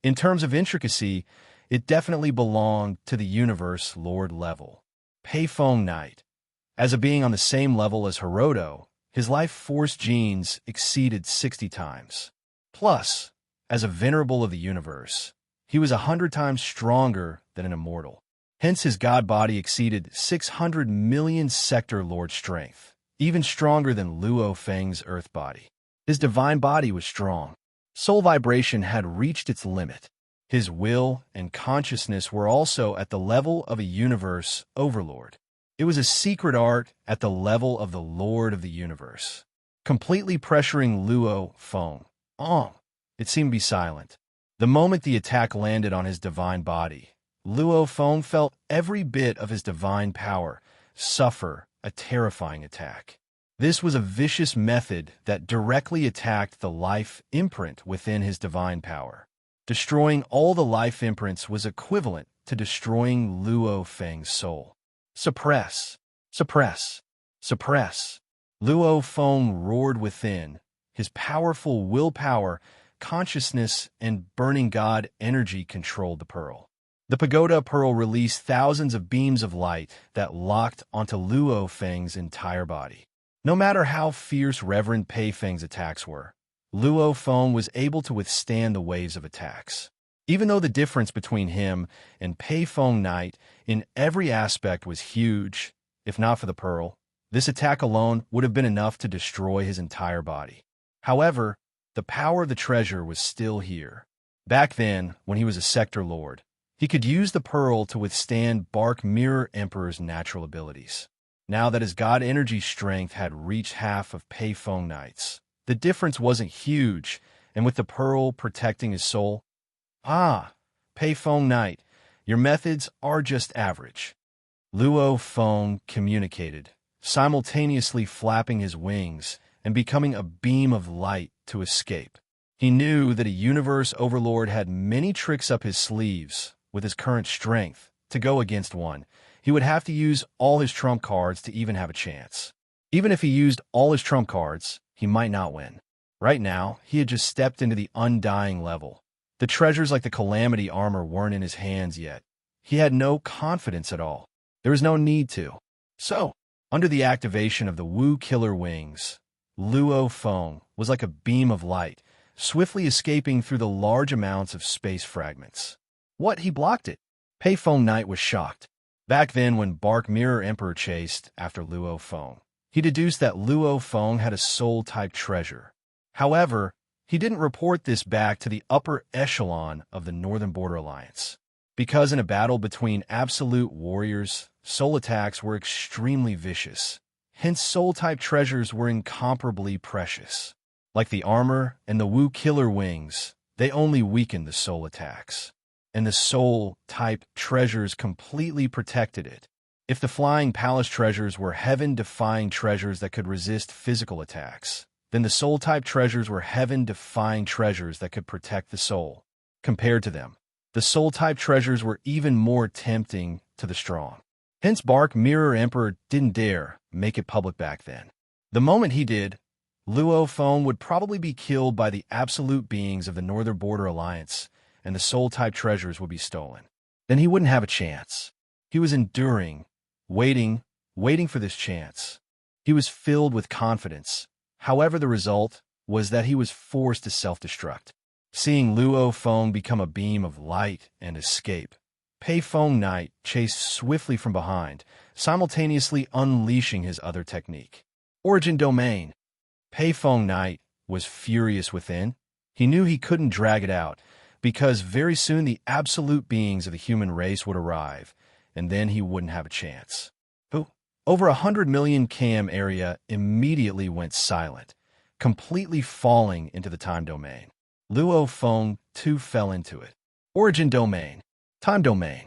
In terms of intricacy, it definitely belonged to the universe lord level. Pei Feng Knight. As a being on the same level as Hiroto, his life force genes exceeded 60 times. Plus, as a venerable of the universe, he was 100 times stronger than an immortal. Hence his god body exceeded 600 million sector lord strength, even stronger than Luo Feng's earth body. His divine body was strong. Soul vibration had reached its limit. His will and consciousness were also at the level of a universe overlord. It was a secret art at the level of the Lord of the Universe, completely pressuring Luo Feng. It seemed to be silent. The moment the attack landed on his divine body, Luo Feng felt every bit of his divine power suffer a terrifying attack. This was a vicious method that directly attacked the life imprint within his divine power. Destroying all the life imprints was equivalent to destroying Luo Feng's soul. Suppress, suppress, suppress. Luo Feng roared within. His powerful willpower, consciousness, and burning god energy controlled the pearl. The pagoda pearl released thousands of beams of light that locked onto Luo Feng's entire body. No matter how fierce Reverend Pei Feng's attacks were, Luo Feng was able to withstand the waves of attacks. Even though the difference between him and Pei Feng Knight in every aspect was huge, if not for the pearl, this attack alone would have been enough to destroy his entire body. However, the power of the treasure was still here. Back then, when he was a sector lord, he could use the pearl to withstand Bark Mirror Emperor's natural abilities. Now that his god energy strength had reached half of Pei Feng Knight's, the difference wasn't huge, and with the pearl protecting his soul, Pei Feng Knight, your methods are just average. Luo Feng communicated, simultaneously flapping his wings and becoming a beam of light to escape. He knew that a universe overlord had many tricks up his sleeves. With his current strength, to go against one, he would have to use all his trump cards to even have a chance. Even if he used all his trump cards, he might not win. Right now, he had just stepped into the undying level. The treasures like the Calamity armor weren't in his hands yet. He had no confidence at all. There was no need to. So, under the activation of the Wu Killer Wings, Luo Feng was like a beam of light, swiftly escaping through the large amounts of space fragments. What? He blocked it. Pei Feng Knight was shocked. Back then, when Bark Mirror Emperor chased after Luo Feng, he deduced that Luo Feng had a soul-type treasure. However, he didn't report this back to the upper echelon of the Northern Border Alliance. Because in a battle between absolute warriors, soul attacks were extremely vicious. Hence, soul-type treasures were incomparably precious. Like the armor and the Wu Killer Wings, they only weakened the soul attacks. And the soul-type treasures completely protected it. If the Flying Palace treasures were heaven-defying treasures that could resist physical attacks, then the soul-type treasures were heaven-defying treasures that could protect the soul. Compared to them, the soul-type treasures were even more tempting to the strong. Hence, Bark Mirror Emperor didn't dare make it public back then. The moment he did, Luo Feng would probably be killed by the absolute beings of the Northern Border Alliance, and the soul-type treasures would be stolen. then he wouldn't have a chance. He was enduring, waiting for this chance. He was filled with confidence. However, the result was that he was forced to self-destruct. Seeing Luo Feng become a beam of light and escape, Pei Feng Knight chased swiftly from behind, simultaneously unleashing his other technique. Origin Domain. Pei Feng Knight was furious within. He knew he couldn't drag it out, because very soon the absolute beings of the human race would arrive, and then he wouldn't have a chance. Over 100 million km area immediately went silent, completely falling into the time domain. Luo Feng too fell into it. Origin Domain. Time Domain.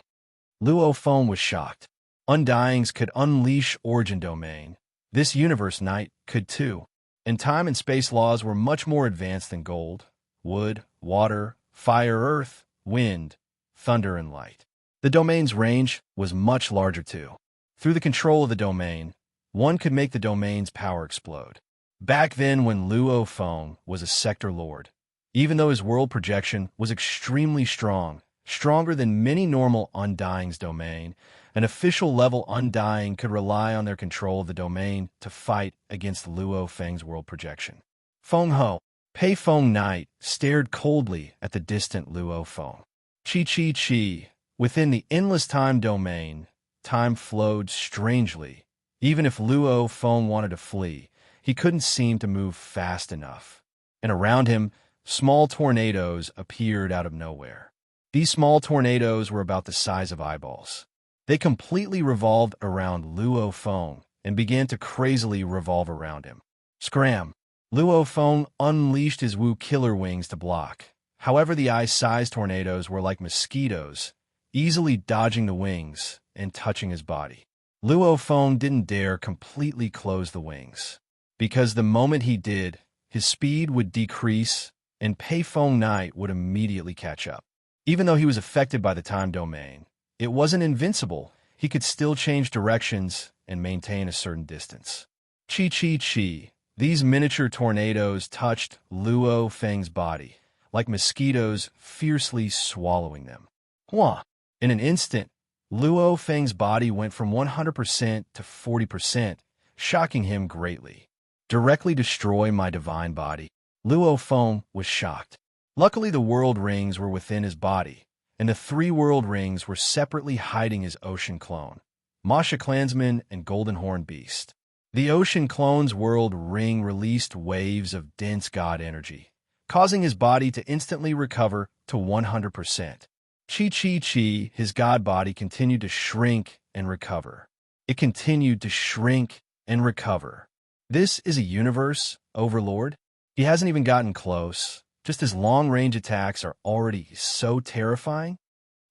Luo Feng was shocked. Undyings could unleash Origin Domain. This universe Knight could too. And time and space laws were much more advanced than gold, wood, water, fire, earth, wind, thunder, and light. The domain's range was much larger too. Through the control of the domain, one could make the domain's power explode. Back then, when Luo Feng was a sector lord, even though his world projection was extremely strong, stronger than many normal Undying's domain, an official level Undying could rely on their control of the domain to fight against Luo Feng's world projection. Feng Ho. Pei Feng Knight stared coldly at the distant Luo Feng. Chi. Within the endless time domain, time flowed strangely. Even if Luo Feng wanted to flee, he couldn't seem to move fast enough. And around him, small tornadoes appeared out of nowhere. These small tornadoes were about the size of eyeballs. They completely revolved around Luo Feng and began to crazily revolve around him. Scram! Luo Feng unleashed his Wu killer wings to block. However, the eye-sized tornadoes were like mosquitoes, easily dodging the wings and touching his body. Luo Feng didn't dare completely close the wings, because the moment he did, his speed would decrease and Pei Feng Knight would immediately catch up. Even though he was affected by the time domain, it wasn't invincible. He could still change directions and maintain a certain distance. Chi. These miniature tornadoes touched Luo Feng's body, like mosquitoes fiercely swallowing them. Hua! In an instant, Luo Feng's body went from 100% to 40%, shocking him greatly. Directly destroy my divine body. Luo Feng was shocked. Luckily, the world rings were within his body, and the 3 world rings were separately hiding his ocean clone, Masha Clansman and Golden Horn Beast. The ocean clone's world ring released waves of dense god energy, causing his body to instantly recover to 100%. Chi, his god body continued to shrink and recover. It continued to shrink and recover. This is a universe overlord? He hasn't even gotten close. Just his long-range attacks are already so terrifying.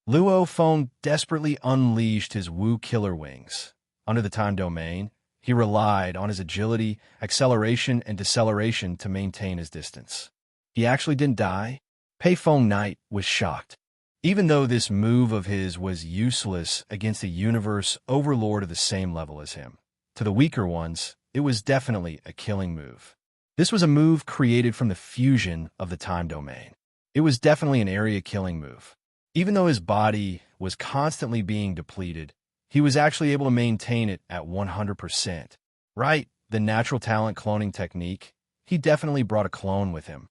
Luo Feng desperately unleashed his Wu killer wings. Under the time domain, he relied on his agility, acceleration, and deceleration to maintain his distance. He actually didn't die? Pei Feng Knight was shocked. Even though this move of his was useless against a universe overlord of the same level as him, to the weaker ones, it was definitely a killing move. This was a move created from the fusion of the time domain. It was definitely an area-killing move. Even though his body was constantly being depleted, he was actually able to maintain it at 100%. Right, the natural talent cloning technique, he definitely brought a clone with him.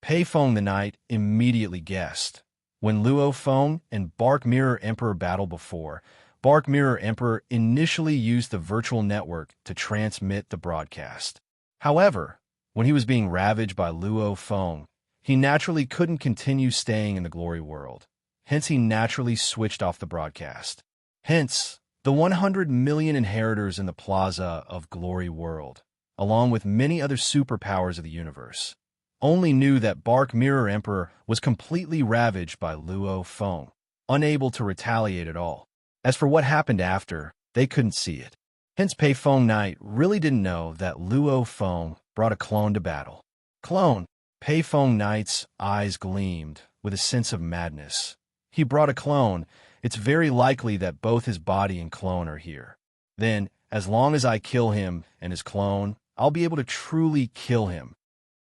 Pei Feng the Knight immediately guessed. When Luo Feng and Bark Mirror Emperor battled before, Bark Mirror Emperor initially used the virtual network to transmit the broadcast. However, when he was being ravaged by Luo Feng, he naturally couldn't continue staying in the glory world. Hence, he naturally switched off the broadcast. Hence, the 100 million inheritors in the plaza of Glory World, along with many other superpowers of the universe, only knew that Bark Mirror Emperor was completely ravaged by Luo Feng, unable to retaliate at all. As for what happened after, they couldn't see it. Hence, Pei Feng Knight really didn't know that Luo Feng brought a clone to battle. Clone! Pei Feng Knight's eyes gleamed with a sense of madness. He brought a clone. It's very likely that both his body and clone are here. Then, as long as I kill him and his clone, I'll be able to truly kill him.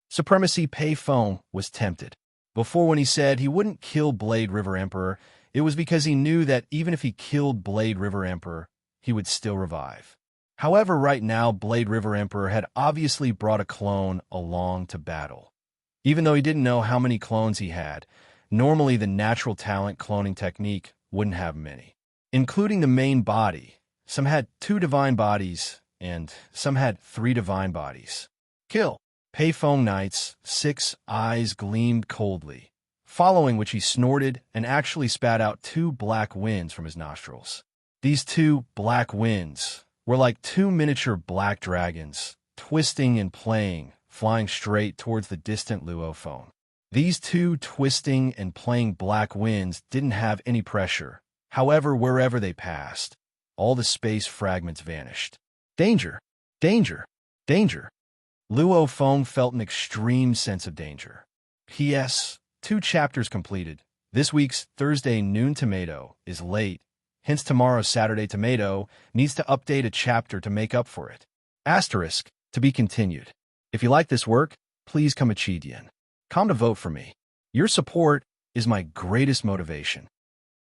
Supremacy. Pei Feng was tempted. Before, when he said he wouldn't kill Blade River Emperor, It was because he knew that even if he killed Blade River Emperor, he would still revive. However, right now, Blade River Emperor had obviously brought a clone along to battle. Even though he didn't know how many clones he had, normally the natural talent cloning technique wouldn't have many. Including the main body, some had 2 divine bodies, and some had 3 divine bodies. Kill. Pei Feng Knight's 6 eyes gleamed coldly, following which he snorted and actually spat out 2 black winds from his nostrils. These 2 black winds were like 2 miniature black dragons, twisting and playing, flying straight towards the distant Luo Feng. These 2 twisting and playing black winds didn't have any pressure. However, wherever they passed, all the space fragments vanished. Danger! Danger! Danger! Luo Feng felt an extreme sense of danger. P.S. 2 chapters completed. This week's Thursday Noon Tomato is late, hence tomorrow's Saturday Tomato needs to update a chapter to make up for it. Asterisk, to be continued. If you like this work, please come Chidian. Come to vote for me. Your support is my greatest motivation.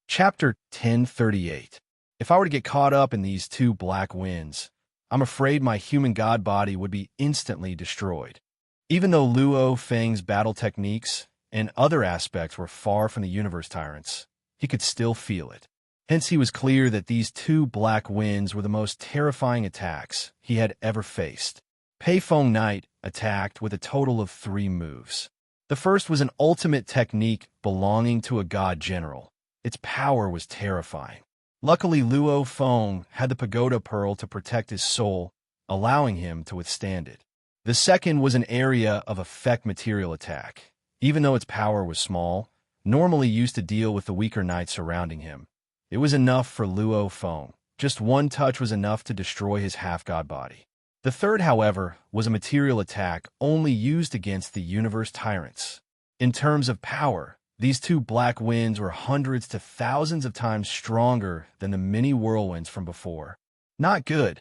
Chapter 1038. If I were to get caught up in these 2 black winds, I'm afraid my human god body would be instantly destroyed. Even though Luo Feng's battle techniques and other aspects were far from the universe tyrants, he could still feel it. Hence, he was clear that these 2 black winds were the most terrifying attacks he had ever faced. Pei Feng Knight attacked with a total of 3 moves. The first was an ultimate technique belonging to a god general. Its power was terrifying. Luckily, Luo Feng had the Pagoda Pearl to protect his soul, allowing him to withstand it. The second was an area of effect material attack. Even though its power was small, normally used to deal with the weaker knights surrounding him, it was enough for Luo Feng. Just 1 touch was enough to destroy his half-god body. The third, however, was a material attack only used against the universe tyrants. In terms of power, these 2 black winds were hundreds to thousands of times stronger than the many whirlwinds from before. Not good.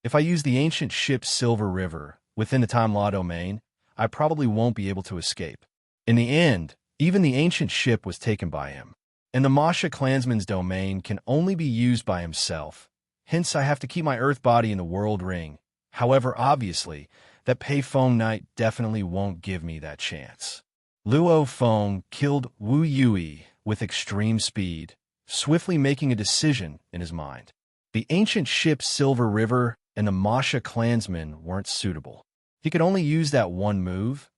If I use the ancient ship Silver River within the Time Law domain, I probably won't be able to escape. In the end, even the ancient ship was taken by him, and the Masha clansman's domain can only be used by himself. Hence, I have to keep my Earth body in the World Ring. However, obviously, that Pei Feng Knight definitely won't give me that chance. Luo Feng killed Wu Yui with extreme speed, swiftly making a decision in his mind. The ancient ship Silver River and the Masha clansmen weren't suitable. He could only use that 1 move.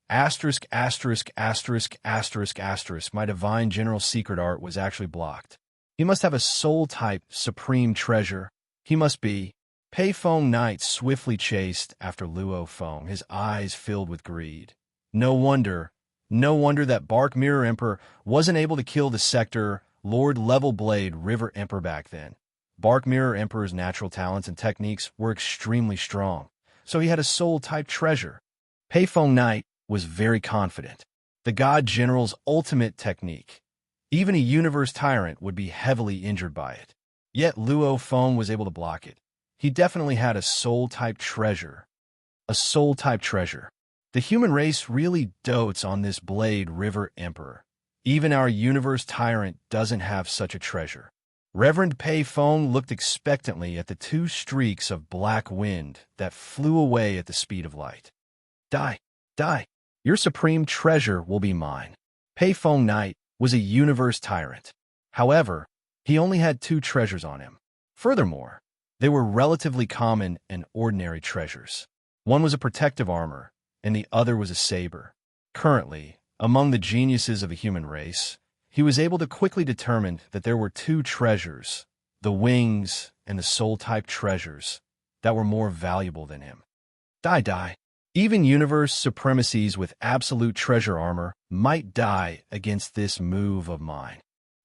Asterisk, asterisk, asterisk, asterisk, asterisk. My divine general secret art was actually blocked. He must have a soul-type supreme treasure. He must be. Pei Feng Knight swiftly chased after Luo Feng, his eyes filled with greed. No wonder that Bark Mirror Emperor wasn't able to kill the Sector Lord Level Blade River Emperor back then. Bark Mirror Emperor's natural talents and techniques were extremely strong, so he had a soul-type treasure. Pei Feng Knight was very confident. The God General's ultimate technique. Even a universe tyrant would be heavily injured by it. Yet Luo Feng was able to block it. He definitely had a soul-type treasure. A soul-type treasure. The human race really dotes on this Blade River Emperor. Even our universe tyrant doesn't have such a treasure. Reverend Pei Feng looked expectantly at the 2 streaks of black wind that flew away at the speed of light. Die, die. Your supreme treasure will be mine. Pei Feng Knight was a universe tyrant. However, he only had 2 treasures on him. Furthermore, they were relatively common and ordinary treasures. One was a protective armor, and the other was a saber. Currently, among the geniuses of the human race, he was able to quickly determine that there were 2 treasures, the wings and the soul-type treasures, that were more valuable than him. Die. Even universe supremacies with absolute treasure armor might die against this move of mine.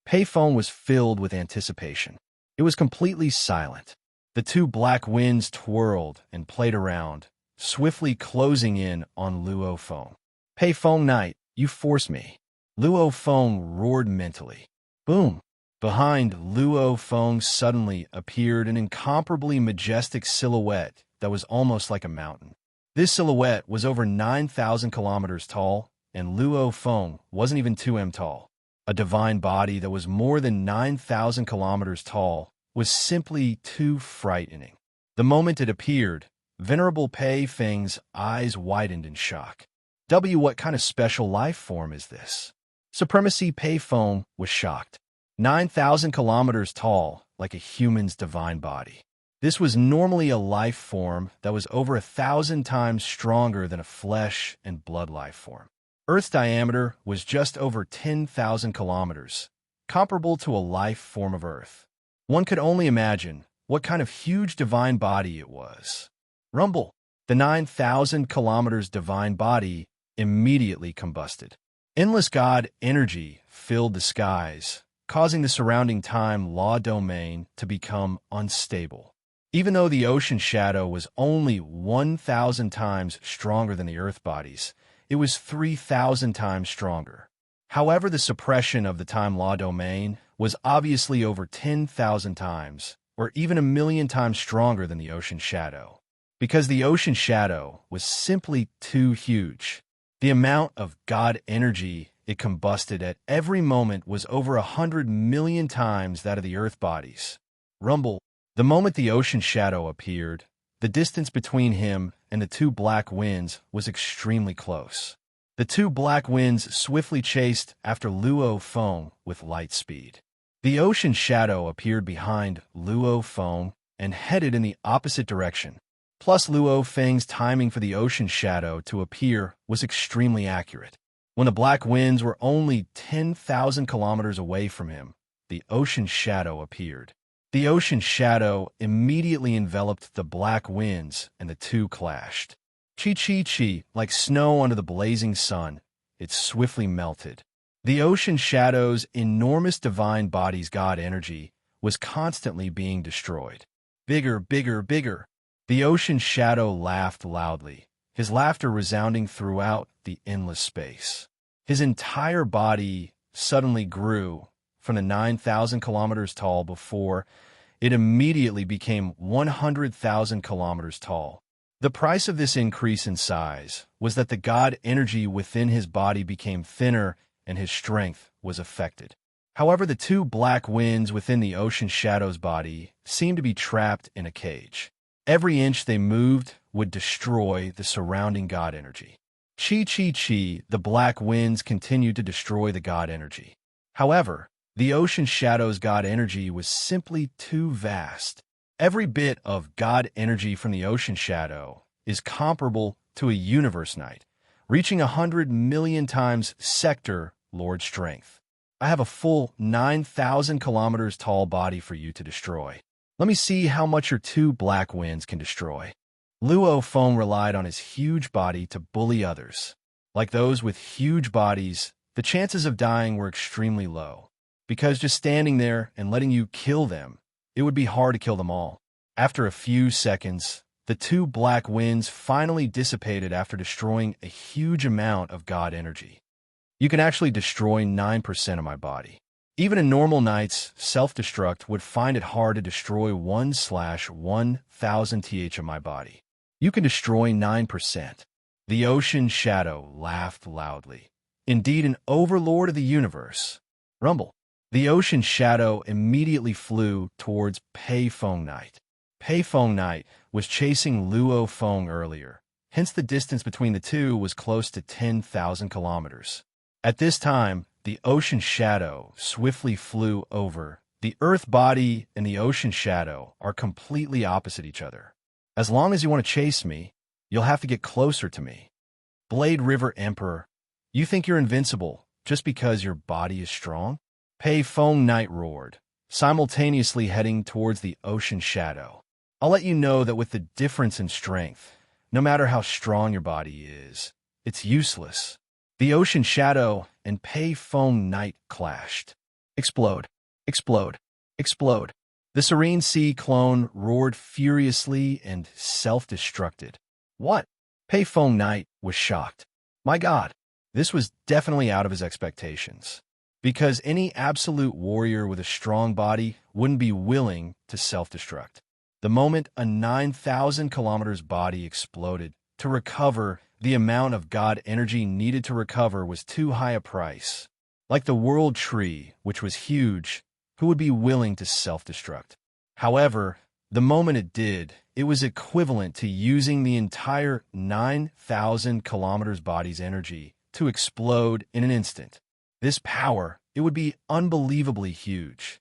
Pei Feng was filled with anticipation. It was completely silent. The 2 black winds twirled and played around, swiftly closing in on Luo Feng. Pei Feng Knight, you force me. Luo Feng roared mentally. Boom! Behind Luo Feng suddenly appeared an incomparably majestic silhouette that was almost like a mountain. This silhouette was over 9,000 kilometers tall, and Luo Feng wasn't even 2 m tall. A divine body that was more than 9,000 kilometers tall was simply too frightening. The moment it appeared, Venerable Pei Feng's eyes widened in shock. What kind of special life form is this? Supremacy Pei Feng was shocked. 9,000 kilometers tall, like a human's divine body. This was normally a life form that was over 1,000 times stronger than a flesh and blood life form. Earth's diameter was just over 10,000 kilometers, comparable to a life form of Earth. One could only imagine what kind of huge divine body it was. Rumble. The 9,000 kilometers divine body immediately combusted. Endless God energy filled the skies, causing the surrounding time law domain to become unstable. Even though the ocean shadow was only 1,000 times stronger than the Earth bodies, it was 3,000 times stronger. However, the suppression of the time law domain was obviously over 10,000 times, or even 1,000,000 times stronger than the ocean shadow. Because the ocean shadow was simply too huge. The amount of God energy it combusted at every moment was over 100 million times that of the Earth bodies. Rumble. The moment the ocean shadow appeared, the distance between him and the two black winds was extremely close. The two black winds swiftly chased after Luo Feng with light speed. The ocean shadow appeared behind Luo Feng and headed in the opposite direction. Plus, Luo Feng's timing for the ocean shadow to appear was extremely accurate. When the black winds were only 10,000 kilometers away from him, the ocean shadow appeared. The ocean shadow immediately enveloped the black winds, and the two clashed. Chi, like snow under the blazing sun, it swiftly melted. The ocean shadow's enormous divine body's God energy was constantly being destroyed. Bigger, bigger, bigger. The ocean shadow laughed loudly, his laughter resounding throughout the endless space. His entire body suddenly grew from the 9,000 kilometers tall before. It immediately became 100,000 kilometers tall. The price of this increase in size was that the God energy within his body became thinner and his strength was affected. However, the two black winds within the ocean shadow's body seemed to be trapped in a cage. Every inch they moved would destroy the surrounding God energy. Chi, the black winds continued to destroy the God energy. However, the ocean shadow's God energy was simply too vast. Every bit of God energy from the ocean shadow is comparable to a universe night, reaching 100 million times sector Lord strength. I have a full 9,000 kilometers tall body for you to destroy. Let me see how much your two black winds can destroy. Luo Feng relied on his huge body to bully others. Like those with huge bodies, the chances of dying were extremely low. Because just standing there and letting you kill them, it would be hard to kill them all. After a few seconds, the two black winds finally dissipated after destroying a huge amount of God energy. You can actually destroy 9% of my body. Even in normal nights, self-destruct would find it hard to destroy 1/1000 th of my body. You can destroy 9%. The ocean shadow laughed loudly. Indeed, an overlord of the universe. Rumble. The ocean shadow immediately flew towards Pei Feng Night. Pei Feng Night was chasing Luo Feng earlier, hence the distance between the two was close to 10,000 kilometers. At this time, the ocean shadow swiftly flew over. The Earth body and the ocean shadow are completely opposite each other. As long as you want to chase me, you'll have to get closer to me. Blade River Emperor, you think you're invincible just because your body is strong? Pei Feng Night roared, simultaneously heading towards the ocean shadow. I'll let you know that with the difference in strength, no matter how strong your body is, it's useless. The ocean shadow and Pei Feng Night clashed. Explode, explode, explode. The serene sea clone roared furiously and self-destructed. What? Pei Feng Night was shocked. My God, this was definitely out of his expectations. Because any absolute warrior with a strong body wouldn't be willing to self-destruct. The moment a 9,000 kilometers body exploded, to recover, the amount of God energy needed to recover was too high a price. Like the world tree, which was huge, who would be willing to self-destruct? However, the moment it did, it was equivalent to using the entire 9,000 kilometers body's energy to explode in an instant. This power, it would be unbelievably huge.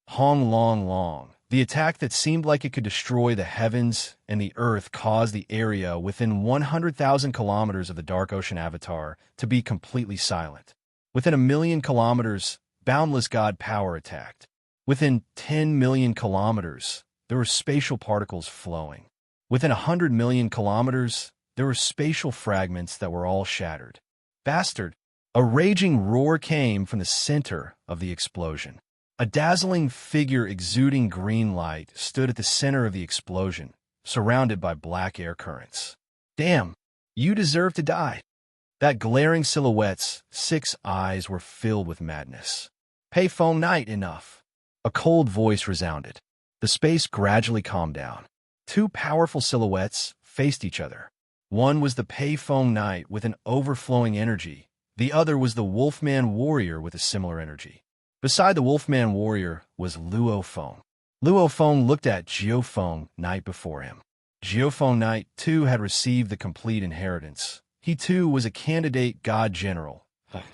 Hong Long Long. The attack that seemed like it could destroy the heavens and the earth caused the area within 100,000 kilometers of the Dark Ocean Avatar to be completely silent. Within 1,000,000 kilometers, boundless God power attacked. Within 10 million kilometers, there were spatial particles flowing. Within 100 million kilometers, there were spatial fragments that were all shattered. Bastard! A raging roar came from the center of the explosion. A dazzling figure exuding green light stood at the center of the explosion, surrounded by black air currents. Damn! You deserve to die! That glaring silhouette's 6 eyes were filled with madness. Payphone Knight, enough! A cold voice resounded. The space gradually calmed down. 2 powerful silhouettes faced each other. One was the Payphone Knight with an overflowing energy. The other was the Wolfman Warrior with a similar energy. Beside the Wolfman Warrior was Luo Feng. Luo Feng looked at Geophone Knight before him. Geophone Knight, too, had received the complete inheritance. He, too, was a candidate God General,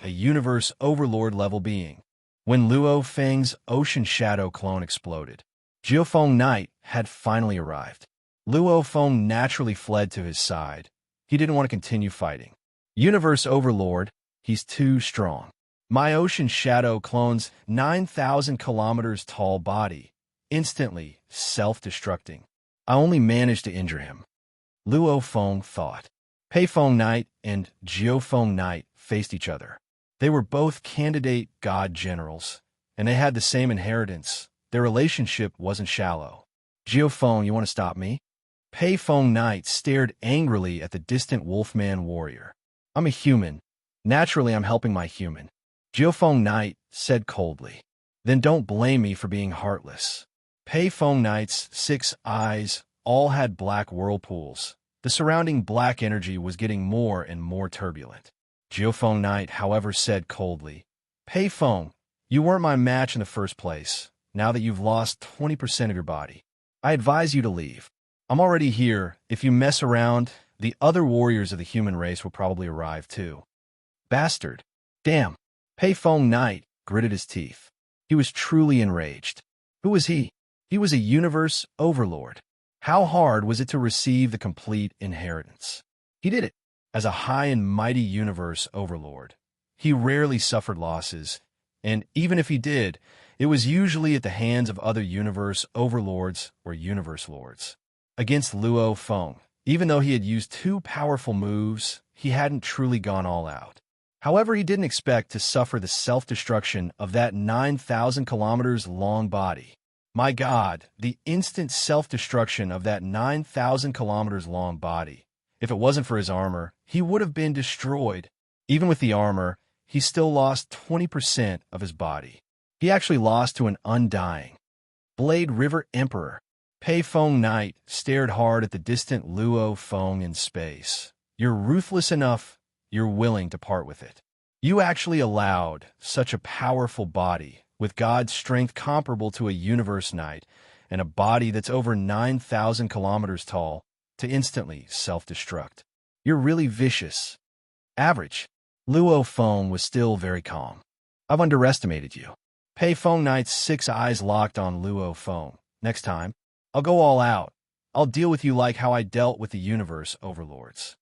a universe overlord-level being. When Luo Feng's Ocean Shadow clone exploded, Geophone Knight had finally arrived. Luo Feng naturally fled to his side. He didn't want to continue fighting. Universe Overlord, he's too strong. My Ocean Shadow clone's 9,000 kilometers tall body, instantly self-destructing. I only managed to injure him. Luo Feng thought. Payphone Knight and Geophone Knight faced each other. They were both candidate God Generals, and they had the same inheritance. Their relationship wasn't shallow. Geophone, you want to stop me? Payphone Knight stared angrily at the distant Wolfman Warrior. I'm a human. Naturally, I'm helping my human. Geophone Knight said coldly. Then don't blame me for being heartless. Payphone Knight's 6 eyes all had black whirlpools. The surrounding black energy was getting more and more turbulent. Geophone Knight, however, said coldly, Payphone, you weren't my match in the first place. Now that you've lost 20% of your body, I advise you to leave. I'm already here. If you mess around, the other warriors of the human race will probably arrive too. Bastard. Damn. Payphone Knight gritted his teeth. He was truly enraged. Who was he? He was a universe overlord. How hard was it to receive the complete inheritance? He did it. As a high and mighty universe overlord, he rarely suffered losses, and even if he did, it was usually at the hands of other universe overlords or universe lords. Against Luo Feng, even though he had used 2 powerful moves, he hadn't truly gone all out. However, he didn't expect to suffer the self-destruction of that 9,000 kilometers long body. My God, the instant self-destruction of that 9,000 kilometers long body. If it wasn't for his armor, he would have been destroyed. Even with the armor, he still lost 20% of his body. He actually lost to an undying Blade River Emperor. Payphone Knight stared hard at the distant Luo Feng in space. You're ruthless enough, you're willing to part with it. You actually allowed such a powerful body, with God's strength comparable to a universe knight, and a body that's over 9,000 kilometers tall, to instantly self-destruct. You're really vicious. Average. Luo Feng was still very calm. I've underestimated you. Payphone Knight's 6 eyes locked on Luo Feng. Next time, I'll go all out. I'll deal with you like how I dealt with the universe overlords.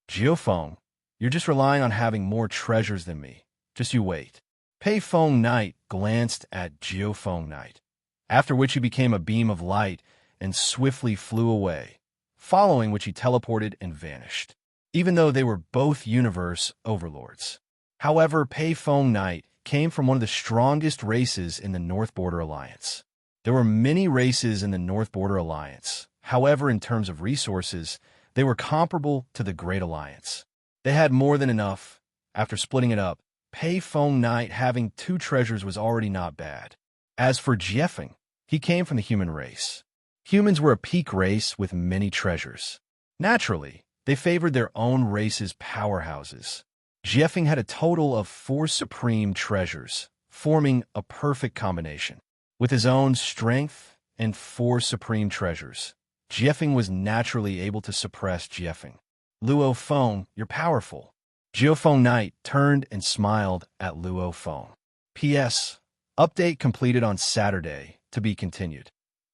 Geophone, you're just relying on having more treasures than me. Just you wait. Payphone Knight glanced at Geophone Knight, after which he became a beam of light and swiftly flew away, following which he teleported and vanished, even though they were both universe overlords. However, Payphone Knight came from one of the strongest races in the North Border Alliance. There were many races in the North Border Alliance. However, in terms of resources, they were comparable to the Great Alliance. They had more than enough. After splitting it up, Payphone Knight having 2 treasures was already not bad. As for Jiefeng, he came from the human race. Humans were a peak race with many treasures. Naturally, they favored their own race's powerhouses. Jiefeng had a total of 4 supreme treasures, forming a perfect combination. With his own strength and 4 supreme treasures, Jiefeng was naturally able to suppress Jiefeng. Luo Feng, you're powerful. Jiefeng Knight turned and smiled at Luo Feng. P.S. Update completed on Saturday, to be continued.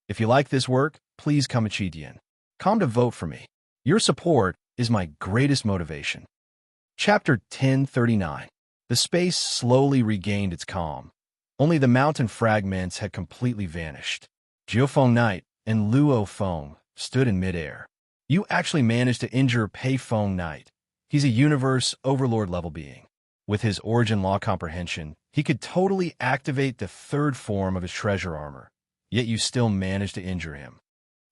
If you like this work, please come to vote for me. Your support is my greatest motivation. Chapter 1039. The space slowly regained its calm. Only the mountain fragments had completely vanished. Jiefeng Knight and Luo Feng stood in midair. You actually managed to injure Pei Feng Knight. He's a universe overlord level being. With his origin law comprehension, he could totally activate the 3rd form of his treasure armor, yet you still managed to injure him.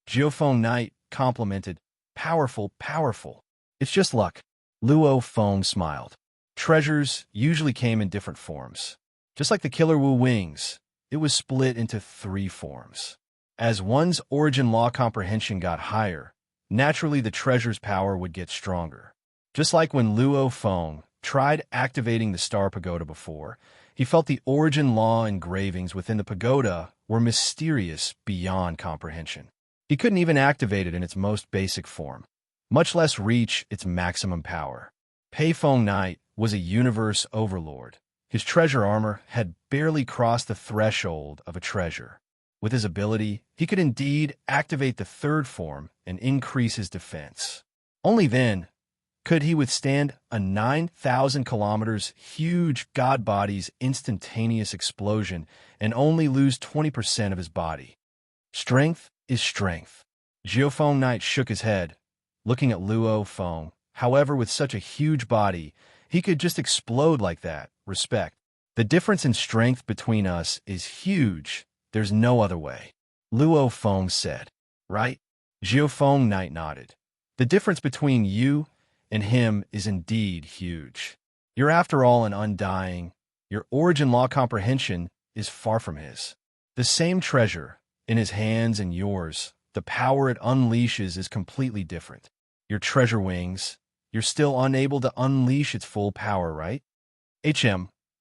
Jiefeng Knight complimented, powerful, powerful. It's just luck. Luo Feng smiled. Treasures usually came in different forms. Just like the Killer Wu wings, it was split into 3 forms. As one's origin law comprehension got higher, naturally the treasure's power would get stronger. Just like when Luo Feng tried activating the Star Pagoda before, he felt the origin law engravings within the pagoda were mysterious beyond comprehension. He couldn't even activate it in its most basic form, much less reach its maximum power. Pei Feng Knight was a universe overlord. His treasure armor had barely crossed the threshold of a treasure. With his ability, he could indeed activate the 3rd form and increase his defense. Only then could he withstand a 9,000 kilometers huge god body's instantaneous explosion and only lose 20% of his body. Strength is strength. Jiefeng Knight shook his head, looking at Luo Feng. However, with such a huge body, he could just explode like that. Respect. The difference in strength between us is huge. There's no other way. Luo Feng said. Right? Jiefeng Knight nodded. The difference between you and him is indeed huge. You're after all an undying. Your origin law comprehension is far from his. The same treasure in his hands and yours, the power it unleashes is completely different. Your treasure wings, you're still unable to unleash its full power, right?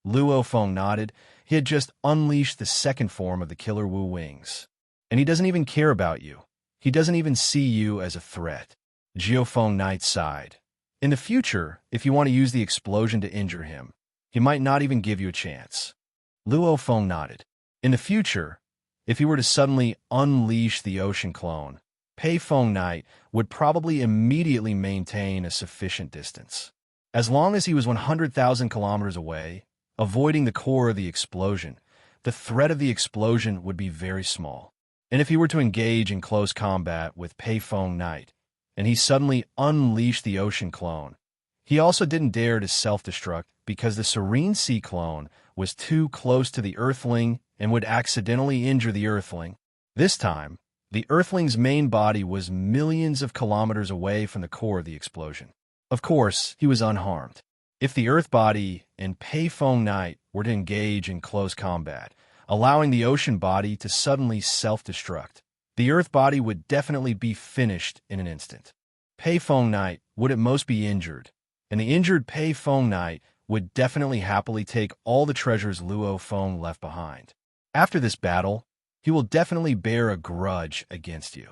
Luo Feng nodded. He had just unleashed the 2nd form of the Killer Wu wings. And he doesn't even care about you. He doesn't even see you as a threat. Jiefeng Knight sighed. In the future, if you want to use the explosion to injure him, he might not even give you a chance. Luo Feng nodded. In the future, if he were to suddenly unleash the ocean clone, Pei Feng Knight would probably immediately maintain a sufficient distance. As long as he was 100,000 kilometers away, avoiding the core of the explosion, the threat of the explosion would be very small. And if he were to engage in close combat with Pei Feng Knight, and he suddenly unleashed the ocean clone, he also didn't dare to self-destruct because the serene sea clone was too close to the Earthling and would accidentally injure the Earthling. This time, the Earthling's main body was millions of kilometers away from the core of the explosion. Of course, he was unharmed. If the Earth body and Pei Feng Knight were to engage in close combat, allowing the ocean body to suddenly self-destruct, the Earth body would definitely be finished in an instant. Pei Feng Knight would at most be injured, and the injured Pei Feng Knight would definitely happily take all the treasures Luo Feng left behind. After this battle, he will definitely bear a grudge against you.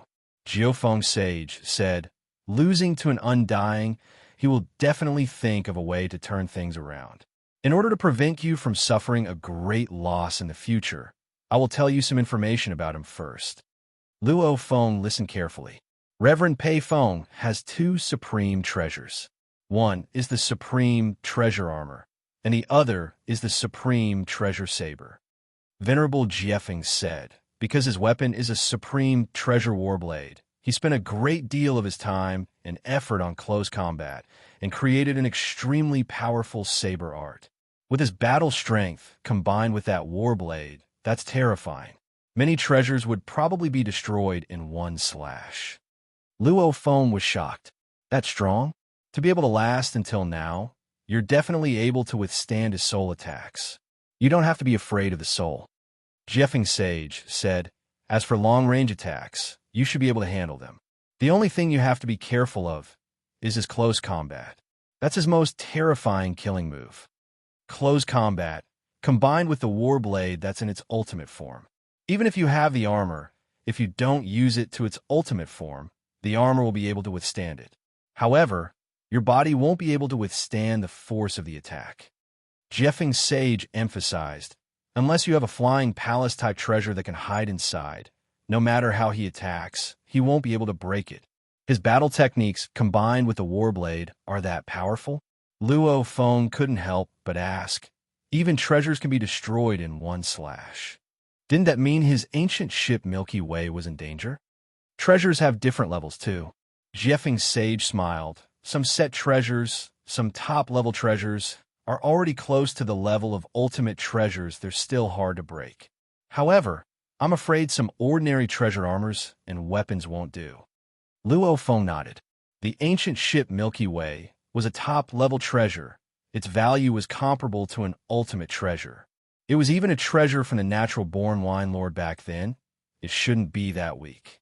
Jiefeng Sage said, losing to an undying, he will definitely think of a way to turn things around. In order to prevent you from suffering a great loss in the future, I will tell you some information about him first. Luo Feng listened carefully. Reverend Pei Feng has 2 supreme treasures. One is the supreme treasure armor, and the other is the supreme treasure saber. Venerable Jiefeng said, because his weapon is a supreme treasure warblade, he spent a great deal of his time and effort on close combat and created an extremely powerful saber art. With his battle strength combined with that warblade, that's terrifying. Many treasures would probably be destroyed in one slash. Luo Feng was shocked. That's strong? To be able to last until now, you're definitely able to withstand his soul attacks. You don't have to be afraid of the soul. Jiefeng Sage said, as for long-range attacks, you should be able to handle them. The only thing you have to be careful of is his close combat. That's his most terrifying killing move. Close combat, combined with the Warblade that's in its ultimate form. Even if you have the armor, if you don't use it to its ultimate form, the armor will be able to withstand it. However, your body won't be able to withstand the force of the attack. Jeffing Sage emphasized, unless you have a flying palace-type treasure that can hide inside, no matter how he attacks, he won't be able to break it. His battle techniques, combined with the Warblade, are that powerful? Luo Feng couldn't help but ask. Even treasures can be destroyed in one slash. Didn't that mean his ancient ship Milky Way was in danger? Treasures have different levels too. Jeffing Sage smiled. Some set treasures, some top-level treasures, are already close to the level of ultimate treasures. They're still hard to break. However, I'm afraid some ordinary treasure armors and weapons won't do. Luo Feng nodded. The ancient ship Milky Way was a top-level treasure. Its value was comparable to an ultimate treasure. It was even a treasure from the natural-born wine lord back then. It shouldn't be that weak.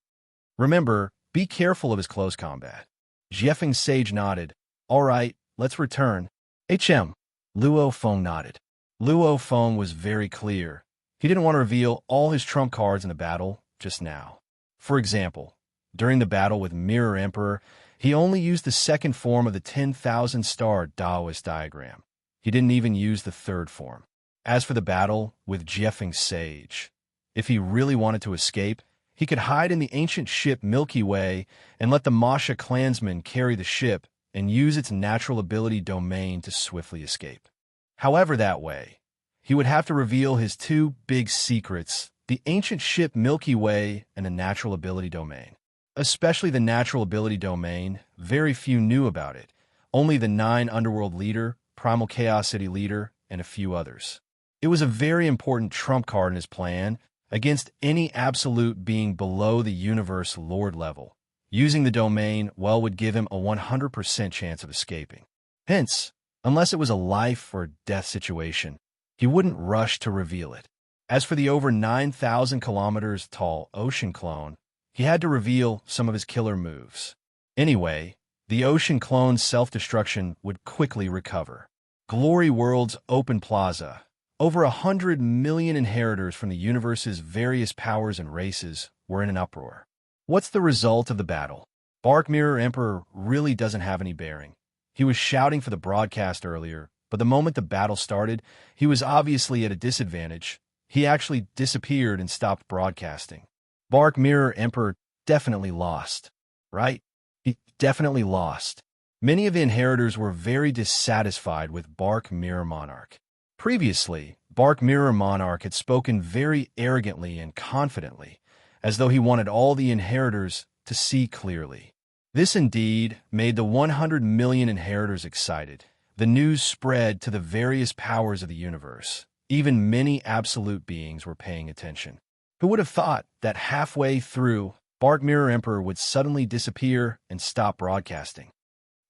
Remember, be careful of his close combat. Jeffing Sage nodded. All right, let's return. HM. Luo Feng nodded. Luo Feng was very clear. He didn't want to reveal all his trump cards in the battle just now. For example, during the battle with Mirror Emperor, he only used the second form of the 10,000-star Taoist diagram. He didn't even use the third form. As for the battle with Jeffing Sage, if he really wanted to escape, he could hide in the ancient ship Milky Way and let the Masha clansmen carry the ship and use its natural ability domain to swiftly escape. However, that way, he would have to reveal his two big secrets, the ancient ship Milky Way and the natural ability domain. Especially the natural ability domain, very few knew about it. Only the 9 Underworld leader, Primal Chaos City leader, and a few others. It was a very important trump card in his plan against any absolute being below the universe lord level. Using the domain, would give him a 100% chance of escaping. Hence, unless it was a life or death situation, he wouldn't rush to reveal it. As for the over 9,000 kilometers tall ocean clone, he had to reveal some of his killer moves. Anyway, the ocean clone's self-destruction would quickly recover. Glory World's open plaza. Over 100 million inheritors from the universe's various powers and races were in an uproar. What's the result of the battle? Bark Mirror Emperor really doesn't have any bearing. He was shouting for the broadcast earlier, but the moment the battle started, he was obviously at a disadvantage. He actually disappeared and stopped broadcasting. Bark Mirror Emperor definitely lost, right? He definitely lost. Many of the inheritors were very dissatisfied with Bark Mirror Monarch. Previously, Bark Mirror Monarch had spoken very arrogantly and confidently, as though he wanted all the inheritors to see clearly. This indeed made the 100 million inheritors excited. The news spread to the various powers of the universe. Even many absolute beings were paying attention. Who would have thought that halfway through, Bark Mirror Emperor would suddenly disappear and stop broadcasting?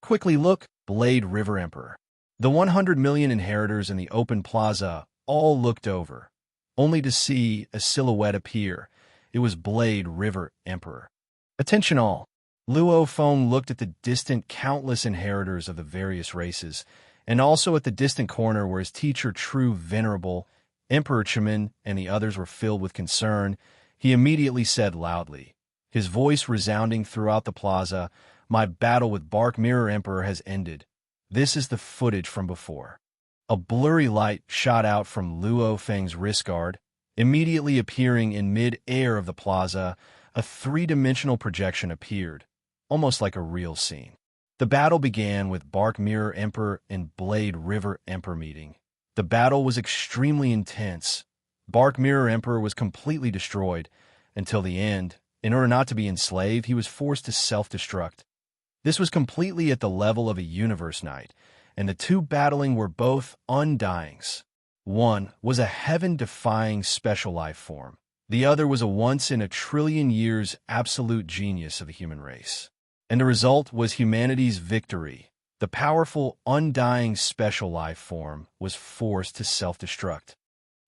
Quickly look, Blade River Emperor. The 100 million inheritors in the open plaza all looked over, only to see a silhouette appear. It was Blade River Emperor. Attention all. Luo Feng looked at the distant countless inheritors of the various races, and also at the distant corner where his teacher, True Venerable, Emperor Chaman, and the others were filled with concern. He immediately said loudly, his voice resounding throughout the plaza, "My battle with Bark Mirror Emperor has ended. This is the footage from before." A blurry light shot out from Luo Feng's wrist guard, immediately appearing in mid-air of the plaza. A three-dimensional projection appeared, almost like a real scene. The battle began with Bark Mirror Emperor and Blade River Emperor meeting. The battle was extremely intense. Bark Mirror Emperor was completely destroyed. Until the end, in order not to be enslaved, he was forced to self-destruct. This was completely at the level of a universe knight, and the two battling were both undyings. One was a heaven-defying special life form. The other was a once-in-a-trillion-years absolute genius of the human race. And the result was humanity's victory. The powerful, undying special life form was forced to self-destruct.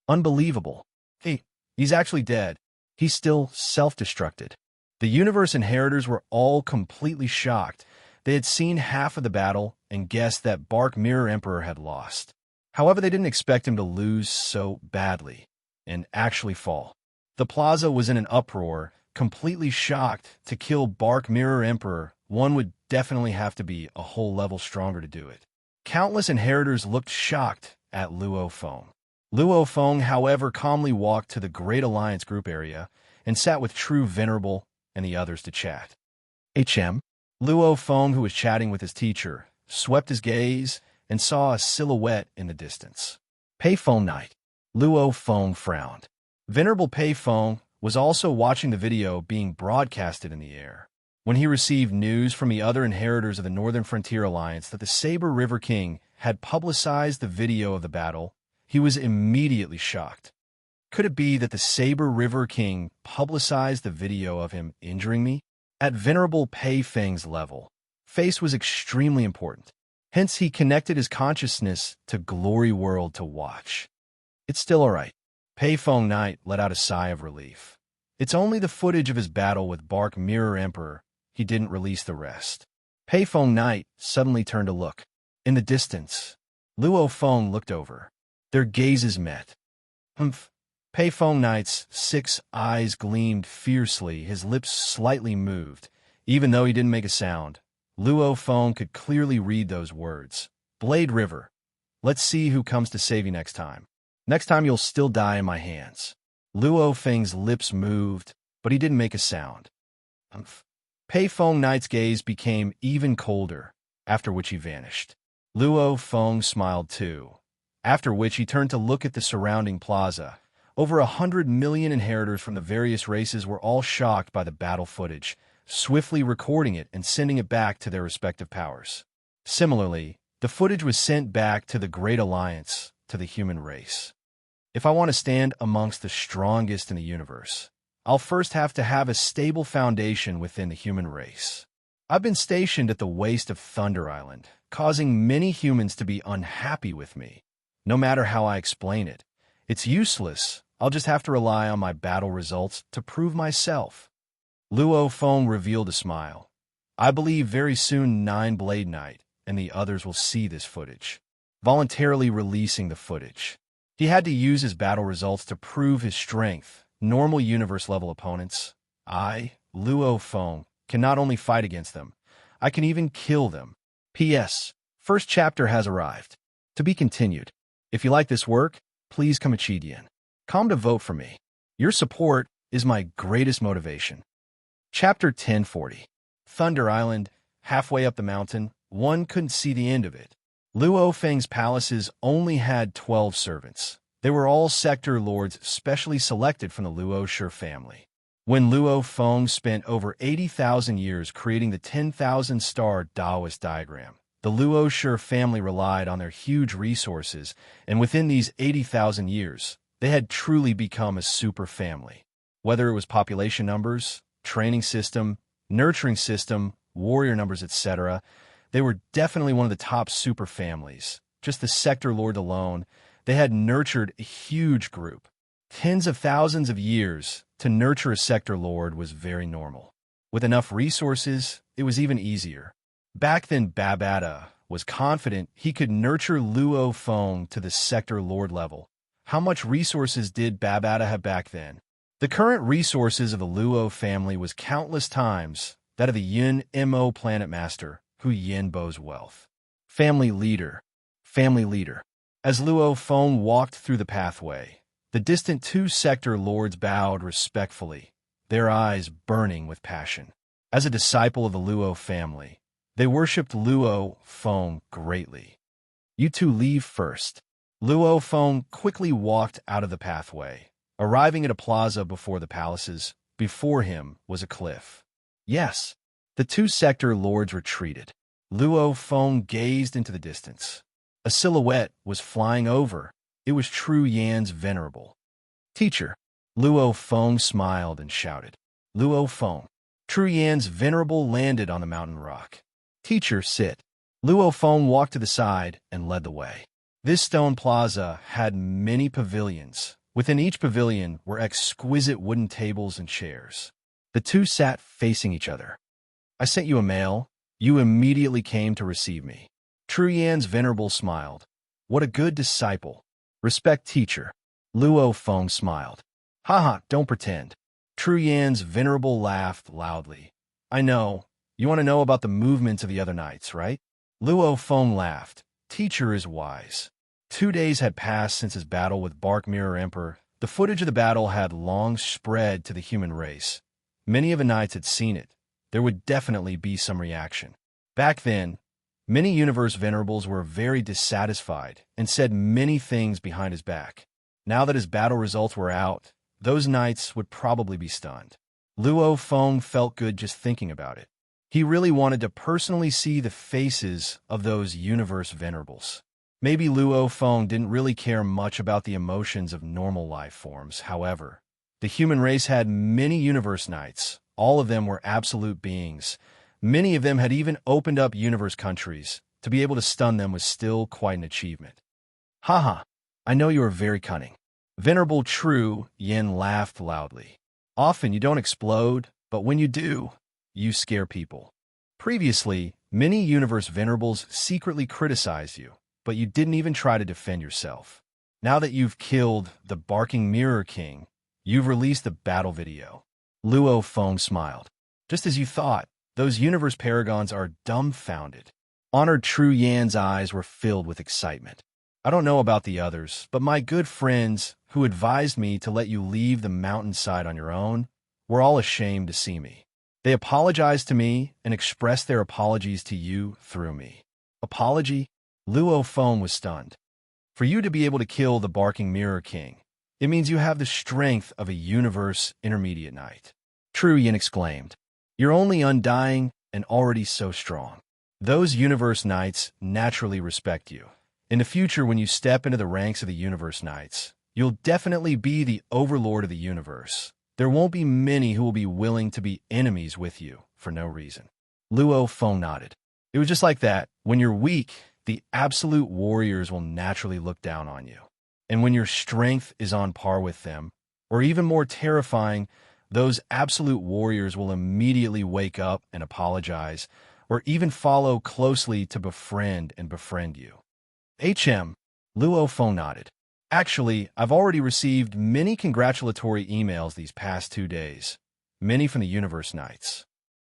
Unbelievable. He's actually dead. He's still self-destructed. The universe inheritors were all completely shocked. They had seen half of the battle and guessed that Bark Mirror Emperor had lost. However, they didn't expect him to lose so badly and actually fall. The plaza was in an uproar, completely shocked. To kill Bark Mirror Emperor, one would definitely have to be a whole level stronger to do it. Countless inheritors looked shocked at Luo Feng. Luo Feng, however, calmly walked to the Great Alliance group area and sat with True Venerable and the others to chat. Luo Feng, who was chatting with his teacher, swept his gaze and saw a silhouette in the distance. Pei Feng Knight. Luo Feng frowned. Venerable Pei Feng was also watching the video being broadcasted in the air. When he received news from the other inheritors of the Northern Frontier Alliance that the Saber River King had publicized the video of the battle, he was immediately shocked. Could it be that the Saber River King publicized the video of him injuring me? At Venerable Pei Feng's level, face was extremely important. Hence, he connected his consciousness to Glory World to watch. It's still alright. Pei Feng Knight let out a sigh of relief. It's only the footage of his battle with Bark Mirror Emperor. He didn't release the rest. Pei Feng Knight suddenly turned to look. In the distance, Luo Feng looked over. Their gazes met. Humph. Pei Feng Knight's 6 eyes gleamed fiercely, his lips slightly moved. Even though he didn't make a sound, Luo Feng could clearly read those words. Blade River. Let's see who comes to save you next time. Next time you'll still die in my hands. Luo Feng's lips moved, but he didn't make a sound. Humph. Pei Feng Knight's gaze became even colder, after which he vanished. Luo Feng smiled too, after which he turned to look at the surrounding plaza. Over 100 million inheritors from the various races were all shocked by the battle footage, swiftly recording it and sending it back to their respective powers. Similarly, the footage was sent back to the Great Alliance, to the human race. If I want to stand amongst the strongest in the universe, I'll first have to have a stable foundation within the human race. I've been stationed at the waste of Thunder Island, causing many humans to be unhappy with me. No matter how I explain it, it's useless. I'll just have to rely on my battle results to prove myself. Luo Feng revealed a smile. I believe very soon 9 Blade Knight and the others will see this footage. Voluntarily releasing the footage. He had to use his battle results to prove his strength. Normal universe-level opponents, I, Luo Feng, can not only fight against them, I can even kill them. P.S. First chapter has arrived. To be continued. If you like this work, please come Chidian. Come to vote for me. Your support is my greatest motivation. Chapter 1040. Thunder Island, halfway up the mountain, one couldn't see the end of it. Luo Feng's palaces only had 12 servants. They were all sector lords specially selected from the Luo Shi family. When Luo Feng spent over 80,000 years creating the 10,000-star Taoist diagram, the Luo Shi family relied on their huge resources, and within these 80,000 years, they had truly become a super family. Whether it was population numbers, training system, nurturing system, warrior numbers, etc., they were definitely one of the top super families. Just the sector lord alone, they had nurtured a huge group. Tens of thousands of years to nurture a sector lord was very normal. With enough resources, it was even easier. Back then, Babata was confident he could nurture Luo Feng to the sector lord level. How much resources did Babata have back then? The current resources of the Luo family was countless times that of the Yun Mo planet master, Hu Yanbo's wealth. Family leader. Family leader. As Luo Feng walked through the pathway, the distant 2 sector lords bowed respectfully, their eyes burning with passion. As a disciple of the Luo family, they worshipped Luo Feng greatly. You two leave first. Luo Feng quickly walked out of the pathway, arriving at a plaza before the palaces. Before him was a cliff. Yes, the 2 sector lords retreated. Luo Feng gazed into the distance. A silhouette was flying over. It was True Yan's venerable. Teacher. Luo Feng smiled and shouted. Luo Feng. True Yan's venerable landed on the mountain rock. Teacher, sit. Luo Feng walked to the side and led the way. This stone plaza had many pavilions. Within each pavilion were exquisite wooden tables and chairs. The 2 sat facing each other. I sent you a mail. You immediately came to receive me. Tru Yan's venerable smiled. What a good disciple. Respect teacher. Luo Feng smiled. Haha, don't pretend. Tru Yan's venerable laughed loudly. I know. You want to know about the movements of the other knights, right? Luo Feng laughed. Teacher is wise. 2 days had passed since his battle with Bark Mirror Emperor. The footage of the battle had long spread to the human race. Many of the knights had seen it. There would definitely be some reaction. Back then, many universe venerables were very dissatisfied and said many things behind his back. Now that his battle results were out, those knights would probably be stunned. Luo Feng felt good just thinking about it. He really wanted to personally see the faces of those universe venerables. Maybe Luo Feng didn't really care much about the emotions of normal life forms. However, the human race had many universe knights. All of them were absolute beings. Many of them had even opened up universe countries. To be able to stun them was still quite an achievement. Haha, I know you are very cunning. Venerable Tru Yan laughed loudly. Often you don't explode, but when you do, you scare people. Previously, many universe venerables secretly criticized you, but you didn't even try to defend yourself. Now that you've killed the Barking Mirror King, you've released the battle video. Luo Feng smiled. Just as you thought, those universe paragons are dumbfounded. Honored Tru Yan's eyes were filled with excitement. I don't know about the others, but my good friends who advised me to let you leave the mountainside on your own were all ashamed to see me. They apologized to me and expressed their apologies to you through me. Apology? Luo Feng was stunned. For you to be able to kill the Barking Mirror King, it means you have the strength of a universe intermediate knight. Tru Yan exclaimed. You're only undying and already so strong. Those universe knights naturally respect you. In the future, when you step into the ranks of the universe knights, you'll definitely be the overlord of the universe. There won't be many who will be willing to be enemies with you for no reason. Luo Feng nodded. It was just like that. When you're weak, the absolute warriors will naturally look down on you. And when your strength is on par with them, or even more terrifying, those absolute warriors will immediately wake up and apologize, or even follow closely to befriend you. Luo Feng nodded. Actually, I've already received many congratulatory emails these past 2 days, many from the Universe Knights.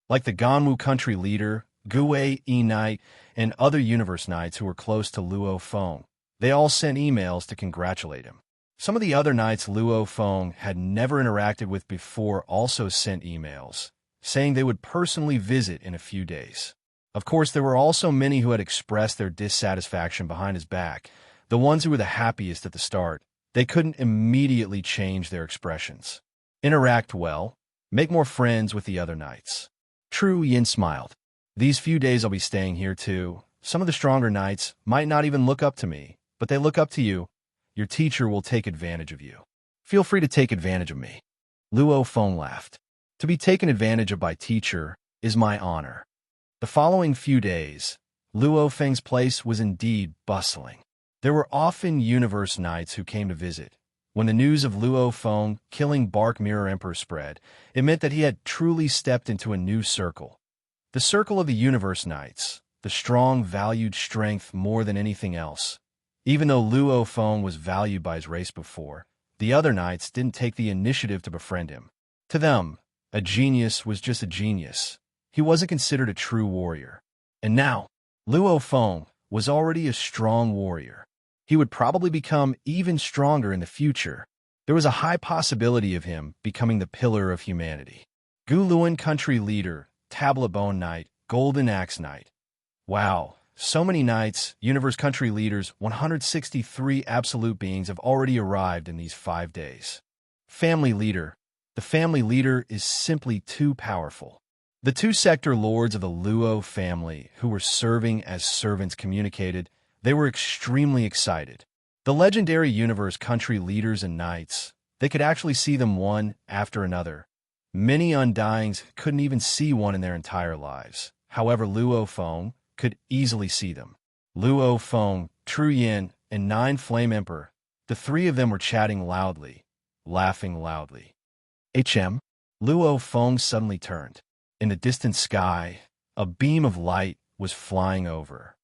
Like the Ganwu country leader, Gue E Knight, and other Universe Knights who were close to Luo Feng. They all sent emails to congratulate him. Some of the other knights Luo Feng had never interacted with before also sent emails, saying they would personally visit in a few days. Of course, there were also many who had expressed their dissatisfaction behind his back. The ones who were the happiest at the start, they couldn't immediately change their expressions. Interact well. Make more friends with the other knights. Tru Yan smiled. These few days I'll be staying here too. Some of the stronger knights might not even look up to me, but they look up to you. Your teacher will take advantage of you. Feel free to take advantage of me. Luo Feng laughed. To be taken advantage of by teacher is my honor. The following few days, Luo Feng's place was indeed bustling. There were often universe knights who came to visit. When the news of Luo Feng killing Bark Mirror Emperor spread, it meant that he had truly stepped into a new circle. The circle of the universe knights, the strong valued strength more than anything else. Even though Luo Feng was valued by his race before, the other knights didn't take the initiative to befriend him. To them, a genius was just a genius. He wasn't considered a true warrior. And now, Luo Feng was already a strong warrior. He would probably become even stronger in the future. There was a high possibility of him becoming the pillar of humanity. Guluan country leader, Tablet Bone Knight, Golden Axe Knight. Wow, so many knights, universe country leaders, 163 absolute beings have already arrived in these 5 days. Family leader. The family leader is simply too powerful. The 2 sector lords of the Luo family who were serving as servants communicated. They were extremely excited. The legendary universe country leaders and knights, they could actually see them one after another. Many undyings couldn't even see one in their entire lives. However, Luo Feng could easily see them. Luo Feng, Tru Yan, and 9 Flame Emperor, the 3 of them were chatting loudly, laughing loudly. Luo Feng suddenly turned. In the distant sky, A beam of light was flying over.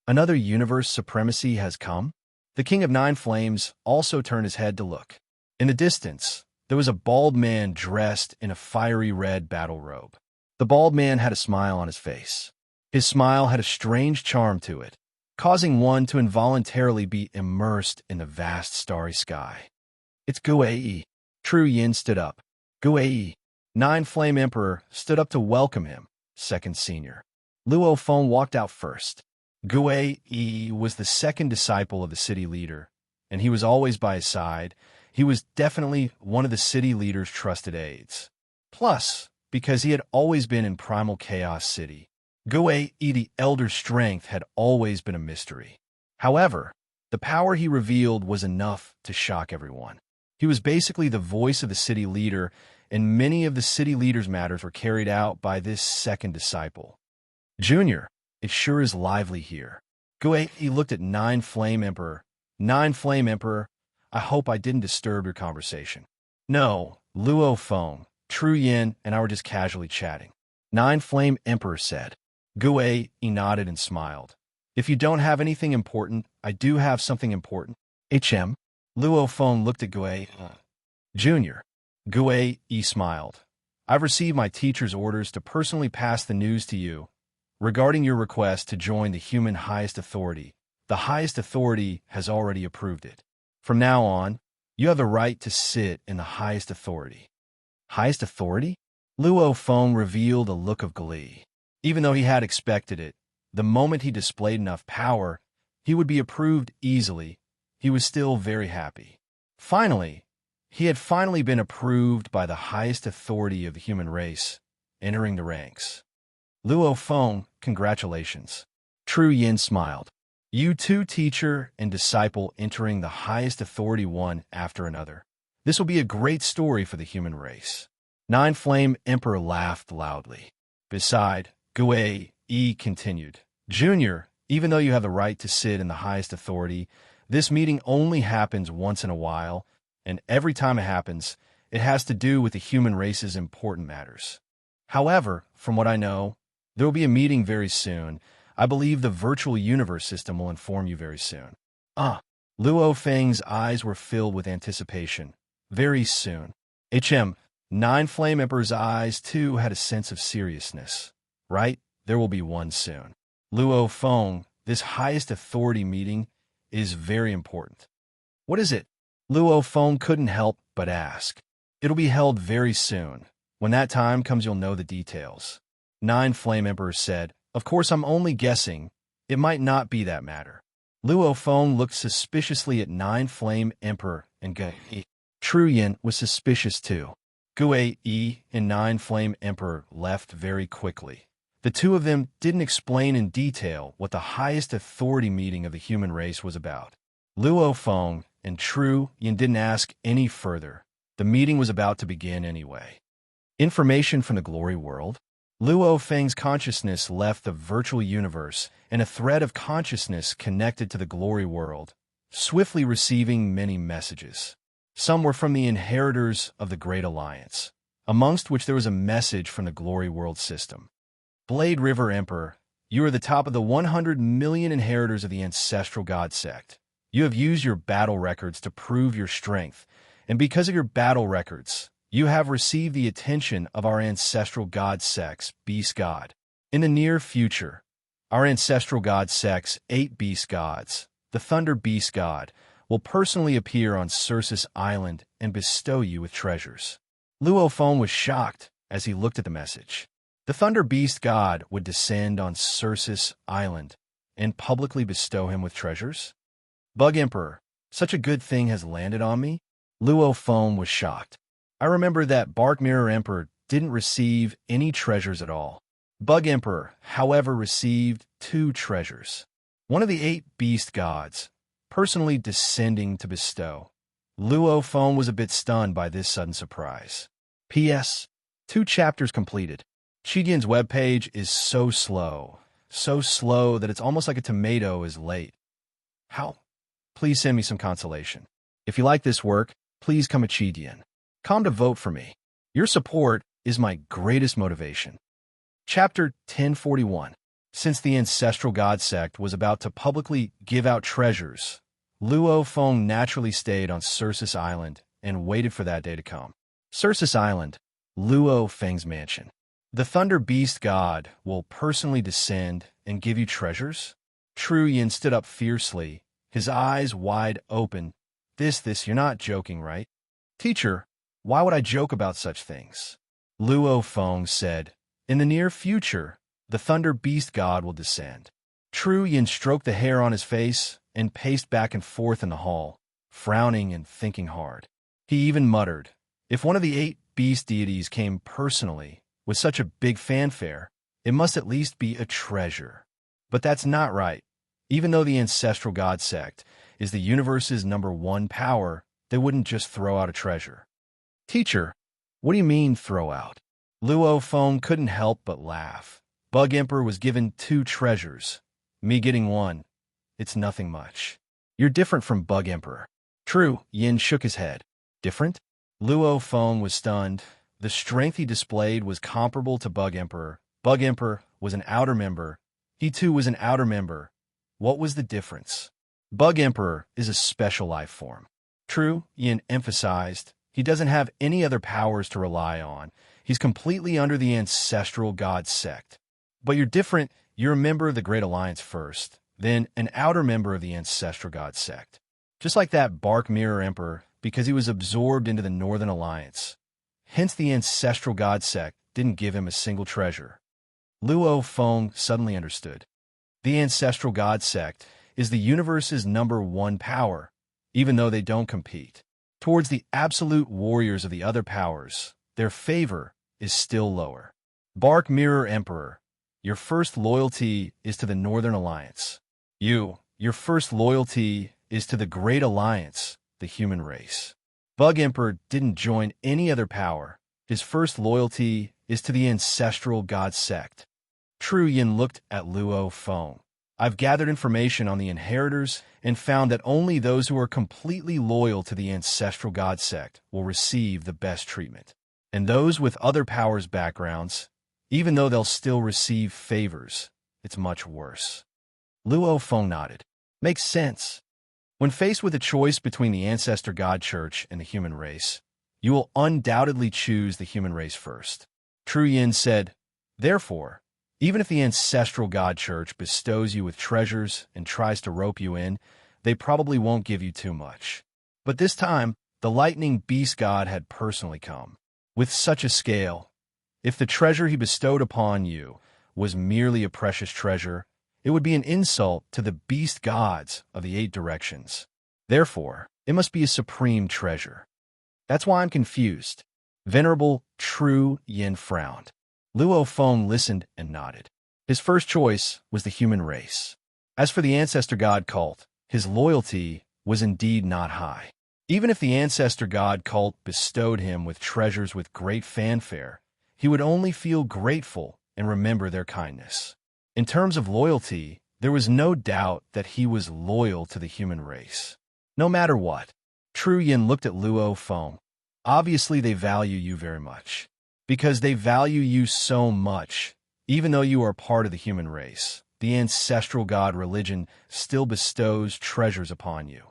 Another universe supremacy has come? The King of Nine Flames also turned his head to look. In the distance, there was a bald man dressed in a fiery red battle robe. The bald man had a smile on his face. His smile had a strange charm to it, causing one to involuntarily be immersed in the vast starry sky. It's Guei. True Yin stood up. Guei. Nine Flame Emperor stood up to welcome him, second senior. Luo Feng walked out first. Guei was the second disciple of the city leader, and he was always by his side. He was definitely one of the city leader's trusted aides. Plus, because he had always been in Primal Chaos City, Guei, the Elder's strength had always been a mystery. However, the power he revealed was enough to shock everyone. He was basically the voice of the city leader, and many of the city leader's matters were carried out by this second disciple. Junior, it sure is lively here. Guei looked at Nine Flame Emperor. Nine Flame Emperor, I hope I didn't disturb your conversation. No, Luo Feng, True Yin, and I were just casually chatting. Nine Flame Emperor said. Guei nodded and smiled. If you don't have anything important, I do have something important. HM. Luo Feng looked at Guei. Junior. Guei smiled. I've received my teacher's orders to personally pass the news to you regarding your request to join the human highest authority. The highest authority has already approved it. From now on, you have the right to sit in the highest authority. Highest authority? Luo Feng revealed a look of glee. Even though he had expected it, the moment he displayed enough power, he would be approved easily. He was still very happy. Finally, he had finally been approved by the highest authority of the human race, entering the ranks. Luo Feng, congratulations. True Yin smiled. You too, teacher and disciple, entering the highest authority one after another. This will be a great story for the human race. Nine Flame Emperor laughed loudly. Beside, Guei continued. Junior, even though you have the right to sit in the highest authority, this meeting only happens once in a while, and every time it happens, it has to do with the human race's important matters. However, from what I know, there will be a meeting very soon. I believe the virtual universe system will inform you very soon. Luo Feng's eyes were filled with anticipation. Very soon. Nine Flame Emperor's eyes, too, had a sense of seriousness. Right? There will be one soon. Luo Feng, this highest authority meeting is very important. What is it? Luo Feng couldn't help but ask. It'll be held very soon. When that time comes, you'll know the details. Nine Flame Emperor said, Of course, I'm only guessing. It might not be that matter. Luo Feng looked suspiciously at Nine Flame Emperor and Guei. True Yin was suspicious too. Guei and Nine Flame Emperor left very quickly. The two of them didn't explain in detail what the highest authority meeting of the human race was about. Luo Feng and True Yin didn't ask any further. The meeting was about to begin anyway. Information from the glory world? Luo Feng's consciousness left the virtual universe, and a thread of consciousness connected to the glory world, swiftly receiving many messages. Some were from the inheritors of the Great Alliance, amongst which there was a message from the glory world system. Blade River Emperor, you are the top of the 100 million inheritors of the ancestral god sect. You have used your battle records to prove your strength, and because of your battle records, you have received the attention of our ancestral god sect's beast god. In the near future, our ancestral god sect's 8 beast gods, the Thunder Beast God, will personally appear on Circe's Island and bestow you with treasures. Luo Feng was shocked as he looked at the message. The Thunder Beast God would descend on Circe's Island and publicly bestow him with treasures? Bug Emperor, such a good thing has landed on me? Luo Feng was shocked. I remember that Bark Mirror Emperor didn't receive any treasures at all. Bug Emperor, however, received 2 treasures. One of the 8 beast gods, personally descending to bestow. Luo Feng was a bit stunned by this sudden surprise. P.S. 2 chapters completed. Qidian's webpage is so slow that it's almost like a tomato is late. How? Please send me some consolation. If you like this work, please come at Qidian. Come to vote for me. Your support is my greatest motivation. Chapter 1041. Since the ancestral god sect was about to publicly give out treasures, Luo Feng naturally stayed on Circe's Island and waited for that day to come. Circe's Island, Luo Feng's mansion. The Thunder Beast God will personally descend and give you treasures? Tru Yin stood up fiercely, his eyes wide open. This, you're not joking, right? Teacher, why would I joke about such things? Luo Feng said, in the near future, the Thunder Beast God will descend. Tru Yin stroked the hair on his face and paced back and forth in the hall, frowning and thinking hard. He even muttered, if one of the 8 beast deities came personally, with such a big fanfare, it must at least be a treasure. But that's not right. Even though the ancestral god sect is the universe's #1 power, they wouldn't just throw out a treasure. Teacher, what do you mean throw out? Luo Feng couldn't help but laugh. Bug Emperor was given 2 treasures. Me getting 1. It's nothing much. You're different from Bug Emperor. True, Yin shook his head. Different? Luo Feng was stunned. The strength he displayed was comparable to Bug Emperor. Bug Emperor was an outer member. He too was an outer member. What was the difference? Bug Emperor is a special life form. True, Yin emphasized. He doesn't have any other powers to rely on. He's completely under the ancestral god sect. But you're different. You're a member of the Great Alliance first, then an outer member of the ancestral god sect. Just like that Bark Mirror Emperor, because he was absorbed into the Northern Alliance. Hence the ancestral god sect didn't give him a single treasure. Luo Feng suddenly understood. The ancestral god sect is the universe's #1 power, even though they don't compete. Towards the absolute warriors of the other powers, their favor is still lower. Bark Mirror Emperor, your first loyalty is to the Northern Alliance. Your first loyalty is to the Great Alliance, the human race. Bug Emperor didn't join any other power. His first loyalty is to the ancestral god sect. Tru Yin looked at Luo Feng. I've gathered information on the inheritors and found that only those who are completely loyal to the ancestral god sect will receive the best treatment. And those with other powers backgrounds, even though they'll still receive favors, it's much worse. Luo Feng nodded. Makes sense. When faced with a choice between the ancestor god church and the human race, you will undoubtedly choose the human race first. Tru Yin said, therefore, even if the ancestral god church bestows you with treasures and tries to rope you in, they probably won't give you too much. But this time, the lightning beast god had personally come. With such a scale, if the treasure he bestowed upon you was merely a precious treasure, it would be an insult to the beast gods of the 8 directions. Therefore, it must be a supreme treasure. That's why I'm confused. Venerable Tru Yin frowned. Luo Feng listened and nodded. His first choice was the human race. As for the ancestor god cult, his loyalty was indeed not high. Even if the ancestor god cult bestowed him with treasures with great fanfare, he would only feel grateful and remember their kindness. In terms of loyalty, there was no doubt that he was loyal to the human race. No matter what, Tru Yin looked at Luo Feng. Obviously, they value you very much. Because they value you so much, even though you are part of the human race, the ancestral god religion still bestows treasures upon you.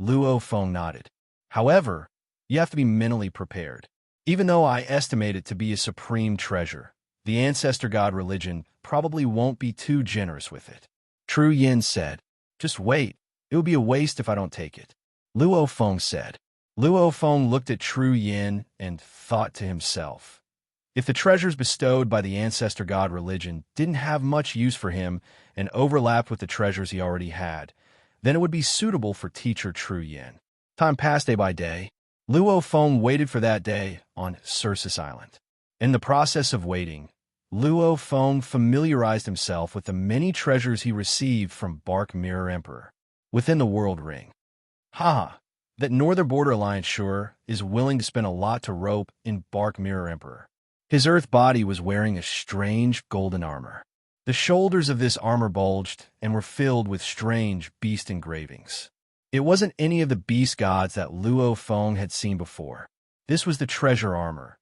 Luo Feng nodded. However, you have to be mentally prepared. Even though I estimate it to be a supreme treasure, the ancestor god religion probably won't be too generous with it. Tru Yin said, just wait. It would be a waste if I don't take it. Luo Feng said. Luo Feng looked at Tru Yin and thought to himself, if the treasures bestowed by the ancestor god religion didn't have much use for him and overlapped with the treasures he already had, then it would be suitable for teacher Tru Yin. Time passed day by day. Luo Feng waited for that day on Circe's Island. In the process of waiting, Luo Feng familiarized himself with the many treasures he received from Bark Mirror Emperor within the World Ring. That Northern Border Alliance sure is willing to spend a lot to rope in Bark Mirror Emperor. His earth body was wearing a strange golden armor. The shoulders of this armor bulged and were filled with strange beast engravings. It wasn't any of the beast gods that Luo Feng had seen before. This was the treasure armor.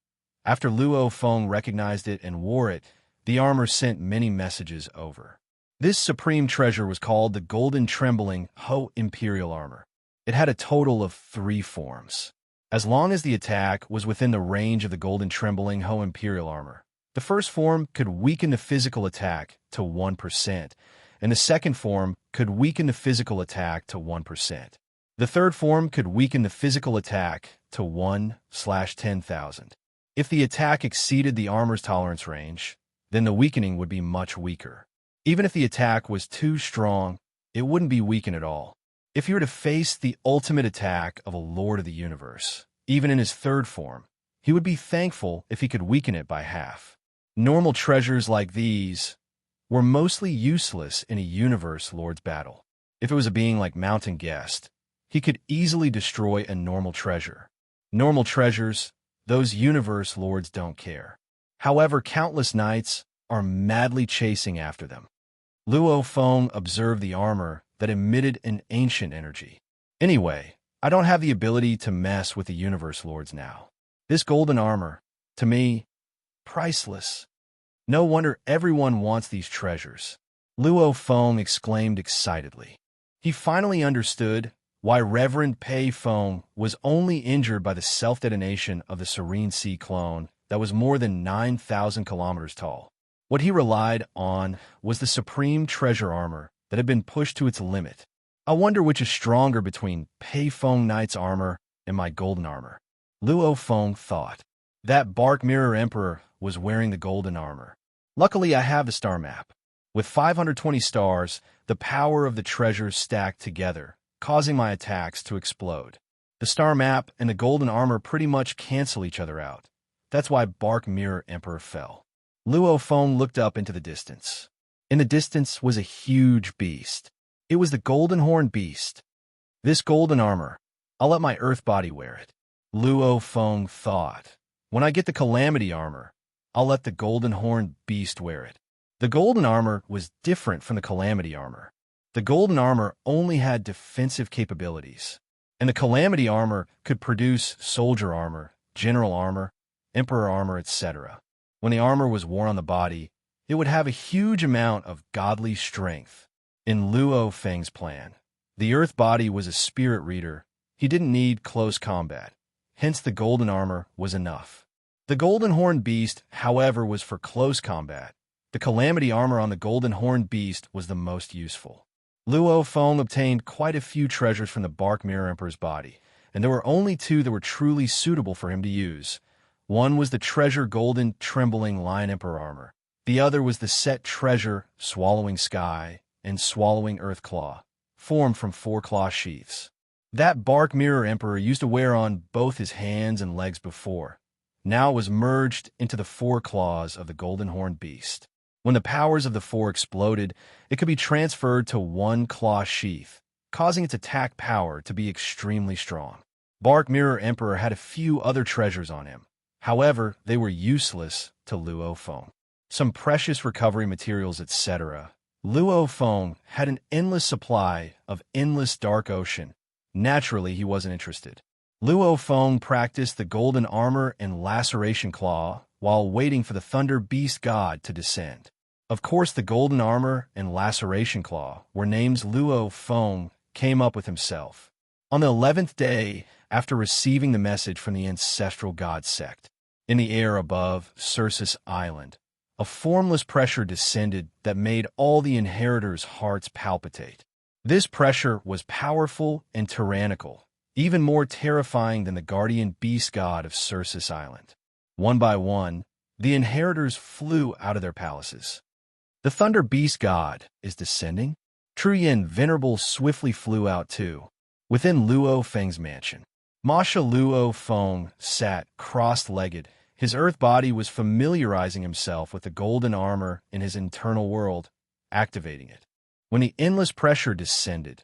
After Luo Feng recognized it and wore it, the armor sent many messages over. This supreme treasure was called the Golden Trembling Ho Imperial Armor. It had a total of 3 forms. As long as the attack was within the range of the Golden Trembling Ho Imperial Armor, the first form could weaken the physical attack to 1%, and the second form could weaken the physical attack to 1%. The third form could weaken the physical attack to 1/10,000. If the attack exceeded the armor's tolerance range, then the weakening would be much weaker. Even if the attack was too strong, it wouldn't be weakened at all. If you were to face the ultimate attack of a Lord of the Universe, even in his third form, he would be thankful if he could weaken it by half. Normal treasures like these were mostly useless in a Universe Lord's battle. If it was a being like Mountain Guest, he could easily destroy a normal treasure. Normal treasures, those Universe Lords don't care. However, countless knights are madly chasing after them. Luo Feng observed the armor that emitted an ancient energy. Anyway, I don't have the ability to mess with the Universe Lords now. This golden armor, to me, priceless. No wonder everyone wants these treasures. Luo Feng exclaimed excitedly. He finally understood why Reverend Pei Feng was only injured by the self-detonation of the Serene Sea clone that was more than 9,000 kilometers tall. What he relied on was the supreme treasure armor that had been pushed to its limit. I wonder which is stronger between Pei Feng Knight's armor and my golden armor. Luo Feng thought. That Bark Mirror Emperor was wearing the golden armor. Luckily, I have the star map. With 520 stars, the power of the treasures stacked together, causing my attacks to explode. The star map and the golden armor pretty much cancel each other out. That's why Bark Mirror Emperor fell. Luo Feng looked up into the distance. In the distance was a huge beast. It was the Golden Horn Beast. This golden armor, I'll let my earth body wear it. Luo Feng thought. When I get the Calamity armor, I'll let the Golden Horn Beast wear it. The golden armor was different from the Calamity armor. The golden armor only had defensive capabilities, and the Calamity armor could produce soldier armor, general armor, emperor armor, etc. When the armor was worn on the body, it would have a huge amount of godly strength. In Luo Feng's plan, the earth body was a spirit reader. He didn't need close combat. Hence, the golden armor was enough. The Golden Horn Beast, however, was for close combat. The Calamity armor on the Golden Horn Beast was the most useful. Luo Feng obtained quite a few treasures from the Bark Mirror Emperor's body, and there were only 2 that were truly suitable for him to use. One was the Treasure Golden Trembling Lion Emperor armor. The other was the set Treasure Swallowing Sky and Swallowing Earth Claw, formed from 4 claw sheaths. That Bark Mirror Emperor used to wear on both his hands and legs before. Now it was merged into the 4 claws of the Golden Horn Beast. When the powers of the 4 exploded, it could be transferred to 1 claw sheath, causing its attack power to be extremely strong. Bark Mirror Emperor had a few other treasures on him. However, they were useless to Luo Feng. Some precious recovery materials, etc. Luo Feng had an endless supply of endless dark ocean. Naturally, he wasn't interested. Luo Feng practiced the golden armor and laceration claw while waiting for the Thunder Beast God to descend. Of course, the golden armor and laceration claw were names Luo Feng came up with himself. On the 11th day after receiving the message from the ancestral god sect, in the air above Circe's island, a formless pressure descended that made all the inheritors' hearts palpitate. This pressure was powerful and tyrannical, even more terrifying than the guardian beast god of Circe's island. One by one, the inheritors flew out of their palaces. The Thunder Beast God is descending? Truyen Venerable swiftly flew out too. Within Luo Feng's mansion, Masha Luo Feng sat cross-legged. His earth body was familiarizing himself with the golden armor in his internal world, activating it. When the endless pressure descended,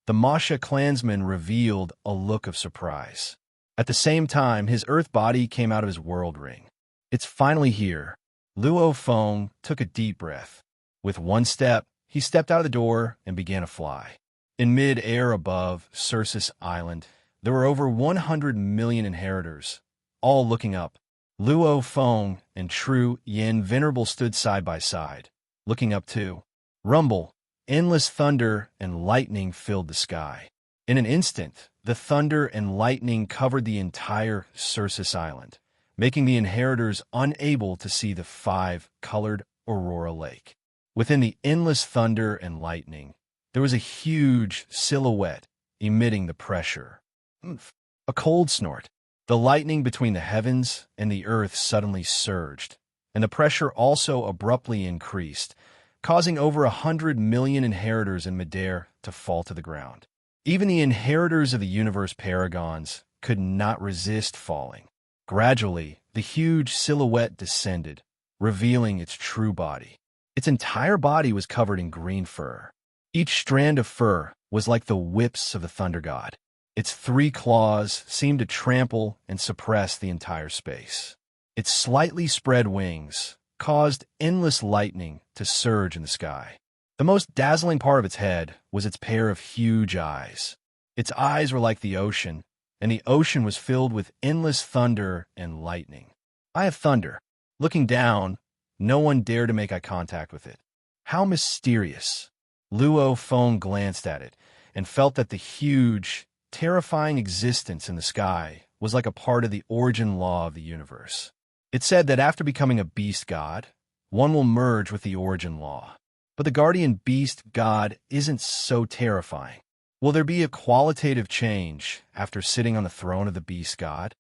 the Masha clansman revealed a look of surprise. At the same time, his earth body came out of his world ring. It's finally here. Luo Feng took a deep breath. With one step, he stepped out of the door and began to fly. In mid-air above Circe's island, there were over 100 million inheritors, all looking up. Luo Feng and True Yin Venerable stood side by side, looking up too. Rumble, endless thunder and lightning filled the sky. In an instant, the thunder and lightning covered the entire Circe Island, making the inheritors unable to see the five-colored Aurora Lake. Within the endless thunder and lightning, there was a huge silhouette emitting the pressure. A cold snort. The lightning between the heavens and the earth suddenly surged, and the pressure also abruptly increased, causing over 100 million inheritors in midair to fall to the ground. Even the inheritors of the universe paragons could not resist falling. Gradually, the huge silhouette descended, revealing its true body. Its entire body was covered in green fur. Each strand of fur was like the whips of the thunder god. Its 3 claws seemed to trample and suppress the entire space. Its slightly spread wings caused endless lightning to surge in the sky. The most dazzling part of its head was its pair of huge eyes. Its eyes were like the ocean, and the ocean was filled with endless thunder and lightning. Eye of thunder. Looking down, no one dared to make eye contact with it. How mysterious. Luo Feng glanced at it and felt that the huge, terrifying existence in the sky was like a part of the origin law of the universe. It said that after becoming a beast god, one will merge with the origin law. But the guardian beast god isn't so terrifying. Will there be a qualitative change after sitting on the throne of the beast god?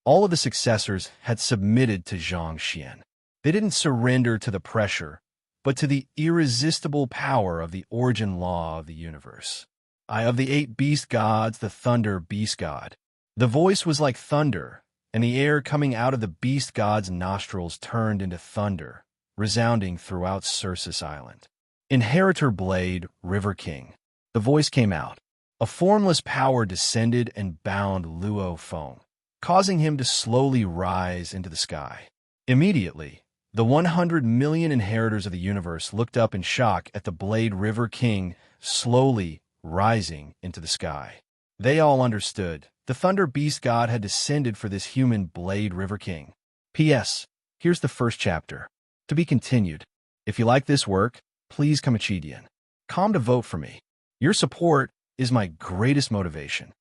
All of the successors had submitted to Zhang Xian. They didn't surrender to the pressure, but to the irresistible power of the origin law of the universe. Eye of the 8 beast gods, the thunder beast god. The voice was like thunder, and the air coming out of the beast god's nostrils turned into thunder, resounding throughout Circe Island. Inheritor Blade, River King. The voice came out. A formless power descended and bound Luo Feng, causing him to slowly rise into the sky. Immediately, the 100 million inheritors of the universe looked up in shock at the Blade River King slowly rising into the sky. They all understood. The Thunder Beast God had descended for this human Blade River King. P.S. Here's the first chapter. To be continued. If you like this work, please come Chidian. Come to vote for me. Your support is my greatest motivation.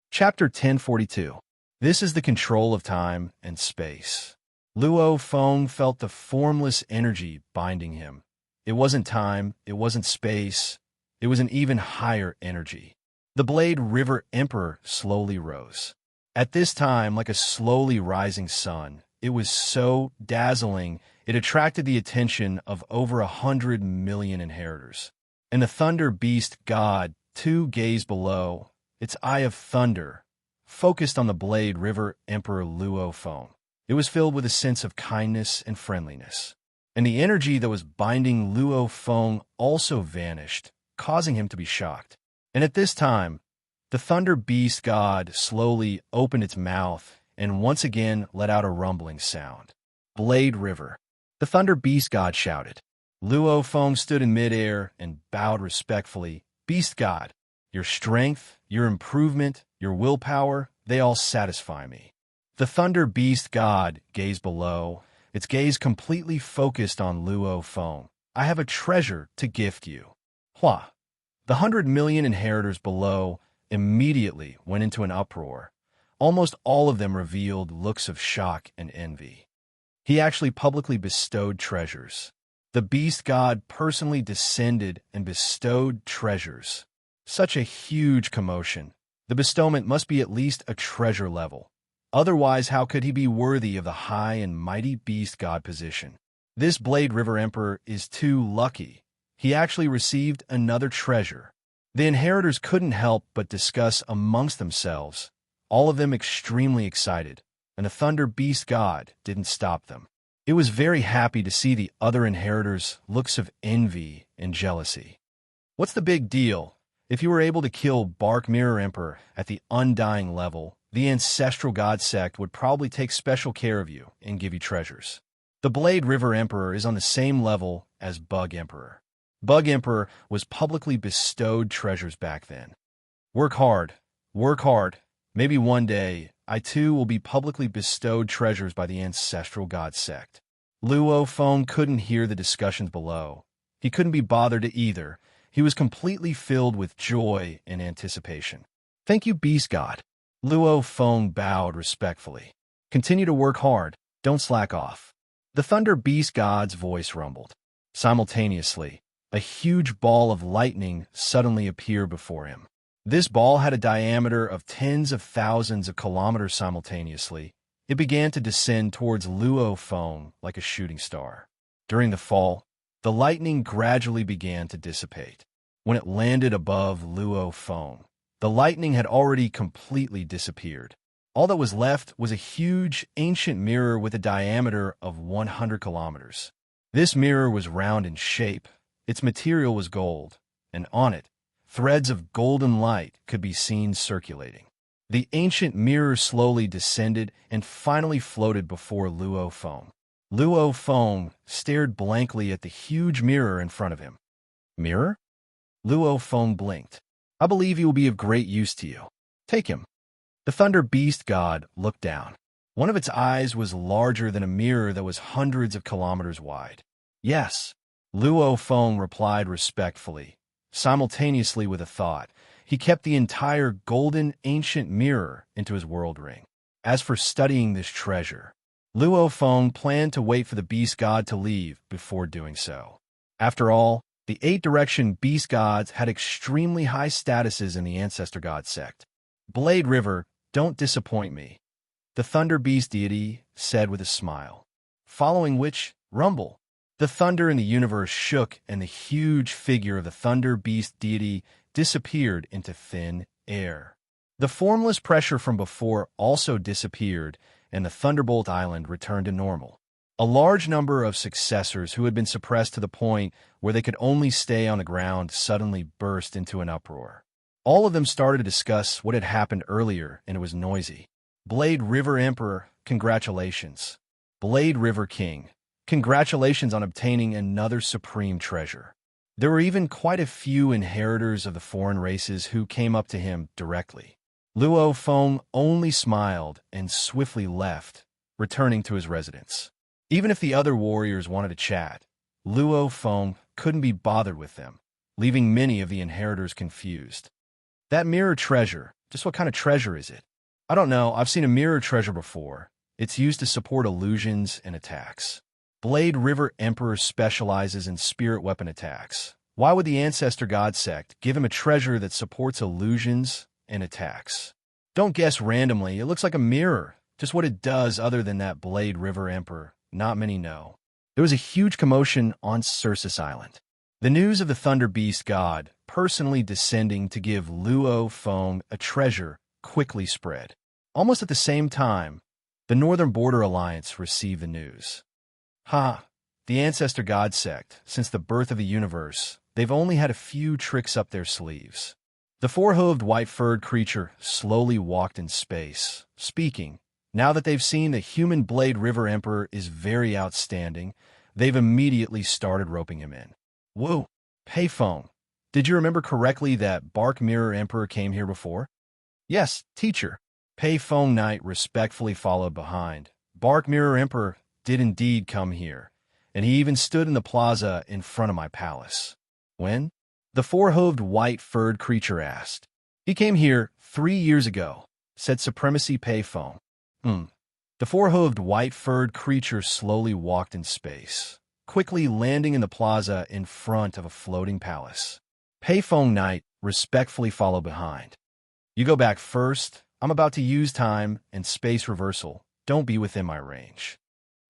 Chapter 1042. This is the control of time and space. Luo Feng felt the formless energy binding him. It wasn't time, it wasn't space, it was an even higher energy. The Blade River Emperor slowly rose. At this time, like a slowly rising sun, it was so dazzling it attracted the attention of over 100 million inheritors. And the Thunder Beast God, too, gazed below, its eye of thunder, focused on the Blade River Emperor Luo Feng. It was filled with a sense of kindness and friendliness. And the energy that was binding Luo Feng also vanished, causing him to be shocked. And at this time, the Thunder Beast God slowly opened its mouth and once again let out a rumbling sound. Blade River. The Thunder Beast God shouted. Luo Feng stood in midair and bowed respectfully. Beast God, your strength, your improvement, your willpower, they all satisfy me. The Thunder Beast God gazed below, its gaze completely focused on Luo Feng. I have a treasure to gift you. Hua. The 100 million inheritors below immediately went into an uproar. Almost all of them revealed looks of shock and envy. He actually publicly bestowed treasures. The Beast God personally descended and bestowed treasures. Such a huge commotion. The bestowment must be at least a treasure level. Otherwise, how could he be worthy of the high and mighty Beast God position? This Blade River Emperor is too lucky. He actually received another treasure. The inheritors couldn't help but discuss amongst themselves, all of them extremely excited, and the Thunder Beast God didn't stop them. It was very happy to see the other inheritors' looks of envy and jealousy. What's the big deal? If you were able to kill Bark Mirror Emperor at the Undying level, the Ancestral God Sect would probably take special care of you and give you treasures. The Blade River Emperor is on the same level as Bug Emperor. Bug Emperor was publicly bestowed treasures back then. Work hard. Maybe one day I too will be publicly bestowed treasures by the ancestral god sect. Luo Feng couldn't hear the discussions below. He couldn't be bothered to either. He was completely filled with joy and anticipation. Thank you, Beast God. Luo Feng bowed respectfully. Continue to work hard. Don't slack off. The Thunder Beast God's voice rumbled. Simultaneously, a huge ball of lightning suddenly appeared before him. This ball had a diameter of tens of thousands of kilometers simultaneously. It began to descend towards Luo Feng like a shooting star. During the fall, the lightning gradually began to dissipate. When it landed above Luo Feng, the lightning had already completely disappeared. All that was left was a huge, ancient mirror with a diameter of 100 kilometers. This mirror was round in shape, its material was gold, and on it, threads of golden light could be seen circulating. The ancient mirror slowly descended and finally floated before Luo Feng. Luo Feng stared blankly at the huge mirror in front of him. Mirror? Luo Feng blinked. I believe he will be of great use to you. Take him. The Thunder Beast God looked down. One of its eyes was larger than a mirror that was hundreds of kilometers wide. Yes, Luo Feng replied respectfully. Simultaneously with a thought, he kept the entire golden ancient mirror into his world ring. As for studying this treasure, Luo Feng planned to wait for the Beast God to leave before doing so. After all, the 8-direction Beast Gods had extremely high statuses in the Ancestor God sect. Blade River, don't disappoint me, the Thunder Beast deity said with a smile. Following which, rumble. The thunder in the universe shook and the huge figure of the Thunder Beast deity disappeared into thin air. The formless pressure from before also disappeared, and the Thunderbolt Island returned to normal. A large number of successors who had been suppressed to the point where they could only stay on the ground suddenly burst into an uproar. All of them started to discuss what had happened earlier, and it was noisy. Blade River Emperor, congratulations. Blade River King, congratulations on obtaining another supreme treasure. There were even quite a few inheritors of the foreign races who came up to him directly. Luo Feng only smiled and swiftly left, returning to his residence. Even if the other warriors wanted to chat, Luo Feng couldn't be bothered with them, leaving many of the inheritors confused. That mirror treasure, just what kind of treasure is it? I don't know, I've seen a mirror treasure before. It's used to support illusions and attacks. Blade River Emperor specializes in spirit weapon attacks. Why would the Ancestor God sect give him a treasure that supports illusions and attacks? Don't guess randomly, it looks like a mirror. Just what it does other than that, Blade River Emperor, not many know. There was a huge commotion on Circe Island. The news of the Thunder Beast God personally descending to give Luo Feng a treasure quickly spread. Almost at the same time, the Northern Border Alliance received the news. The Ancestor God sect, since the birth of the universe, they've only had a few tricks up their sleeves. The four-hooved white-furred creature slowly walked in space, speaking. Now that they've seen the human Blade River Emperor is very outstanding, they've immediately started roping him in. Whoa, Pei Feng, did you remember correctly that Bark Mirror Emperor came here before? Yes, teacher. Pei Feng Knight respectfully followed behind. Bark Mirror Emperor did indeed come here, and he even stood in the plaza in front of my palace. When? The four-hooved white-furred creature asked. He came here 3 years ago, said Supremacy Pei Feng. The four-hooved white-furred creature slowly walked in space, quickly landing in the plaza in front of a floating palace. Pei Feng Knight respectfully followed behind. You go back first. I'm about to use time and space reversal. Don't be within my range.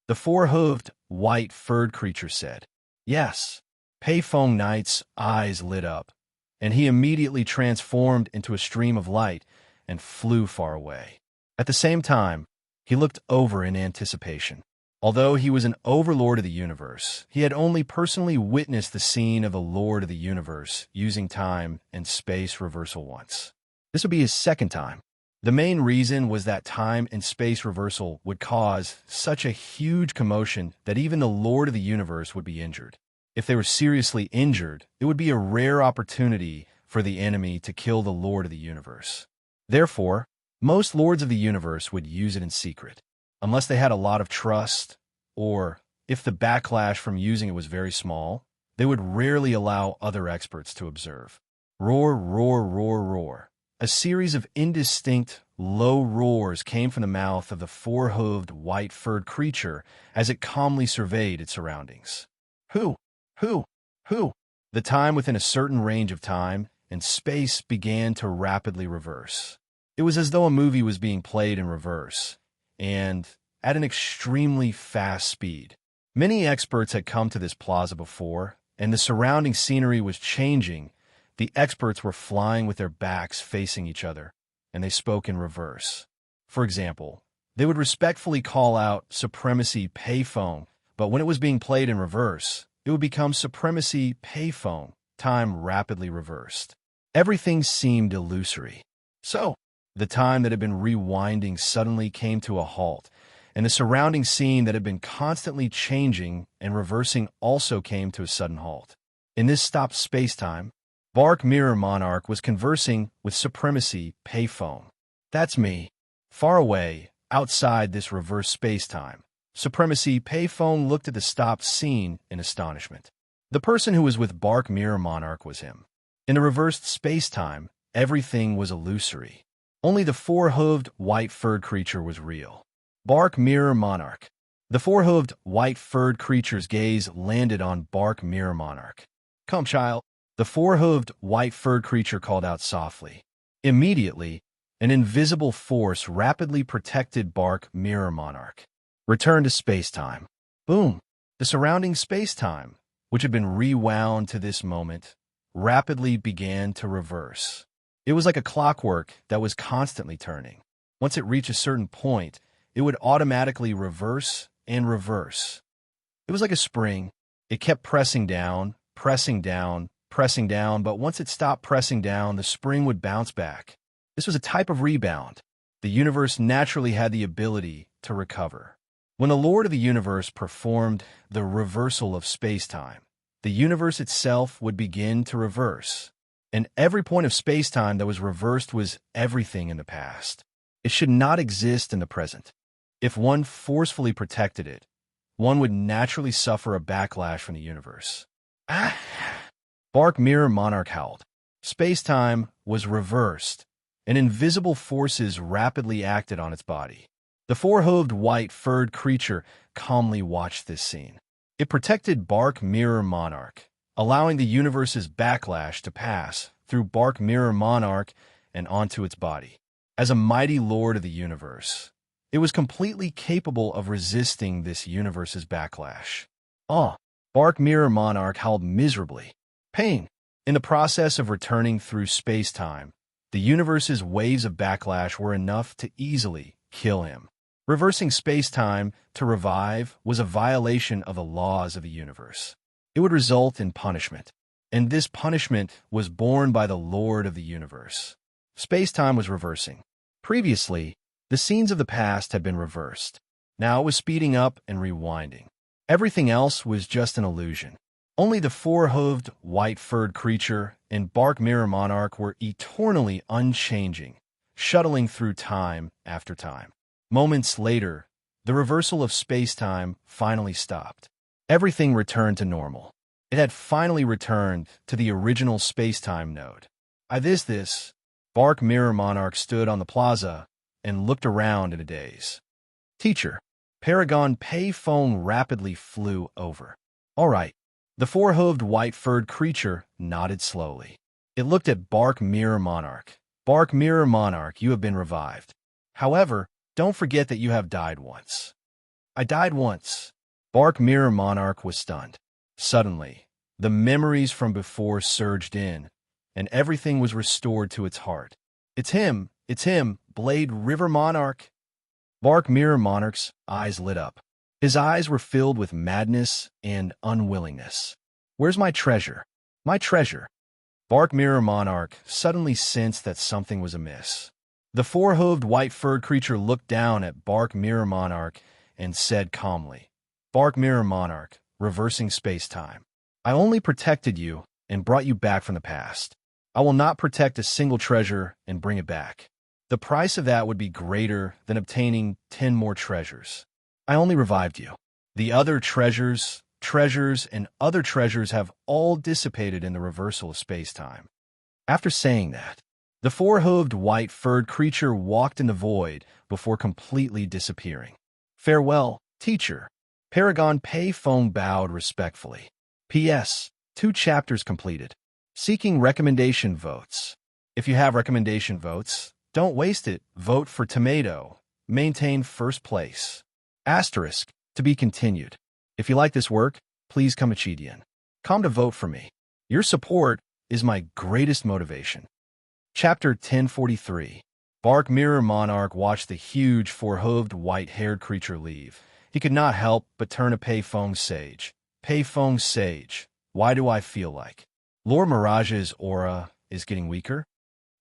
The four-hooved, white-furred creature said. Yes. Pei Feng Knight's eyes lit up, and he immediately transformed into a stream of light and flew far away. At the same time, he looked over in anticipation. Although he was an overlord of the universe, he had only personally witnessed the scene of a lord of the universe using time and space reversal once. This would be his second time. The main reason was that time and space reversal would cause such a huge commotion that even the Lord of the Universe would be injured. If they were seriously injured, it would be a rare opportunity for the enemy to kill the Lord of the Universe. Therefore, Most lords of the universe would use it in secret, unless they had a lot of trust, or if the backlash from using it was very small, they would rarely allow other experts to observe. Roar, roar, roar, roar. A series of indistinct, low roars came from the mouth of the four-hooved, white-furred creature as it calmly surveyed its surroundings. Who? Who? Who? The time within a certain range of time and space began to rapidly reverse. It was as though a movie was being played in reverse, and at an extremely fast speed. Many experts had come to this plaza before, and the surrounding scenery was changing. The experts were flying with their backs facing each other, and they spoke in reverse. For example, they would respectfully call out supremacy payphone, but when it was being played in reverse, it would become supremacy payphone, time rapidly reversed. Everything seemed illusory. So, the time that had been rewinding suddenly came to a halt, and the surrounding scene that had been constantly changing and reversing also came to a sudden halt. In this stopped space-time, Bark Mirror Monarch was conversing with Supremacy Payphone. That's me. Far away, outside this reverse space-time, Supremacy Payphone looked at the stopped scene in astonishment. The person who was with Bark Mirror Monarch was him. In the reversed space-time, everything was illusory. Only the four-hooved, white-furred creature was real. Bark Mirror Monarch. The four-hooved, white-furred creature's gaze landed on Bark Mirror Monarch. Come, child. The four-hooved, white-furred creature called out softly. Immediately, an invisible force rapidly protected Bark Mirror Monarch. Return to space-time. Boom! The surrounding space-time, which had been rewound to this moment, rapidly began to reverse. It was like a clockwork that was constantly turning. Once it reached a certain point, it would automatically reverse and reverse. It was like a spring. It kept pressing down, pressing down, pressing down, but once it stopped pressing down, the spring would bounce back. This was a type of rebound. The universe naturally had the ability to recover. When the Lord of the Universe performed the reversal of space-time, the universe itself would begin to reverse. And every point of space-time that was reversed was everything in the past. It should not exist in the present. If one forcefully protected it, one would naturally suffer a backlash from the universe. Ah! Bark Mirror Monarch howled. Space-time was reversed, and invisible forces rapidly acted on its body. The four-hooved, white-furred creature calmly watched this scene. It protected Bark Mirror Monarch, allowing the universe's backlash to pass through Bark Mirror Monarch and onto its body. As a mighty lord of the universe, it was completely capable of resisting this universe's backlash. Bark Mirror Monarch howled miserably. Pain. In the process of returning through space-time, the universe's waves of backlash were enough to easily kill him. Reversing space-time to revive was a violation of the laws of the universe. It would result in punishment, and this punishment was borne by the Lord of the Universe. Space-time was reversing. Previously, the scenes of the past had been reversed. Now it was speeding up and rewinding. Everything else was just an illusion. Only the four-hooved, white-furred creature and Bark Mirror Monarch were eternally unchanging, shuttling through time after time. Moments later, the reversal of space-time finally stopped. Everything returned to normal. It had finally returned to the original space-time node. This, Bark Mirror Monarch stood on the plaza and looked around in a daze. Teacher, Paragon Payphone rapidly flew over. All right. The four-hooved, white-furred creature nodded slowly. It looked at Bark Mirror Monarch. Bark Mirror Monarch, you have been revived. However, don't forget that you have died once. I died once. Bark Mirror Monarch was stunned. Suddenly, the memories from before surged in, and everything was restored to its heart. It's him, Blade River Monarch. Bark Mirror Monarch's eyes lit up. His eyes were filled with madness and unwillingness. Where's my treasure? My treasure. Bark Mirror Monarch suddenly sensed that something was amiss. The four-hooved, white-furred creature looked down at Bark Mirror Monarch and said calmly, Bark Mirror Monarch, reversing space-time. I only protected you and brought you back from the past. I will not protect a single treasure and bring it back. The price of that would be greater than obtaining 10 more treasures. I only revived you. The other treasures, and other treasures have all dissipated in the reversal of space-time. After saying that, the four-hooved, white-furred creature walked in the void before completely disappearing. Farewell, teacher. Paragon Pei Feng bowed respectfully. P.S. 2 chapters completed. Seeking recommendation votes. If you have recommendation votes, don't waste it. Vote for Tomato. Maintain first place. Asterisk. To be continued. If you like this work, please come to vote for me. Your support is my greatest motivation. Chapter 1043. Bark Mirror Monarch watched the huge, four-hooved, white-haired creature leave. He could not help but turn to Pei Feng Sage. Pei Feng Sage, why do I feel like Lord Mirage's aura is getting weaker?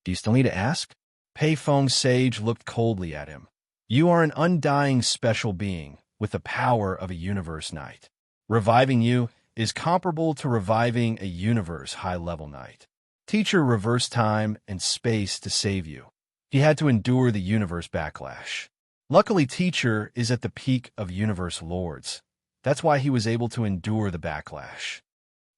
Do you still need to ask? Pei Feng Sage looked coldly at him. You are an undying special being with the power of a universe knight. Reviving you is comparable to reviving a universe high-level knight. Teacher reversed time and space to save you. He had to endure the universe backlash. Luckily, Teacher is at the peak of universe lords. That's why he was able to endure the backlash.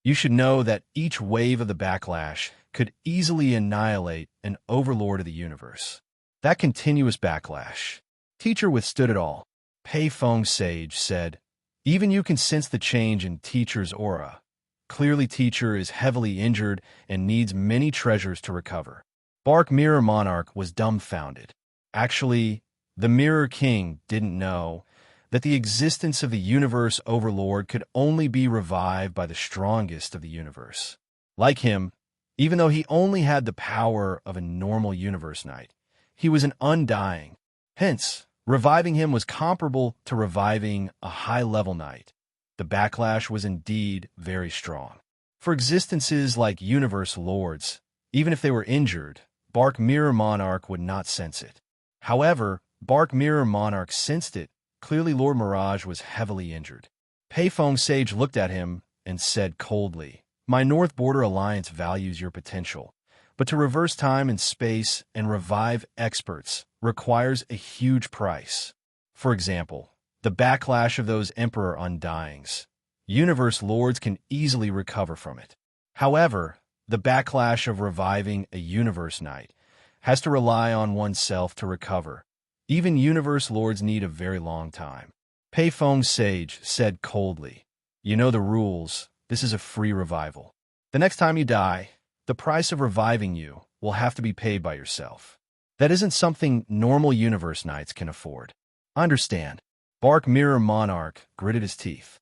You should know that each wave of the backlash could easily annihilate an overlord of the universe. That continuous backlash. Teacher withstood it all. Pei Feng Sage said, even you can sense the change in Teacher's aura. Clearly, Teacher is heavily injured and needs many treasures to recover. Bark Mirror Monarch was dumbfounded. Actually, the Mirror King didn't know that the existence of the universe overlord could only be revived by the strongest of the universe. Like him, even though he only had the power of a normal universe knight, he was an undying. Hence, reviving him was comparable to reviving a high-level knight. The backlash was indeed very strong. For existences like universe lords, even if they were injured, Bark Mirror Monarch would not sense it. However, Bark Mirror Monarch sensed it. Clearly, Lord Mirage was heavily injured. Pei Feng Sage looked at him and said coldly, my North Border Alliance values your potential, but to reverse time and space and revive experts requires a huge price. For example, the backlash of those Emperor Undyings. Universe Lords can easily recover from it. However, the backlash of reviving a Universe Knight has to rely on oneself to recover. Even Universe Lords need a very long time. Pei Feng Sage said coldly, you know the rules. This is a free revival. The next time you die, the price of reviving you will have to be paid by yourself. That isn't something normal Universe Knights can afford. Understand. Bark Mirror Monarch gritted his teeth.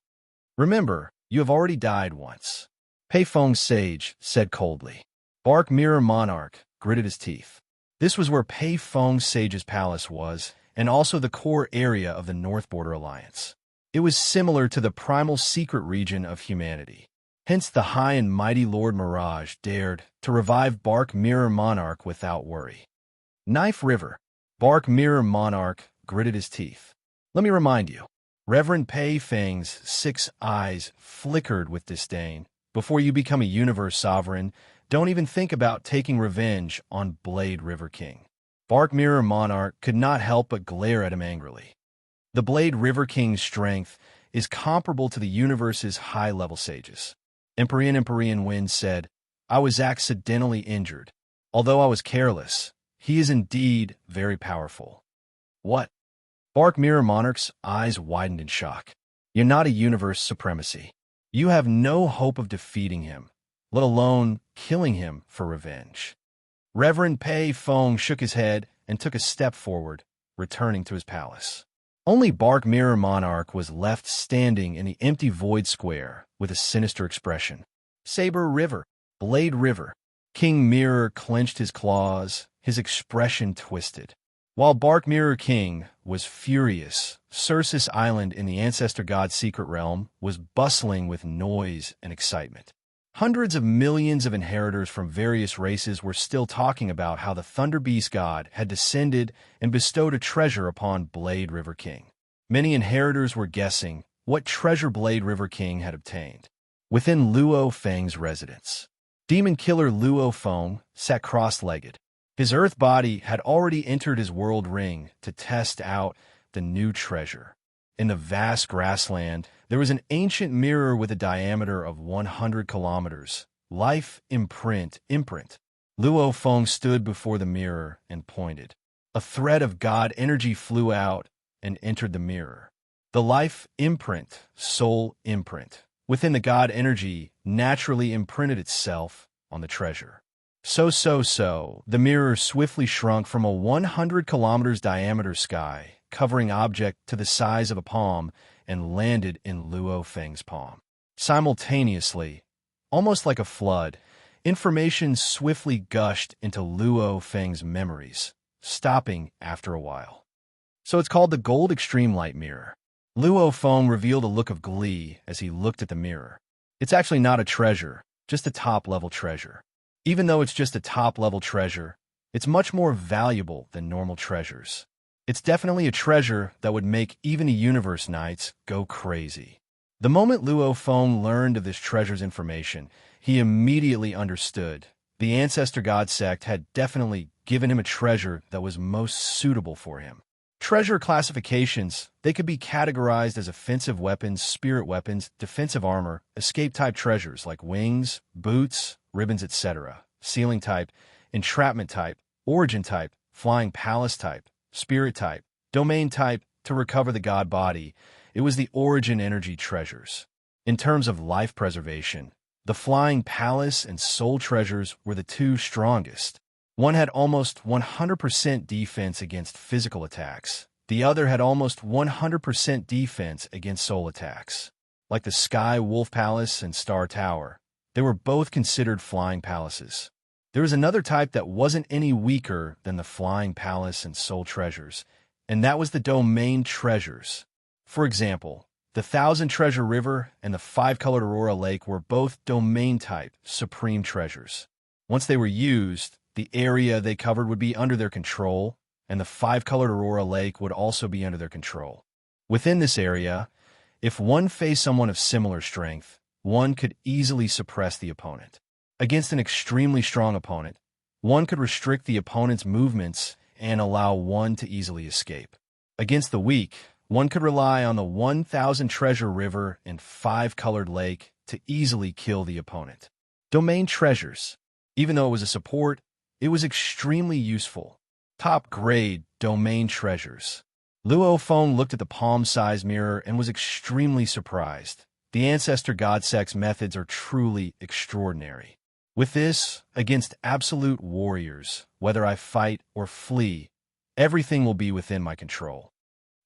Remember, you have already died once. Pei Feng Sage said coldly. Bark Mirror Monarch gritted his teeth. This was where Pei Feng Sage's palace was, and also the core area of the North Border Alliance. It was similar to the primal secret region of humanity. Hence the high and mighty Lord Mirage dared to revive Bark Mirror Monarch without worry. Knife River. Bark Mirror Monarch gritted his teeth. Let me remind you, Reverend Pei Feng's 6 eyes flickered with disdain. Before you become a universe sovereign, don't even think about taking revenge on Blade River King. Bark Mirror Monarch could not help but glare at him angrily. The Blade River King's strength is comparable to the universe's high-level sages. Empyrean Wind said, I was accidentally injured. Although I was careless, he is indeed very powerful. What? Bark Mirror Monarch's eyes widened in shock. You're not a universe supremacy. You have no hope of defeating him, let alone killing him for revenge. Reverend Pei Feng shook his head and took a step forward, returning to his palace. Only Bark Mirror Monarch was left standing in the empty void square with a sinister expression. Saber River, Blade River. King Mirror clenched his claws, his expression twisted. While Bark Mirror King was furious, Circe's Island in the Ancestor God's secret realm was bustling with noise and excitement. Hundreds of millions of inheritors from various races were still talking about how the Thunder Beast God had descended and bestowed a treasure upon Blade River King. Many inheritors were guessing what treasure Blade River King had obtained. Within Luo Feng's residence, demon killer Luo Feng sat cross-legged. His earth body had already entered his world ring to test out the new treasure. In the vast grassland, there was an ancient mirror with a diameter of 100 kilometers. Life imprint. Luo Feng stood before the mirror and pointed. A thread of God energy flew out and entered the mirror. The life imprint, soul imprint, within the God energy naturally imprinted itself on the treasure. The mirror swiftly shrunk from a 100 kilometers diameter sky, covering object to the size of a palm, and landed in Luo Feng's palm. Simultaneously, almost like a flood, information swiftly gushed into Luo Feng's memories, stopping after a while. So it's called the Gold Extreme Light Mirror. Luo Feng revealed a look of glee as he looked at the mirror. It's actually not a treasure, just a top-level treasure. Even though it's just a top-level treasure, it's much more valuable than normal treasures. It's definitely a treasure that would make even a universe knights go crazy. The moment Luo Feng learned of this treasure's information, he immediately understood. The Ancestor God sect had definitely given him a treasure that was most suitable for him. Treasure classifications, they could be categorized as offensive weapons, spirit weapons, defensive armor, escape-type treasures like wings, boots, ribbons, etc., sealing type, entrapment type, origin type, flying palace type, spirit type, domain type. To recover the god body, it was the origin energy treasures. In terms of life preservation, the flying palace and soul treasures were the two strongest. One had almost 100% defense against physical attacks. The other had almost 100% defense against soul attacks. Like the Sky Wolf Palace and Star Tower, they were both considered flying palaces. There was another type that wasn't any weaker than the flying palace and soul treasures, and that was the domain treasures. For example, the Thousand Treasure River and the Five-Colored Aurora Lake were both domain-type supreme treasures. Once they were used, the area they covered would be under their control, and the Five-Colored Aurora Lake would also be under their control. Within this area, if one faced someone of similar strength, one could easily suppress the opponent. Against an extremely strong opponent, one could restrict the opponent's movements and allow one to easily escape. Against the weak, one could rely on the 1,000 Treasure River and Five-Colored Lake to easily kill the opponent. Domain treasures. Even though it was a support, it was extremely useful. Top-grade domain treasures. Luo Feng looked at the palm-sized mirror and was extremely surprised. The Ancestor God sect's methods are truly extraordinary. With this, against absolute warriors, whether I fight or flee, everything will be within my control.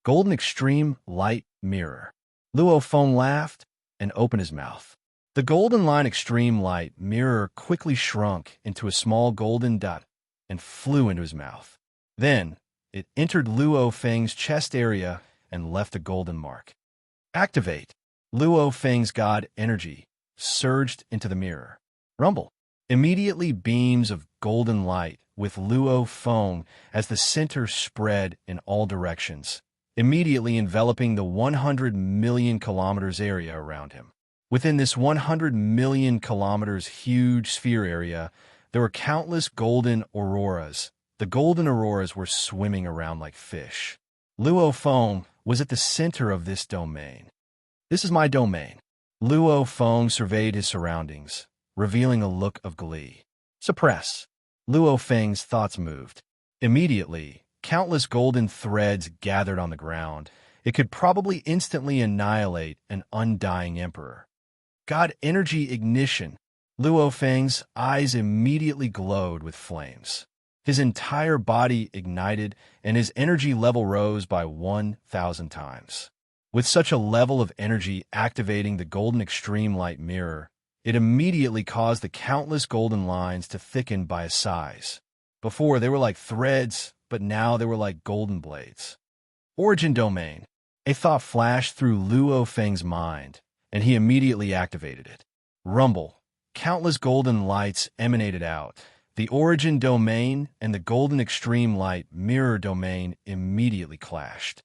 Golden Extreme Light Mirror. Luo Feng laughed and opened his mouth. The Golden Line Extreme Light Mirror quickly shrunk into a small golden dot and flew into his mouth. Then, it entered Luo Feng's chest area and left a golden mark. Activate. Luo Feng's God energy surged into the mirror. Rumble. Immediately beams of golden light with Luo Feng as the center spread in all directions, immediately enveloping the 100 million kilometers area around him. Within this 100 million kilometers huge sphere area, there were countless golden auroras. The golden auroras were swimming around like fish. Luo Feng was at the center of this domain. This is my domain. Luo Feng surveyed his surroundings, revealing a look of glee. Suppress. Luo Feng's thoughts moved. Immediately, countless golden threads gathered on the ground. It could probably instantly annihilate an undying emperor. God energy ignition. Luo Feng's eyes immediately glowed with flames. His entire body ignited, and his energy level rose by 1,000 times. With such a level of energy activating the Golden Extreme Light Mirror, it immediately caused the countless golden lines to thicken by a size. Before, they were like threads, but now they were like golden blades. Origin Domain. A thought flashed through Luo Feng's mind, and he immediately activated it. Rumble. Countless golden lights emanated out. The Origin Domain and the Golden Extreme Light Mirror Domain immediately clashed.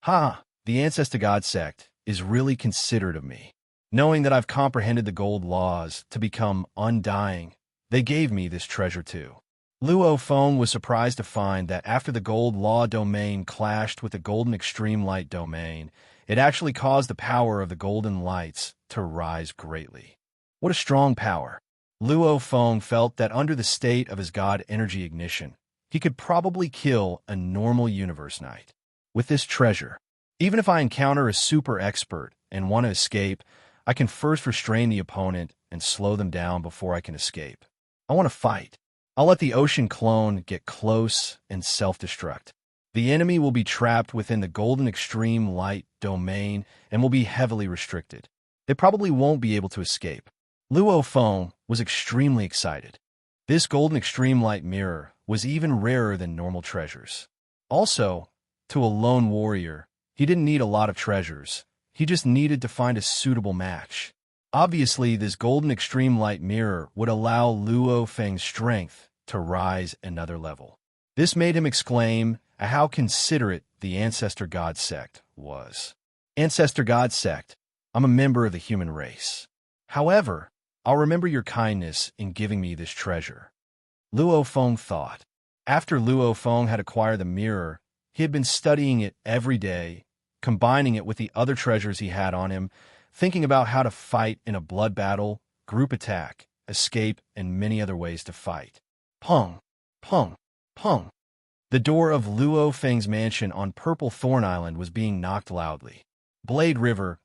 The Ancestor God sect is really considerate of me. Knowing that I've comprehended the gold laws to become undying, they gave me this treasure too. Luo Feng was surprised to find that after the Gold Law domain clashed with the Golden Extreme Light domain, it actually caused the power of the Golden Lights to rise greatly. What a strong power! Luo Feng felt that under the state of his God energy ignition, he could probably kill a normal universe knight. With this treasure, even if I encounter a super expert and want to escape, I can first restrain the opponent and slow them down before I can escape. I want to fight. I'll let the ocean clone get close and self-destruct. The enemy will be trapped within the Golden Extreme Light domain and will be heavily restricted. They probably won't be able to escape. Luo Feng was extremely excited. This Golden Extreme Light mirror was even rarer than normal treasures. Also, to a lone warrior, he didn't need a lot of treasures. He just needed to find a suitable match. Obviously, this Golden Extreme Light mirror would allow Luo Feng's strength to rise another level. This made him exclaim at how considerate the Ancestor God Sect was. Ancestor God Sect, I'm a member of the human race. However, I'll remember your kindness in giving me this treasure. Luo Feng thought. After Luo Feng had acquired the mirror, he had been studying it every day, combining it with the other treasures he had on him, thinking about how to fight in a blood battle, group attack, escape, and many other ways to fight. Pong, pong, pong. The door of Luo Feng's mansion on Purple Thorn Island was being knocked loudly. Blade River,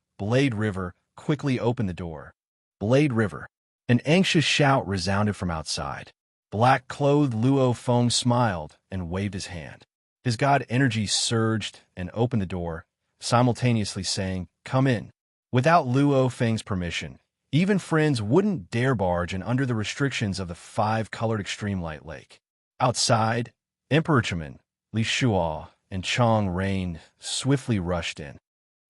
quickly opened the door. Blade River. An anxious shout resounded from outside. Black-clothed Luo Feng smiled and waved his hand. His god energy surged and opened the door, simultaneously saying, "Come in." Without Luo Feng's permission, even friends wouldn't dare barge in under the restrictions of the five-colored Extreme Light Lake. Outside, Emperor Chaman, Li Shuo, and Chong Rain swiftly rushed in.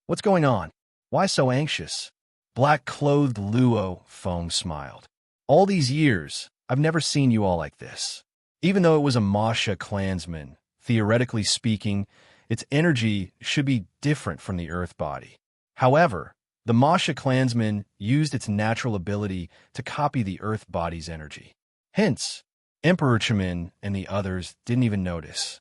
What's going on? Why so anxious? Black-clothed Luo Feng smiled. All these years, I've never seen you all like this. Even though it was a Masha clansman, theoretically speaking, its energy should be different from the Earth body. However, the Masha clansman used its natural ability to copy the Earth body's energy. Hence, Emperor Chaman and the others didn't even notice.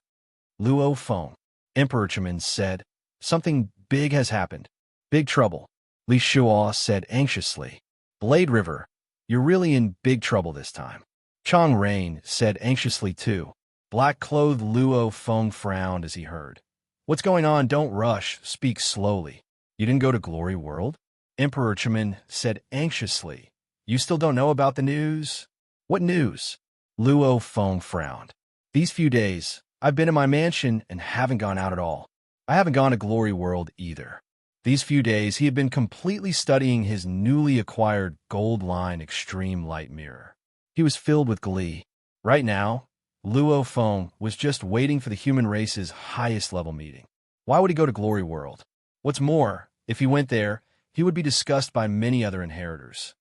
Luo Feng, Emperor Chaman said, "Something big has happened. Big trouble," Li Shuo said anxiously. "Blade River, you're really in big trouble this time." Chong Rain said anxiously too. Black-clothed Luo Feng frowned as he heard. "What's going on? Don't rush. Speak slowly. You didn't go to Glory World?" Emperor Chaman said anxiously. "You still don't know about the news?" "What news?" Luo Feng frowned. "These few days, I've been in my mansion and haven't gone out at all. I haven't gone to Glory World either." These few days, he had been completely studying his newly acquired Gold Line Extreme Light Mirror. He was filled with glee. Right now, Luo Feng was just waiting for the human race's highest level meeting. Why would he go to Glory World? What's more, if he went there, he would be discussed by many other inheritors.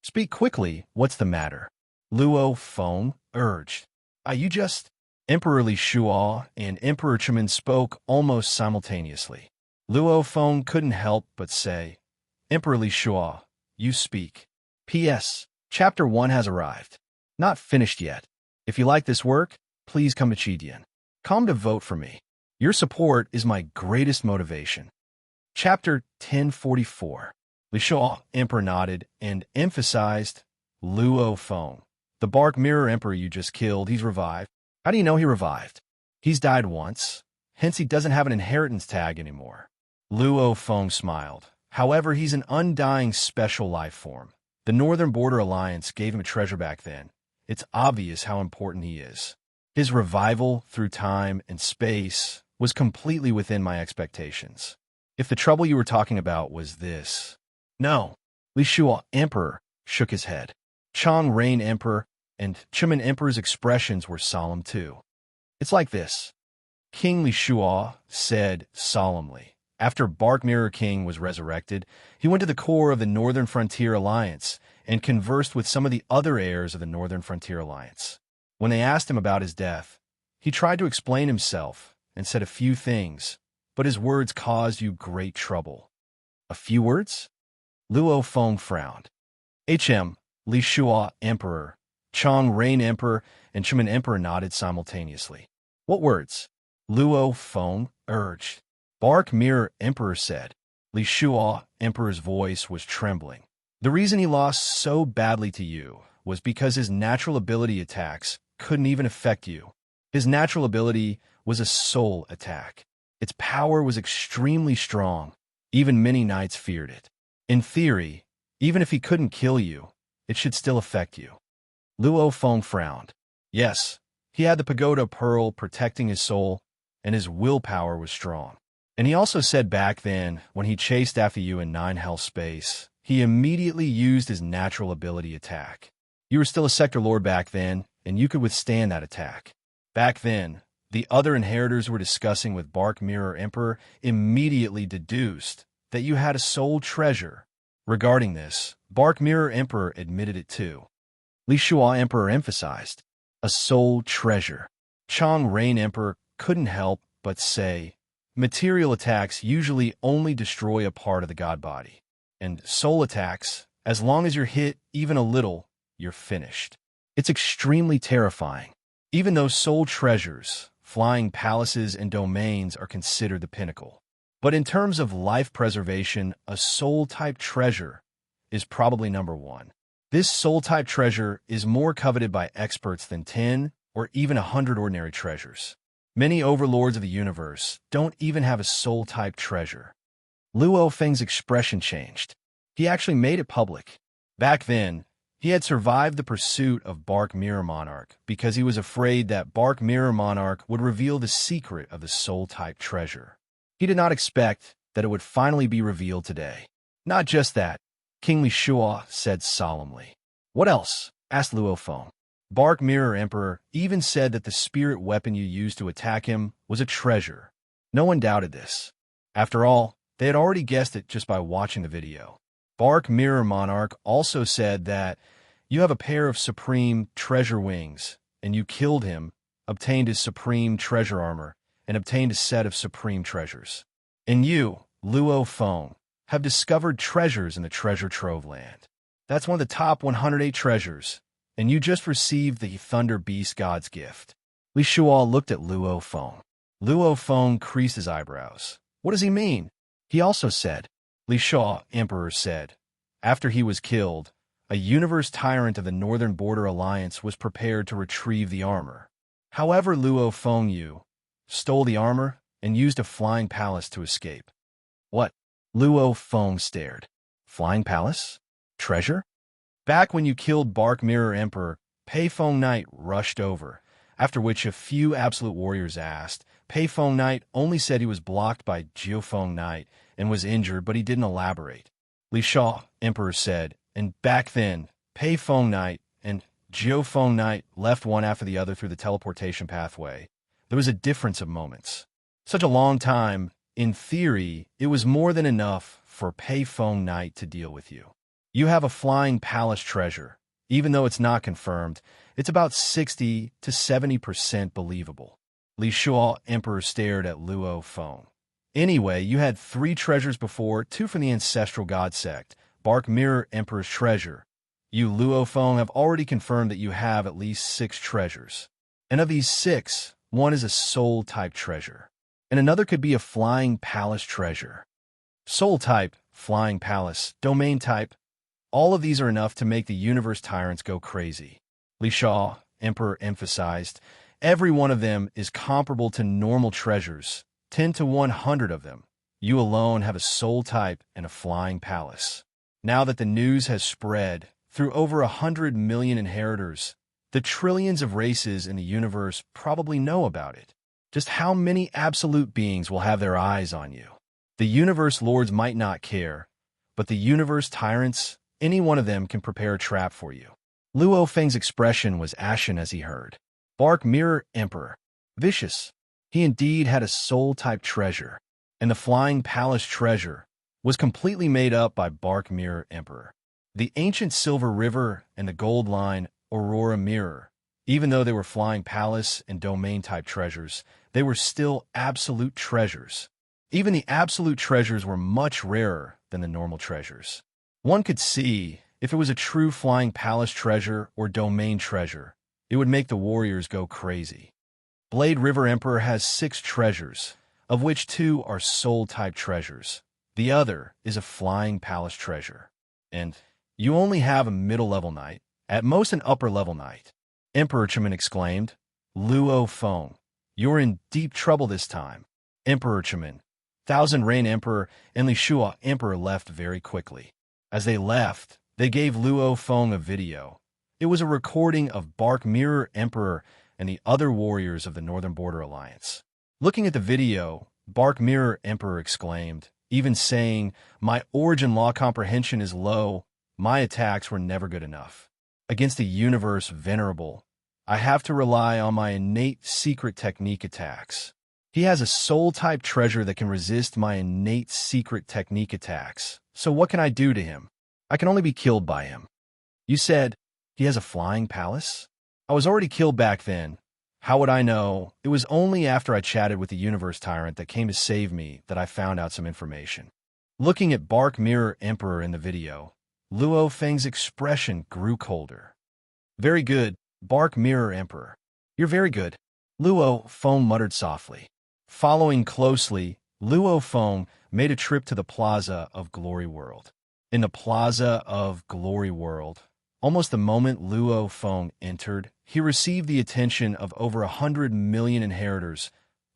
"Speak quickly, what's the matter?" Luo Feng urged. You just..." Emperor Li Shuo and Emperor Chaman spoke almost simultaneously. Luo Feng couldn't help but say, "Emperor Li Shuo, you speak. P.S. Chapter 1 has arrived. Not finished yet. If you like this work, please come to Chidian. Come to vote for me. Your support is my greatest motivation." Chapter 1044. Li Shuo Emperor nodded and emphasized, "Luo Feng, the Bark Mirror Emperor you just killed, he's revived." "How do you know he revived?" "He's died once, hence he doesn't have an inheritance tag anymore." Luo Feng smiled. "However, he's an undying special life form. The Northern Border Alliance gave him a treasure back then. It's obvious how important he is. His revival through time and space was completely within my expectations. If the trouble you were talking about was this..." "No." Li Shuo Emperor shook his head. Chong Rain Emperor and Chaman Emperor's expressions were solemn too. "It's like this." King Li Shuo said solemnly. After Bark Mirror King was resurrected, he went to the core of the Northern Frontier Alliance and conversed with some of the other heirs of the Northern Frontier Alliance. When they asked him about his death, he tried to explain himself and said a few things, but his words caused you great trouble. "A few words?" Luo Feng frowned. Li Shuo Emperor Chong, Rain Emperor, and Chimin Emperor nodded simultaneously. What words? Luo Feng urged. Bark Mirror Emperor said. Li Shuo Emperor's voice was trembling. The reason he lost so badly to you was because his natural ability attacks couldn't even affect you. His natural ability was a soul attack. Its power was extremely strong. Even many knights feared it. In theory, even if he couldn't kill you, it should still affect you. Luo Feng frowned. Yes, he had the Pagoda Pearl protecting his soul, and his willpower was strong. And he also said back then, when he chased after you in 9 Hell Space, he immediately used his natural ability attack. You were still a Sector Lord back then, and you could withstand that attack. Back then, the other inheritors were discussing with Bark Mirror Emperor immediately deduced that you had a soul treasure. Regarding this, Bark Mirror Emperor admitted it too. Li Shuo Emperor emphasized, a soul treasure. Chong Rain Emperor couldn't help but say, material attacks usually only destroy a part of the god body. And soul attacks, as long as you're hit even a little, you're finished. It's extremely terrifying. Even though soul treasures, flying palaces, and domains are considered the pinnacle. But in terms of life preservation, a soul-type treasure is probably number 1. This soul-type treasure is more coveted by experts than 10 or even 100 ordinary treasures. Many overlords of the universe don't even have a soul-type treasure. Luo Feng's expression changed. He actually made it public. Back then, he had survived the pursuit of Bark Mirror Monarch because he was afraid that Bark Mirror Monarch would reveal the secret of the soul-type treasure. He did not expect that it would finally be revealed today. Not just that, King Li Shuo said solemnly. What else? Asked Luo Feng. Bark Mirror Emperor even said that the spirit weapon you used to attack him was a treasure. No one doubted this. After all, they had already guessed it just by watching the video. Bark Mirror Monarch also said that you have a pair of supreme treasure wings, and you killed him, obtained his supreme treasure armor, and obtained a set of supreme treasures. And you, Luo Feng, have discovered treasures in the treasure trove land. That's one of the top 108 treasures, and you just received the Thunder Beast God's gift. Li Shuo looked at Luo Feng. Luo Feng creased his eyebrows. What does he mean? He also said, Li Shuo Emperor said, after he was killed, a universe tyrant of the Northern Border Alliance was prepared to retrieve the armor. However, Luo Feng Yu stole the armor and used a flying palace to escape. What? Luo Feng stared. Flying palace? Treasure? Back when you killed Bark Mirror Emperor, Pei Feng Knight rushed over, after which a few absolute warriors asked. Pei Feng Knight only said he was blocked by Jiu Feng Knight and was injured, but he didn't elaborate. Li Shuo Emperor said, and back then, Pei Feng Knight and Jiu Feng Knight left one after the other through the teleportation pathway. There was a difference of moments. Such a long time, in theory, it was more than enough for Pei Feng Knight to deal with you. You have a flying palace treasure. Even though it's not confirmed, it's about 60 to 70% believable. Li Shuo Emperor stared at Luo Feng. Anyway, you had 3 treasures before, 2 from the ancestral god sect, Bark Mirror Emperor's treasure. You, Luo Feng, have already confirmed that you have at least 6 treasures. And of these 6, 1 is a soul-type treasure, and another could be a flying palace treasure. Soul-type, flying palace, domain type, all of these are enough to make the universe tyrants go crazy. Li Shuo Emperor emphasized, every one of them is comparable to normal treasures, 10 to 100 of them. You alone have a soul type and a flying palace. Now that the news has spread through over 100 million inheritors, the trillions of races in the universe probably know about it. Just how many absolute beings will have their eyes on you? The universe lords might not care, but the universe tyrants, any one of them can prepare a trap for you. Luo Feng's expression was ashen as he heard. Bark Mirror Emperor. Vicious. He indeed had a soul-type treasure, and the Flying Palace treasure was completely made up by Bark Mirror Emperor. The ancient Silver River and the Gold Line Aurora Mirror, even though they were Flying Palace and Domain-type treasures, they were still absolute treasures. Even the absolute treasures were much rarer than the normal treasures. One could see, If it was a true flying palace treasure or domain treasure, it would make the warriors go crazy. Blade River Emperor has 6 treasures, of which 2 are soul-type treasures. The other is a flying palace treasure. And you only have a middle-level knight, at most an upper-level knight. Emperor Chaman exclaimed. Luo Feng, you're in deep trouble this time. Emperor Chaman, Thousand Rain Emperor, and Li Shua Emperor left very quickly. As they left, they gave Luo Feng a video. It was a recording of Bark Mirror Emperor and the other warriors of the Northern Border Alliance. Looking at the video, Bark Mirror Emperor exclaimed, even saying, "My origin law comprehension is low. My attacks were never good enough. Against the universe venerable, I have to rely on my innate secret technique attacks. He has a soul-type treasure that can resist my innate secret technique attacks. So what can I do to him? I can only be killed by him." You said, he has a flying palace? I was already killed back then. How would I know? It was only after I chatted with the universe tyrant that came to save me that I found out some information. Looking at Bark Mirror Emperor in the video, Luo Feng's expression grew colder. Very good, Bark Mirror Emperor. You're very good. Luo Feng muttered softly. Following closely, Luo Feng made a trip to the Plaza of Glory World. In the Plaza of Glory World, almost the moment Luo Feng entered, he received the attention of over 100 million inheritors.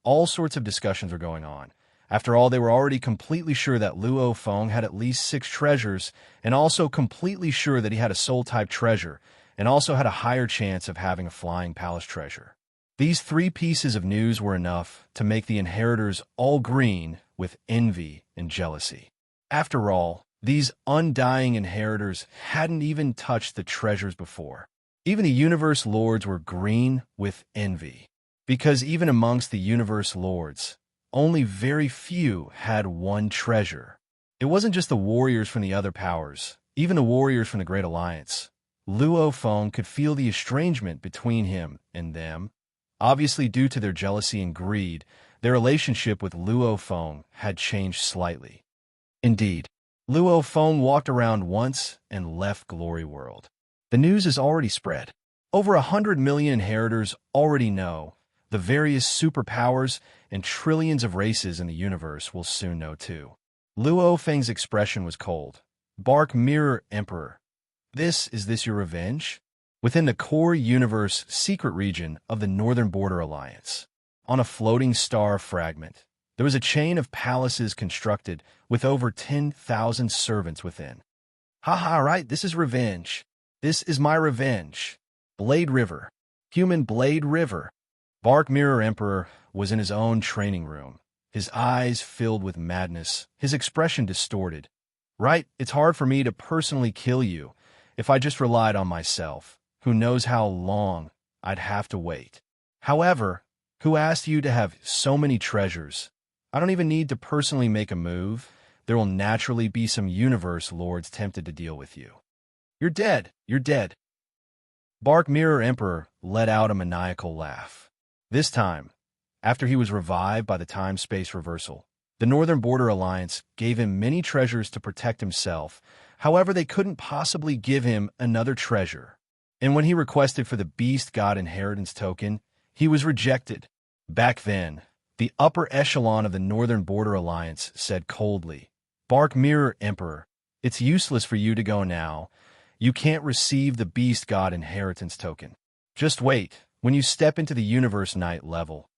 All sorts of discussions were going on. After all, they were already completely sure that Luo Feng had at least 6 treasures, and also completely sure that he had a soul-type treasure, and also had a higher chance of having a flying palace treasure. These 3 pieces of news were enough to make the inheritors all green with envy and jealousy. After all, these undying inheritors hadn't even touched the treasures before. Even the universe lords were green with envy, because even amongst the universe lords, only very few had 1 treasure. It wasn't just the warriors from the other powers, even the warriors from the Great Alliance. Luo Feng could feel the estrangement between him and them. Obviously, due to their jealousy and greed, their relationship with Luo Feng had changed slightly. Indeed, Luo Feng walked around once and left Glory World. The news is already spread. Over 100 million inheritors already know. The various superpowers and trillions of races in the universe will soon know too. Luo Feng's expression was cold. Bark Mirror Emperor, is this your revenge? Within the core universe secret region of the Northern Border Alliance, on a floating star fragment, there was a chain of palaces constructed with over 10,000 servants within. Haha, right, this is revenge. This is my revenge. Blade River. Human Blade River. Bark Mirror Emperor was in his own training room, his eyes filled with madness, his expression distorted. Right, it's hard for me to personally kill you if I just relied on myself. Who knows how long I'd have to wait. However, who asked you to have so many treasures? I don't even need to personally make a move. There will naturally be some universe lords tempted to deal with you. You're dead. You're dead. Bark Mirror Emperor let out a maniacal laugh. This time, after he was revived by the time-space reversal, the Northern Border Alliance gave him many treasures to protect himself. However, they couldn't possibly give him another treasure. And when he requested for the Beast God Inheritance Token, he was rejected. Back then, the upper echelon of the Northern Border Alliance said coldly, Bark Mirror Emperor, it's useless for you to go now. You can't receive the Beast God Inheritance Token. Just wait. When you step into the Universe Knight level,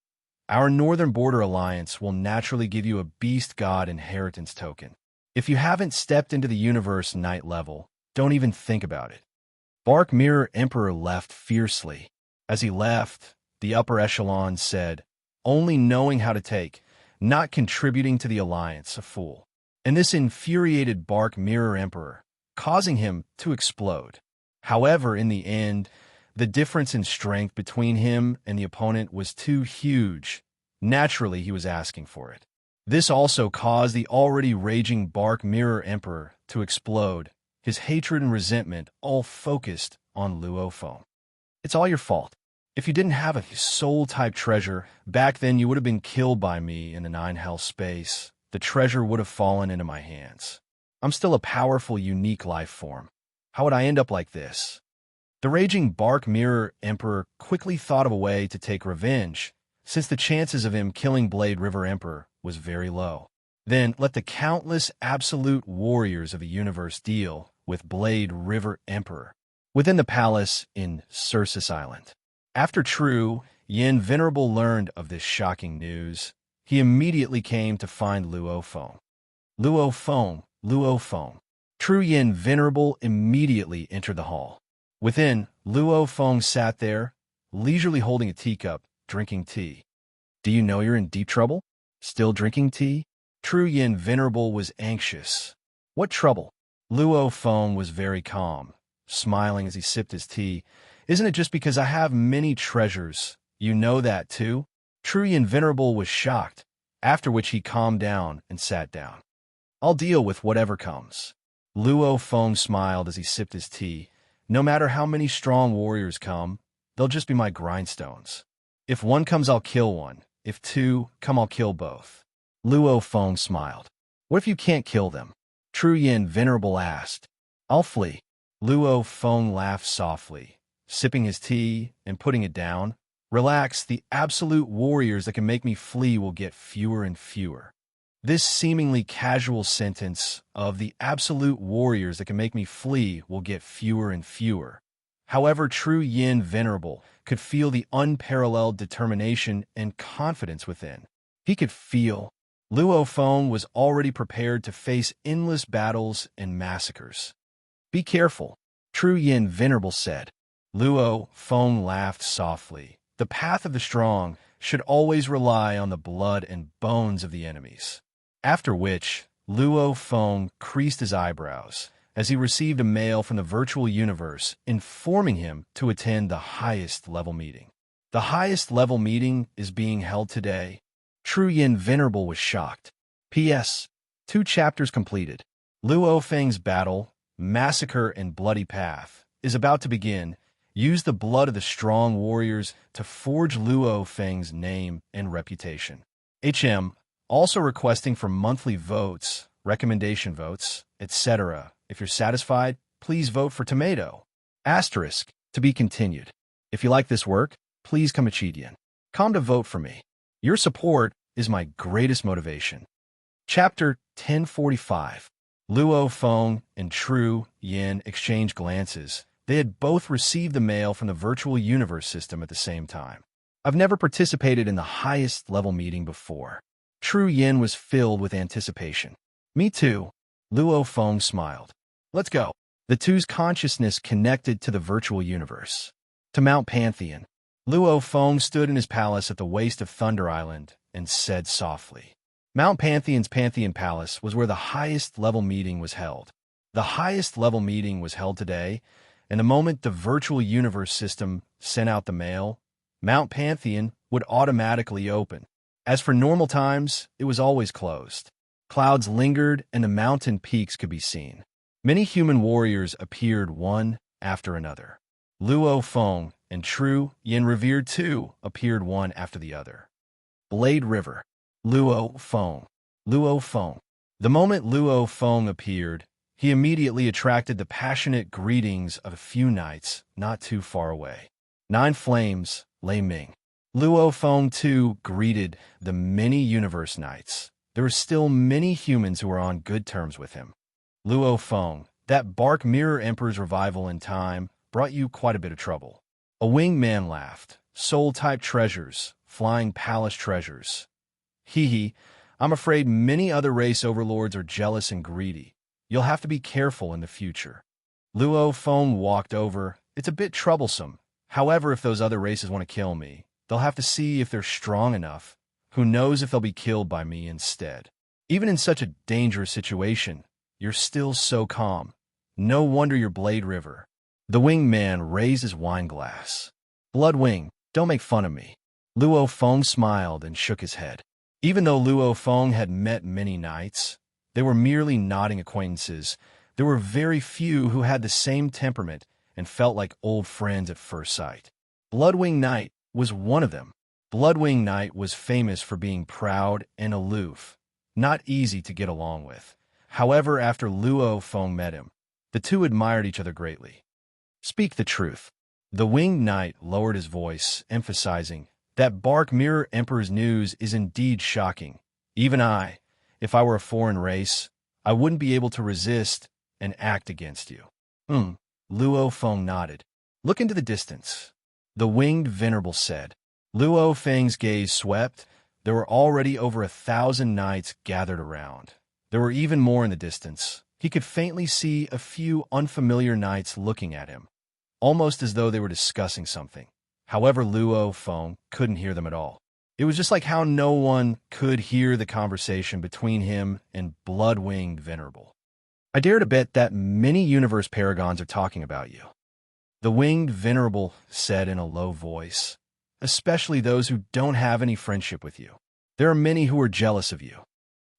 our Northern Border Alliance will naturally give you a Beast God Inheritance Token. If you haven't stepped into the Universe Knight level, don't even think about it. Bark Mirror Emperor left fiercely. As he left, the upper echelon said, only knowing how to take, not contributing to the Alliance, a fool. And this infuriated Bark Mirror Emperor, causing him to explode. However, in the end, the difference in strength between him and the opponent was too huge. Naturally, he was asking for it. This also caused the already raging Bark Mirror Emperor to explode, his hatred and resentment all focused on Luo Feng. It's all your fault. If you didn't have a soul-type treasure, back then you would have been killed by me in the 9 hell space. The treasure would have fallen into my hands. I'm still a powerful, unique life form. How would I end up like this? The raging Bark Mirror Emperor quickly thought of a way to take revenge, since the chances of him killing Blade River Emperor was very low. Then let the countless absolute warriors of a universe deal with Blade River Emperor within the palace in Circe Island. After True Yin Venerable learned of this shocking news, he immediately came to find Luo Feng. Luo Feng, Luo Feng. True Yin Venerable immediately entered the hall. Within, Luo Feng sat there, leisurely holding a teacup, drinking tea. Do you know you're in deep trouble? Still drinking tea? True Yin Venerable was anxious. What trouble? Luo Feng was very calm, smiling as he sipped his tea. Isn't it just because I have many treasures? You know that too? True Yin Venerable was shocked, after which he calmed down and sat down. I'll deal with whatever comes. Luo Feng smiled as he sipped his tea. No matter how many strong warriors come, they'll just be my grindstones. If one comes, I'll kill one. If two come, I'll kill both. Luo Feng smiled. What if you can't kill them? True Yin Venerable asked. I'll flee. Luo Feng laughed softly, sipping his tea and putting it down. Relax, the absolute warriors that can make me flee will get fewer and fewer. This seemingly casual sentence of the absolute warriors that can make me flee will get fewer and fewer. However, True Yin Venerable could feel the unparalleled determination and confidence within. He could feel Luo Feng was already prepared to face endless battles and massacres. Be careful, True Yin Venerable said. Luo Feng laughed softly. The path of the strong should always rely on the blood and bones of the enemies. After which, Luo Feng creased his eyebrows as he received a mail from the virtual universe informing him to attend the highest level meeting. The highest level meeting is being held today. True Yin Venerable was shocked. P.S. 2 chapters completed. Luo Feng's battle, massacre, and bloody path is about to begin. Use the blood of the strong warriors to forge Luo Feng's name and reputation. HM also requesting for monthly votes, recommendation votes, etc. If you're satisfied, please vote for tomato. Asterisk, to be continued. If you like this work, please come Achidian. Come to vote for me. Your support is my greatest motivation. Chapter 1045. Luo Feng and True Yin exchanged glances. They had both received the mail from the virtual universe system at the same time. I've never participated in the highest level meeting before. True Yin was filled with anticipation. Me too. Luo Feng smiled. Let's go. The two's consciousness connected to the virtual universe. To Mount Pantheon. Luo Feng stood in his palace at the waist of Thunder Island and said softly. Mount Pantheon's Pantheon Palace was where the highest level meeting was held. The highest level meeting was held today, and the moment the virtual universe system sent out the mail, Mount Pantheon would automatically open. As for normal times, it was always closed. Clouds lingered and the mountain peaks could be seen. Many human warriors appeared one after another. Luo Feng and True Yin Revered too appeared one after the other. Blade River. Luo Feng. Luo Feng. The moment Luo Feng appeared, he immediately attracted the passionate greetings of a few knights not too far away. 9 Flames, Lei Ming. Luo Feng too greeted the many universe knights. There were still many humans who were on good terms with him. Luo Feng, that Bark Mirror Emperor's revival in time brought you quite a bit of trouble. A winged man laughed. Soul-type treasures, flying palace treasures. Hee, I'm afraid many other race overlords are jealous and greedy. You'll have to be careful in the future. Luo Feng walked over. It's a bit troublesome. However, if those other races want to kill me, they'll have to see if they're strong enough. Who knows if they'll be killed by me instead. Even in such a dangerous situation, you're still so calm. No wonder you're Blade River. The winged man raised his wine glass. Bloodwing, don't make fun of me. Luo Feng smiled and shook his head. Even though Luo Feng had met many knights, they were merely nodding acquaintances. There were very few who had the same temperament and felt like old friends at first sight. Bloodwing Knight was one of them. Bloodwing Knight was famous for being proud and aloof, not easy to get along with. However, after Luo Feng met him, The two admired each other greatly. Speak the truth. The winged knight lowered his voice, emphasizing, that Bark Mirror Emperor's news is indeed shocking. Even I, if I were a foreign race, I wouldn't be able to resist and act against you. Luo Feng nodded. Look into the distance. The winged venerable said. Luo Feng's gaze swept. There were already over 1,000 knights gathered around. There were even more in the distance. He could faintly see a few unfamiliar knights looking at him, almost as though they were discussing something. However, Luo Feng couldn't hear them at all. It was just like how no one could hear the conversation between him and Blood-Winged Venerable. I dare to bet that many universe paragons are talking about you, the Winged Venerable said in a low voice, especially those who don't have any friendship with you. There are many who are jealous of you.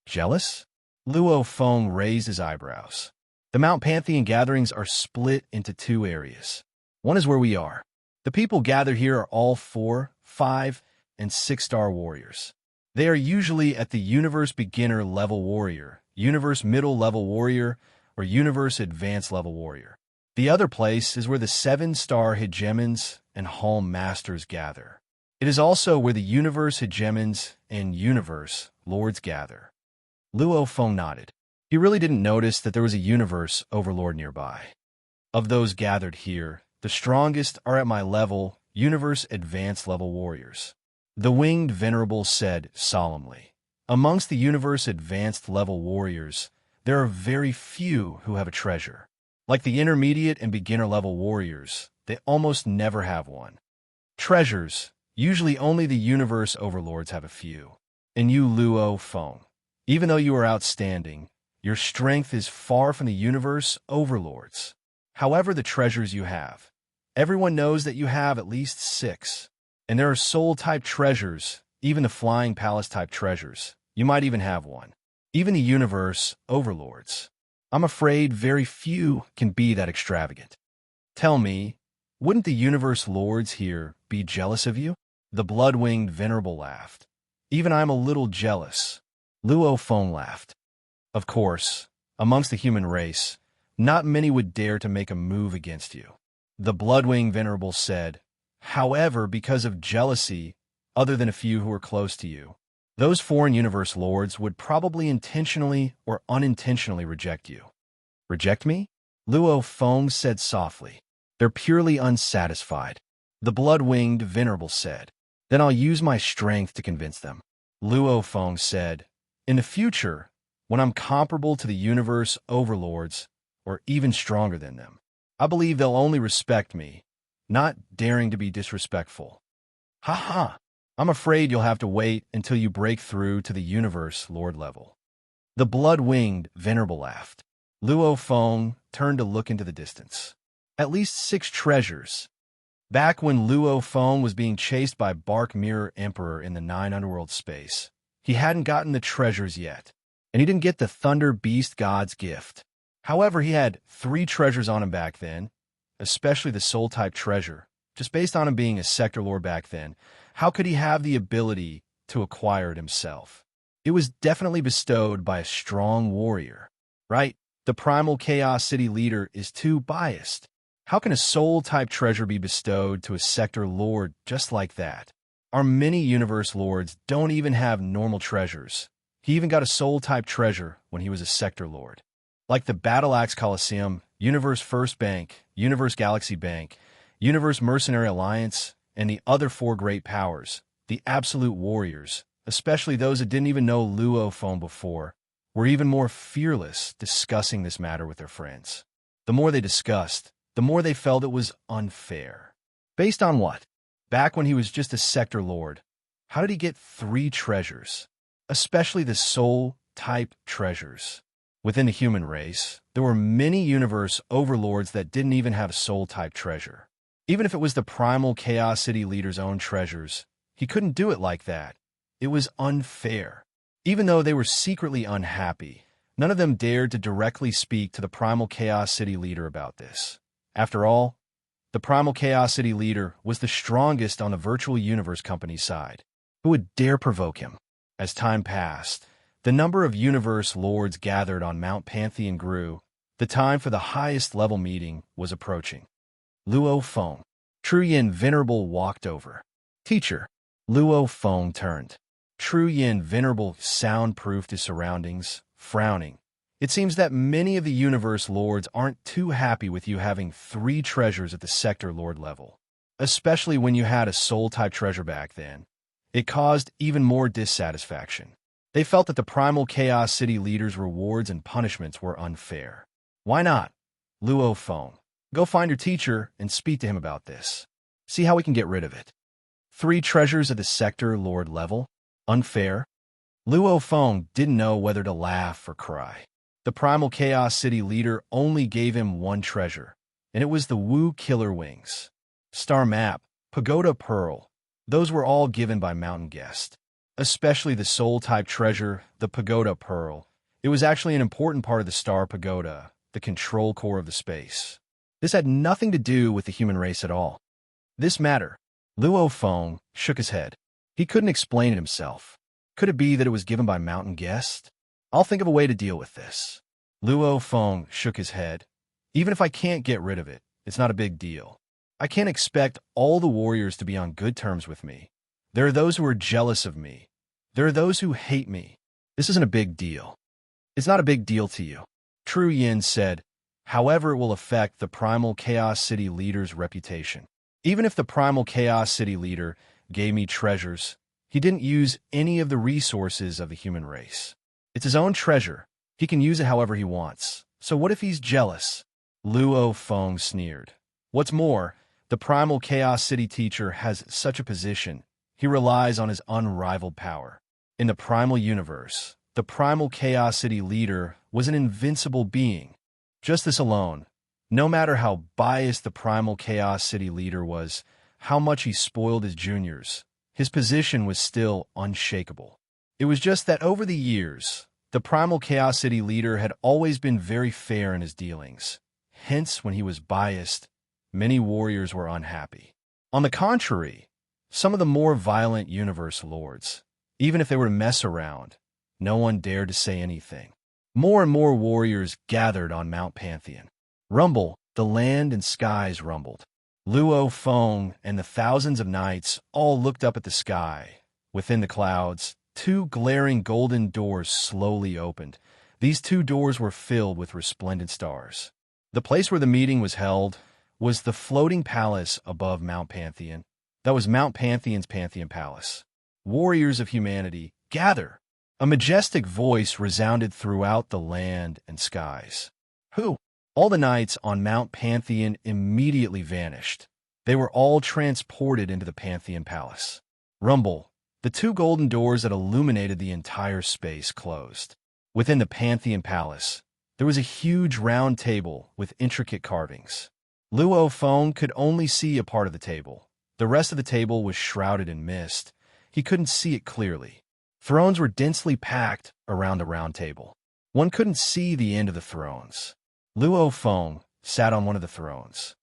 Jealous? Luo Feng raised his eyebrows. The Mount Pantheon gatherings are split into two areas. One is where we are. The people gathered here are all 4, 5, and 6-star warriors. They are usually at the Universe Beginner Level Warrior, Universe Middle Level Warrior, or Universe Advanced Level Warrior. The other place is where the 7-star Hegemons and Hall Masters gather. It is also where the Universe Hegemons and Universe Lords gather. Luo Feng nodded. He really didn't notice that there was a Universe Overlord nearby. Of those gathered here, the strongest are at my level, Universe Advanced Level Warriors. The Winged Venerable said solemnly. Amongst the Universe Advanced Level Warriors, there are very few who have a treasure. Like the Intermediate and Beginner Level Warriors, they almost never have one. Treasures, usually only the Universe Overlords have a few. And you, Luo Feng, even though you are outstanding, your strength is far from the Universe Overlords. However, the treasures you have, everyone knows that you have at least 6. And there are soul-type treasures, even the Flying Palace-type treasures. You might even have one. Even the Universe Overlords. I'm afraid very few can be that extravagant. Tell me, wouldn't the Universe Lords here be jealous of you? The Blood-Winged Venerable laughed. Even I'm a little jealous. Luo Feng laughed. Of course, amongst the human race, not many would dare to make a move against you. The Blood-Winged Venerable said, however, because of jealousy, other than a few who are close to you, those foreign universe lords would probably intentionally or unintentionally reject you. Reject me? Luo Feng said softly. They're purely unsatisfied. The Blood-Winged Venerable said. Then I'll use my strength to convince them. Luo Feng said, in the future, when I'm comparable to the universe overlords, or even stronger than them, I believe they'll only respect me, not daring to be disrespectful. Ha ha! I'm afraid you'll have to wait until you break through to the Universe Lord level. The Blood-Winged Venerable laughed. Luo Feng turned to look into the distance. At least 6 treasures. Back when Luo Feng was being chased by Bark Mirror Emperor in the 9 Underworld space, he hadn't gotten the treasures yet, and he didn't get the Thunder Beast God's gift. However, he had 3 treasures on him back then, especially the Soul-type treasure. Just based on him being a Sector Lord back then, how could he have the ability to acquire it himself? It was definitely bestowed by a strong warrior, right? The Primal Chaos City leader is too biased. How can a Soul-type treasure be bestowed to a Sector Lord just like that? Our many Universe Lords don't even have normal treasures. He even got a Soul-type treasure when he was a Sector Lord. Like the Battle Axe Coliseum, Universe First Bank, Universe Galaxy Bank, Universe Mercenary Alliance, and the other 4 great powers, the Absolute Warriors, especially those that didn't even know Luo Feng before, were even more fearless discussing this matter with their friends. The more they discussed, the more they felt it was unfair. Based on what? Back when he was just a Sector Lord, how did he get 3 treasures? Especially the Soul-type treasures. Within the human race, there were many Universe Overlords that didn't even have a Soul-type treasure. Even if it was the Primal Chaos City leader's own treasures, he couldn't do it like that. It was unfair. Even though they were secretly unhappy, none of them dared to directly speak to the Primal Chaos City leader about this. After all, the Primal Chaos City leader was the strongest on the Virtual Universe Company's side. Who would dare provoke him? As time passed, the number of Universe Lords gathered on Mount Pantheon grew, The time for the highest level meeting was approaching. Luo Feng. Tru Yin Venerable walked over. Teacher. Luo Feng turned. Tru Yin Venerable soundproofed his surroundings, frowning. It seems that many of the universe lords aren't too happy with you having 3 treasures at the sector lord level. Especially when you had a soul-type treasure back then. It caused even more dissatisfaction. They felt that the primal Chaos City leader's rewards and punishments were unfair. Why not? Luo Feng. Go find your teacher and speak to him about this. See how we can get rid of it. 3 treasures at the sector lord level? Unfair? Luo Feng didn't know whether to laugh or cry. The primal Chaos City leader only gave him 1 treasure, and it was the Wu Killer Wings. Star Map, Pagoda Pearl, those were all given by Mountain Guest. Especially the soul-type treasure, the Pagoda Pearl. It was actually an important part of the Star Pagoda, the control core of the space. This had nothing to do with the human race at all. This matter. Luo Feng shook his head. He couldn't explain it himself. Could it be that it was given by Mountain Guest? I'll think of a way to deal with this. Luo Feng shook his head. Even if I can't get rid of it, it's not a big deal. I can't expect all the warriors to be on good terms with me. There are those who are jealous of me. There are those who hate me. This isn't a big deal. It's not a big deal to you. Tru Yin said, however, it will affect the primal Chaos City leader's reputation. Even if the primal Chaos City leader gave me treasures, he didn't use any of the resources of the human race. It's his own treasure. He can use it however he wants. So what if he's jealous? Luo Feng sneered. What's more, the primal Chaos City teacher has such a position. He relies on his unrivaled power. In the primal universe, the primal Chaos City leader was an invincible being. Just this alone, no matter how biased the primal Chaos City leader was, how much he spoiled his juniors, his position was still unshakable. It was just that over the years, the primal Chaos City leader had always been very fair in his dealings. Hence, when he was biased, many warriors were unhappy. On the contrary, some of the more violent universe lords, even if they were to mess around, no one dared to say anything. More and more warriors gathered on Mount Pantheon. Rumble, the land and skies rumbled. Luo Feng and the thousands of knights all looked up at the sky. Within the clouds, 2 glaring golden doors slowly opened. These 2 doors were filled with resplendent stars. The place where the meeting was held was the floating palace above Mount Pantheon. That was Mount Pantheon's Pantheon Palace. Warriors of humanity, gather! A majestic voice resounded throughout the land and skies. Who? All the knights on Mount Pantheon immediately vanished. They were all transported into the Pantheon Palace. Rumble, the 2 golden doors that illuminated the entire space closed. Within the Pantheon Palace, there was a huge round table with intricate carvings. Luo Feng could only see a part of the table. The rest of the table was shrouded in mist. He couldn't see it clearly. Thrones were densely packed around the round table. One couldn't see the end of the thrones. Luo Feng sat on one of the thrones.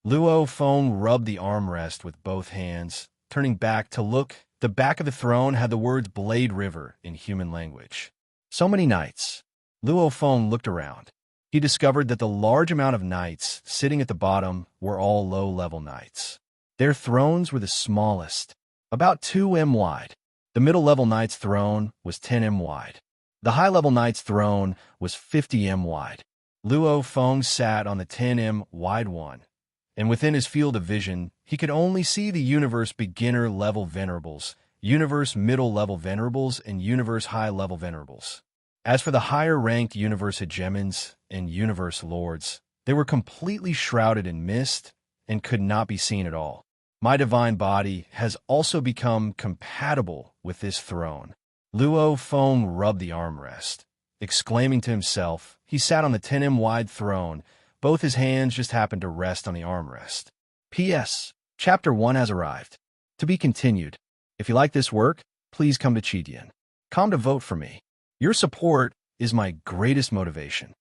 Luo Feng rubbed the armrest with both hands, turning back to look. The back of the throne had the words Blade River in human language. So many knights. Luo Feng looked around. He discovered that the large amount of knights sitting at the bottom were all low-level knights. Their thrones were the smallest, about 2 m wide. The middle-level knight's throne was 10 m wide. The high-level knight's throne was 50 m wide. Luo Feng sat on the 10 m wide one, and within his field of vision, he could only see the universe beginner-level venerables, universe middle-level venerables, and universe high-level venerables. As for the higher-ranked universe hegemons and universe lords, they were completely shrouded in mist and could not be seen at all. My divine body has also become compatible with this throne. Luo Feng rubbed the armrest. Exclaiming to himself, he sat on the 10 m wide throne. Both his hands just happened to rest on the armrest. P.S. Chapter 1 has arrived. To be continued. If you like this work, please come to Chidian. Come to vote for me. Your support is my greatest motivation.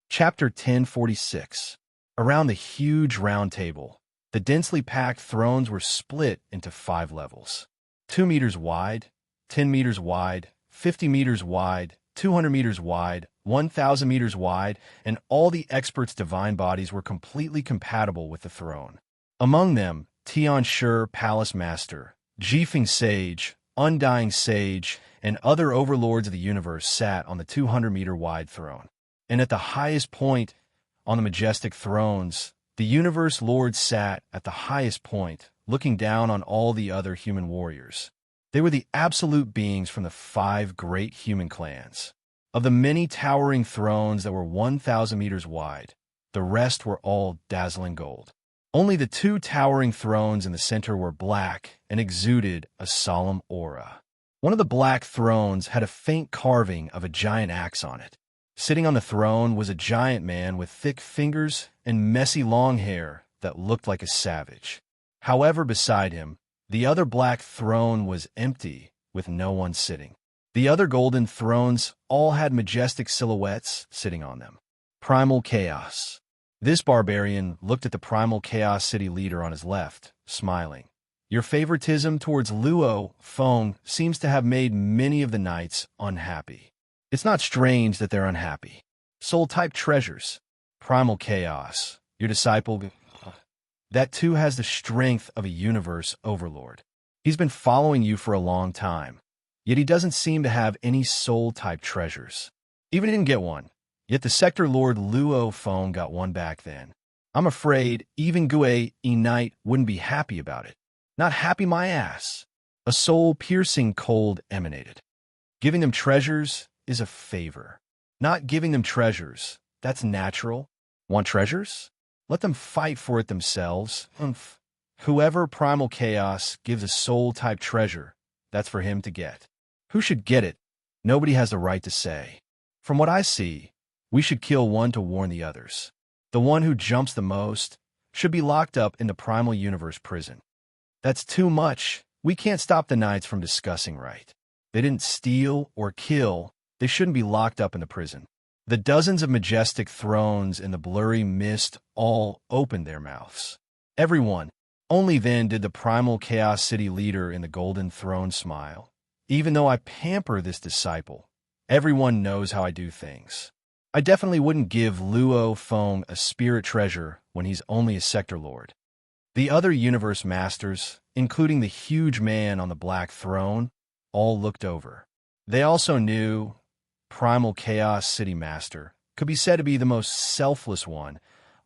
Chapter 1046. Around the huge round table, the densely packed thrones were split into 5 levels. 2 meters wide, 10 meters wide, 50 meters wide, 200 meters wide, 1,000 meters wide, and all the experts' divine bodies were completely compatible with the throne. Among them, Tian Shi, Palace Master, Jifeng Sage, Undying Sage, and other overlords of the universe sat on the 200-meter-wide throne. And at the highest point on the majestic thrones, the universe lords sat at the highest point, looking down on all the other human warriors. They were the absolute beings from the 5 great human clans. Of the many towering thrones that were 1,000 meters wide, the rest were all dazzling gold. Only the 2 towering thrones in the center were black and exuded a solemn aura. One of the black thrones had a faint carving of a giant axe on it. Sitting on the throne was a giant man with thick fingers and messy long hair that looked like a savage. However, beside him, the other black throne was empty, with no one sitting. The other golden thrones all had majestic silhouettes sitting on them. Primal Chaos. This barbarian looked at the Primal Chaos City leader on his left, smiling. Your favoritism towards Luo Feng seems to have made many of the knights unhappy. It's not strange that they're unhappy. Soul-type treasures. Primal Chaos. Your disciple, that too has the strength of a universe overlord. He's been following you for a long time, yet he doesn't seem to have any soul-type treasures. Even he didn't get one, yet the Sector Lord Luo Feng got one back then. I'm afraid even Gue Knight wouldn't be happy about it. Not happy my ass. A soul-piercing cold emanated. Giving them treasures is a favor. Not giving them treasures, that's natural. Want treasures? Let them fight for it themselves. Whoever Primal Chaos gives a soul-type treasure, that's for him to get. Who should get it? Nobody has the right to say. From what I see, we should kill one to warn the others. The one who jumps the most should be locked up in the Primal Universe prison. That's too much. We can't stop the knights from discussing right. They didn't steal or kill. They shouldn't be locked up in the prison. The dozens of majestic thrones in the blurry mist all opened their mouths. Everyone. Only then did the Primal Chaos City leader in the Golden Throne smile. Even though I pamper this disciple, everyone knows how I do things. I definitely wouldn't give Luo Feng a spirit treasure when he's only a Sector Lord. The other universe masters, including the huge man on the black throne, all looked over. They also knew Primal Chaos City Master could be said to be the most selfless one,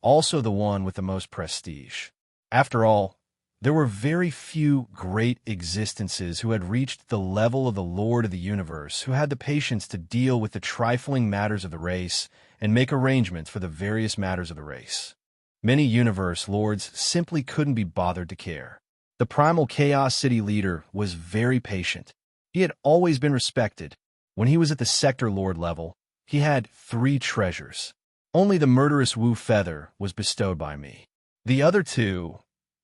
also the one with the most prestige. After all, there were very few great existences who had reached the level of the Lord of the Universe, who had the patience to deal with the trifling matters of the race and make arrangements for the various matters of the race. Many universe lords simply couldn't be bothered to care. The Primal Chaos City leader was very patient. He had always been respected. When he was at the Sector Lord level, he had 3 treasures. Only the murderous Wu Feather was bestowed by me. The other 2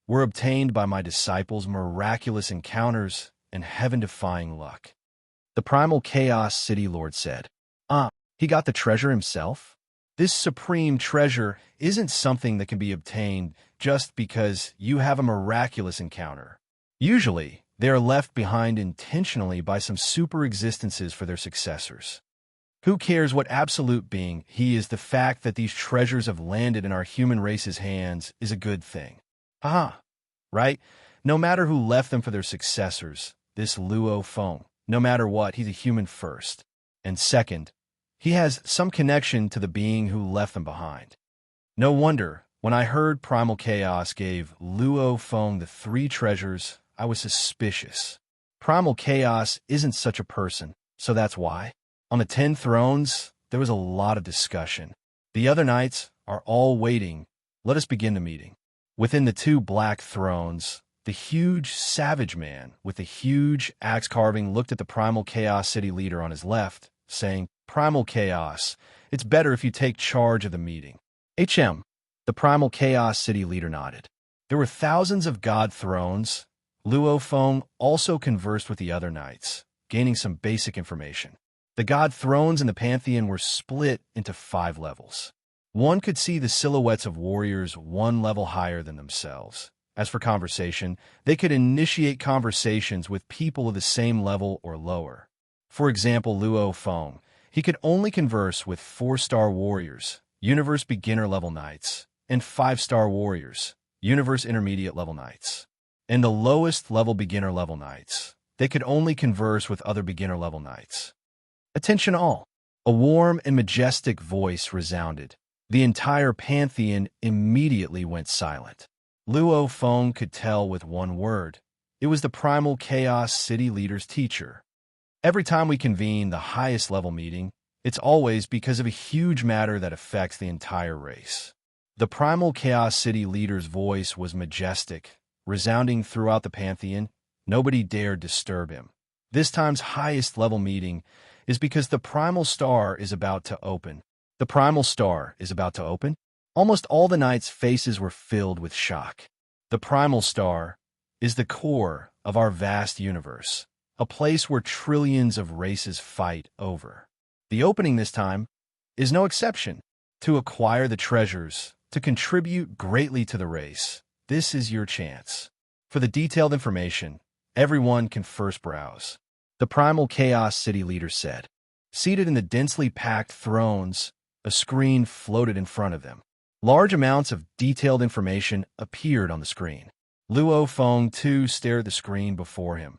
were obtained by my disciples' miraculous encounters and heaven-defying luck. The Primal Chaos City Lord said, he got the treasure himself? This supreme treasure isn't something that can be obtained just because you have a miraculous encounter. Usually, they are left behind intentionally by some super existences for their successors. Who cares what absolute being he is? The fact that these treasures have landed in our human race's hands is a good thing. Right? No matter who left them for their successors, this Luo Feng, no matter what, he's a human first. And second, he has some connection to the being who left them behind. No wonder, when I heard Primal Chaos gave Luo Feng the 3 treasures, I was suspicious. Primal Chaos isn't such a person, so that's why. On the 10 thrones, there was a lot of discussion. The other knights are all waiting. Let us begin the meeting. Within the 2 black thrones, the huge savage man with the huge axe carving looked at the Primal Chaos City leader on his left, saying, Primal Chaos, it's better if you take charge of the meeting. The Primal Chaos City leader nodded. There were thousands of god thrones. Luo Feng also conversed with the other knights, gaining some basic information. The god thrones in the pantheon were split into 5 levels. One could see the silhouettes of warriors 1 level higher than themselves. As for conversation, they could initiate conversations with people of the same level or lower. For example, Luo Feng. He could only converse with 4-star warriors, universe beginner level knights, and 5-star warriors, universe intermediate level knights. And the lowest level beginner level knights, they could only converse with other beginner level knights. Attention all! A warm and majestic voice resounded. The entire pantheon immediately went silent. Luo Feng could tell with one word. It was the primal chaos city leader's teacher. Every time we convene the highest level meeting, it's always because of a huge matter that affects the entire race. The primal chaos city leader's voice was majestic, resounding throughout the pantheon. Nobody dared disturb him. This time's highest level meeting is because the primal star is about to open. The primal star is about to open? Almost all the knights' faces were filled with shock. The primal star is the core of our vast universe, a place where trillions of races fight over. The opening this time is no exception. To acquire the treasures, to contribute greatly to the race, this is your chance. For the detailed information, everyone can first browse. The primal chaos city leader said. Seated in the densely packed thrones, a screen floated in front of them. Large amounts of detailed information appeared on the screen. Luo Feng, too, stared at the screen before him.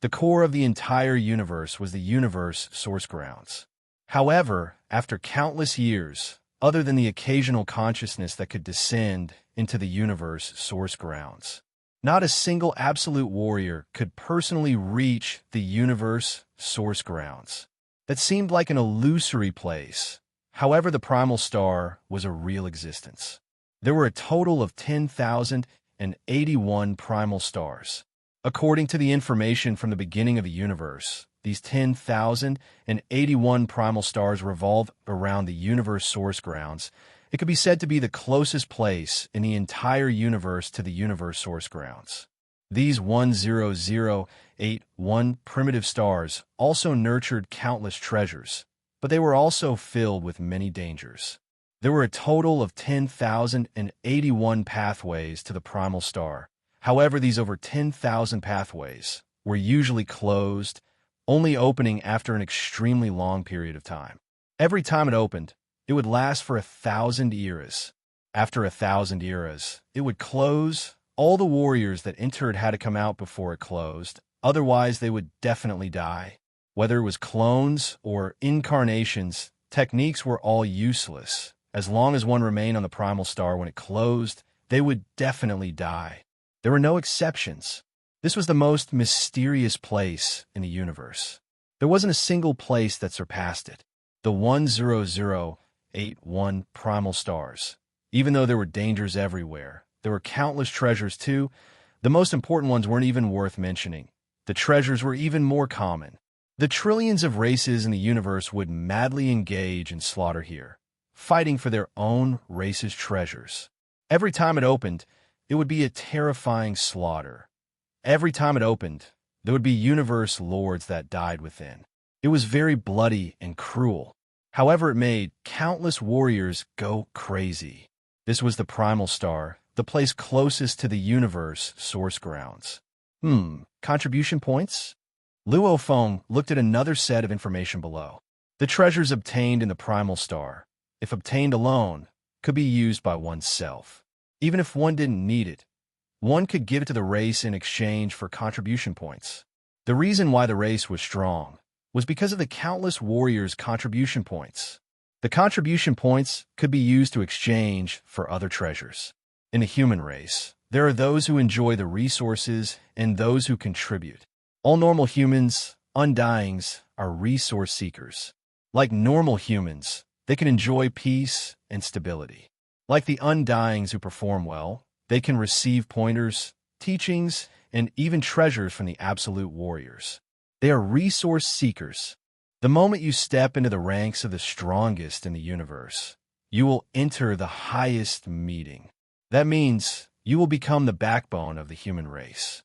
The core of the entire universe was the universe source grounds. However, after countless years, other than the occasional consciousness that could descend into the universe source grounds, not a single absolute warrior could personally reach the universe source grounds. That seemed like an illusory place. However, the primal star was a real existence. There were a total of 10,081 primal stars. According to the information from the beginning of the universe, these 10,081 primal stars revolve around the universe source grounds. It could be said to be the closest place in the entire universe to the universe source grounds. These 10081 primitive stars also nurtured countless treasures, but they were also filled with many dangers. There were a total of 10,081 pathways to the primal star. However, these over 10,000 pathways were usually closed, only opening after an extremely long period of time. Every time it opened, it would last for 1,000 eras. After 1,000 eras, it would close. All the warriors that entered had to come out before it closed, otherwise they would definitely die. Whether it was clones or incarnations, techniques were all useless. As long as one remained on the primal star when it closed, they would definitely die. There were no exceptions. This was the most mysterious place in the universe. There wasn't a single place that surpassed it. The 10081 primal stars. Even though there were dangers everywhere, there were countless treasures too. The most important ones weren't even worth mentioning. The treasures were even more common. The trillions of races in the universe would madly engage in slaughter here, fighting for their own race's treasures. Every time it opened, it would be a terrifying slaughter. Every time it opened, there would be universe lords that died within. It was very bloody and cruel. However, it made countless warriors go crazy. This was the primal star, the place closest to the universe source grounds. Contribution points? Luo Feng looked at another set of information below. The treasures obtained in the primal star, if obtained alone, could be used by oneself. Even if one didn't need it, one could give it to the race in exchange for contribution points. The reason why the race was strong was because of the countless warriors' contribution points. The contribution points could be used to exchange for other treasures. In the human race, there are those who enjoy the resources and those who contribute. All normal humans, undyings, are resource seekers. Like normal humans, they can enjoy peace and stability. Like the undyings who perform well, they can receive pointers, teachings, and even treasures from the absolute warriors. They are resource seekers. The moment you step into the ranks of the strongest in the universe, you will enter the highest meeting. That means you will become the backbone of the human race.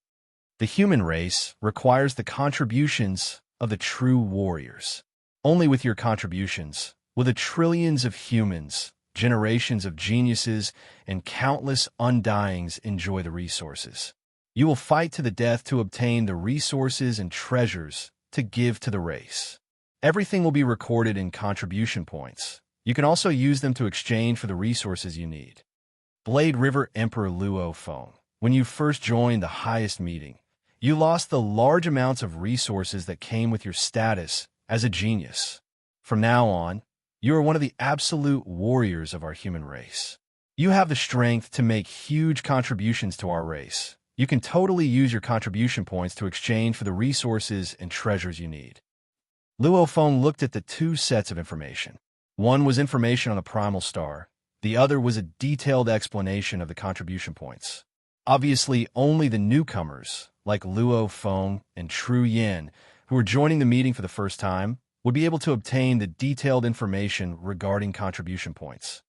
The human race requires the contributions of the true warriors. Only with your contributions will the trillions of humans, generations of geniuses, and countless undyings enjoy the resources. You will fight to the death to obtain the resources and treasures to give to the race. Everything will be recorded in contribution points. You can also use them to exchange for the resources you need. Blade River Emperor Luo Feng. When you first joined the highest meeting, you lost the large amounts of resources that came with your status as a genius. From now on, you are one of the absolute warriors of our human race. You have the strength to make huge contributions to our race. You can totally use your contribution points to exchange for the resources and treasures you need. Luo Feng looked at the two sets of information. One was information on the primal star. The other was a detailed explanation of the contribution points. Obviously, only the newcomers, like Luo Feng and Tru Yin, who were joining the meeting for the first time, would be able to obtain the detailed information regarding contribution points.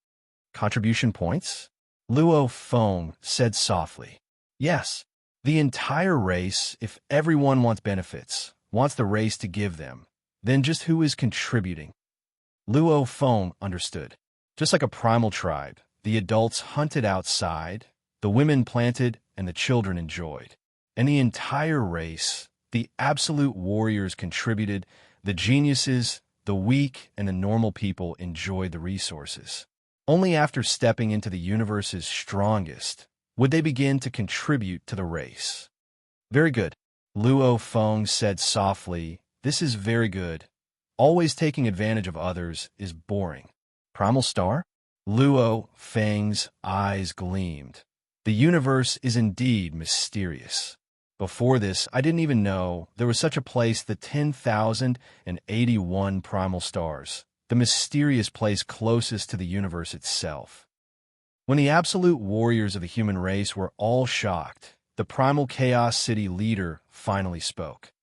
Contribution points? Luo Feng said softly. Yes, the entire race, if everyone wants benefits, wants the race to give them, then just who is contributing? Luo Feng understood. Just like a primal tribe, the adults hunted outside, the women planted, and the children enjoyed. And the entire race, the absolute warriors contributed, the geniuses, the weak, and the normal people enjoyed the resources. Only after stepping into the universe's strongest would they begin to contribute to the race. Very good, Luo Feng said softly. This is very good. Always taking advantage of others is boring. Primal star? Luo Feng's eyes gleamed. The universe is indeed mysterious. Before this, I didn't even know there was such a place, the 10,081 primal stars, the mysterious place closest to the universe itself. When the absolute warriors of the human race were all shocked, the primal chaos city leader finally spoke.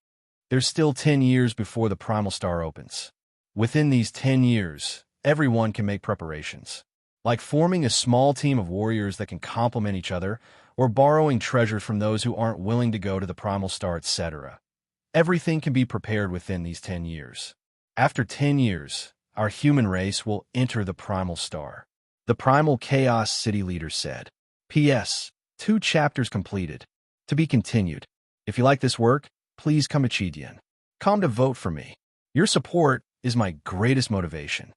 There's still 10 years before the primal star opens. Within these 10 years, everyone can make preparations, like forming a small team of warriors that can complement each other, or borrowing treasures from those who aren't willing to go to the primal star, etc. Everything can be prepared within these 10 years. After 10 years, our human race will enter the primal star. The primal chaos city leader said. P.S. 2 chapters completed. To be continued. If you like this work, please come to Chidian. Come to vote for me. Your support is my greatest motivation.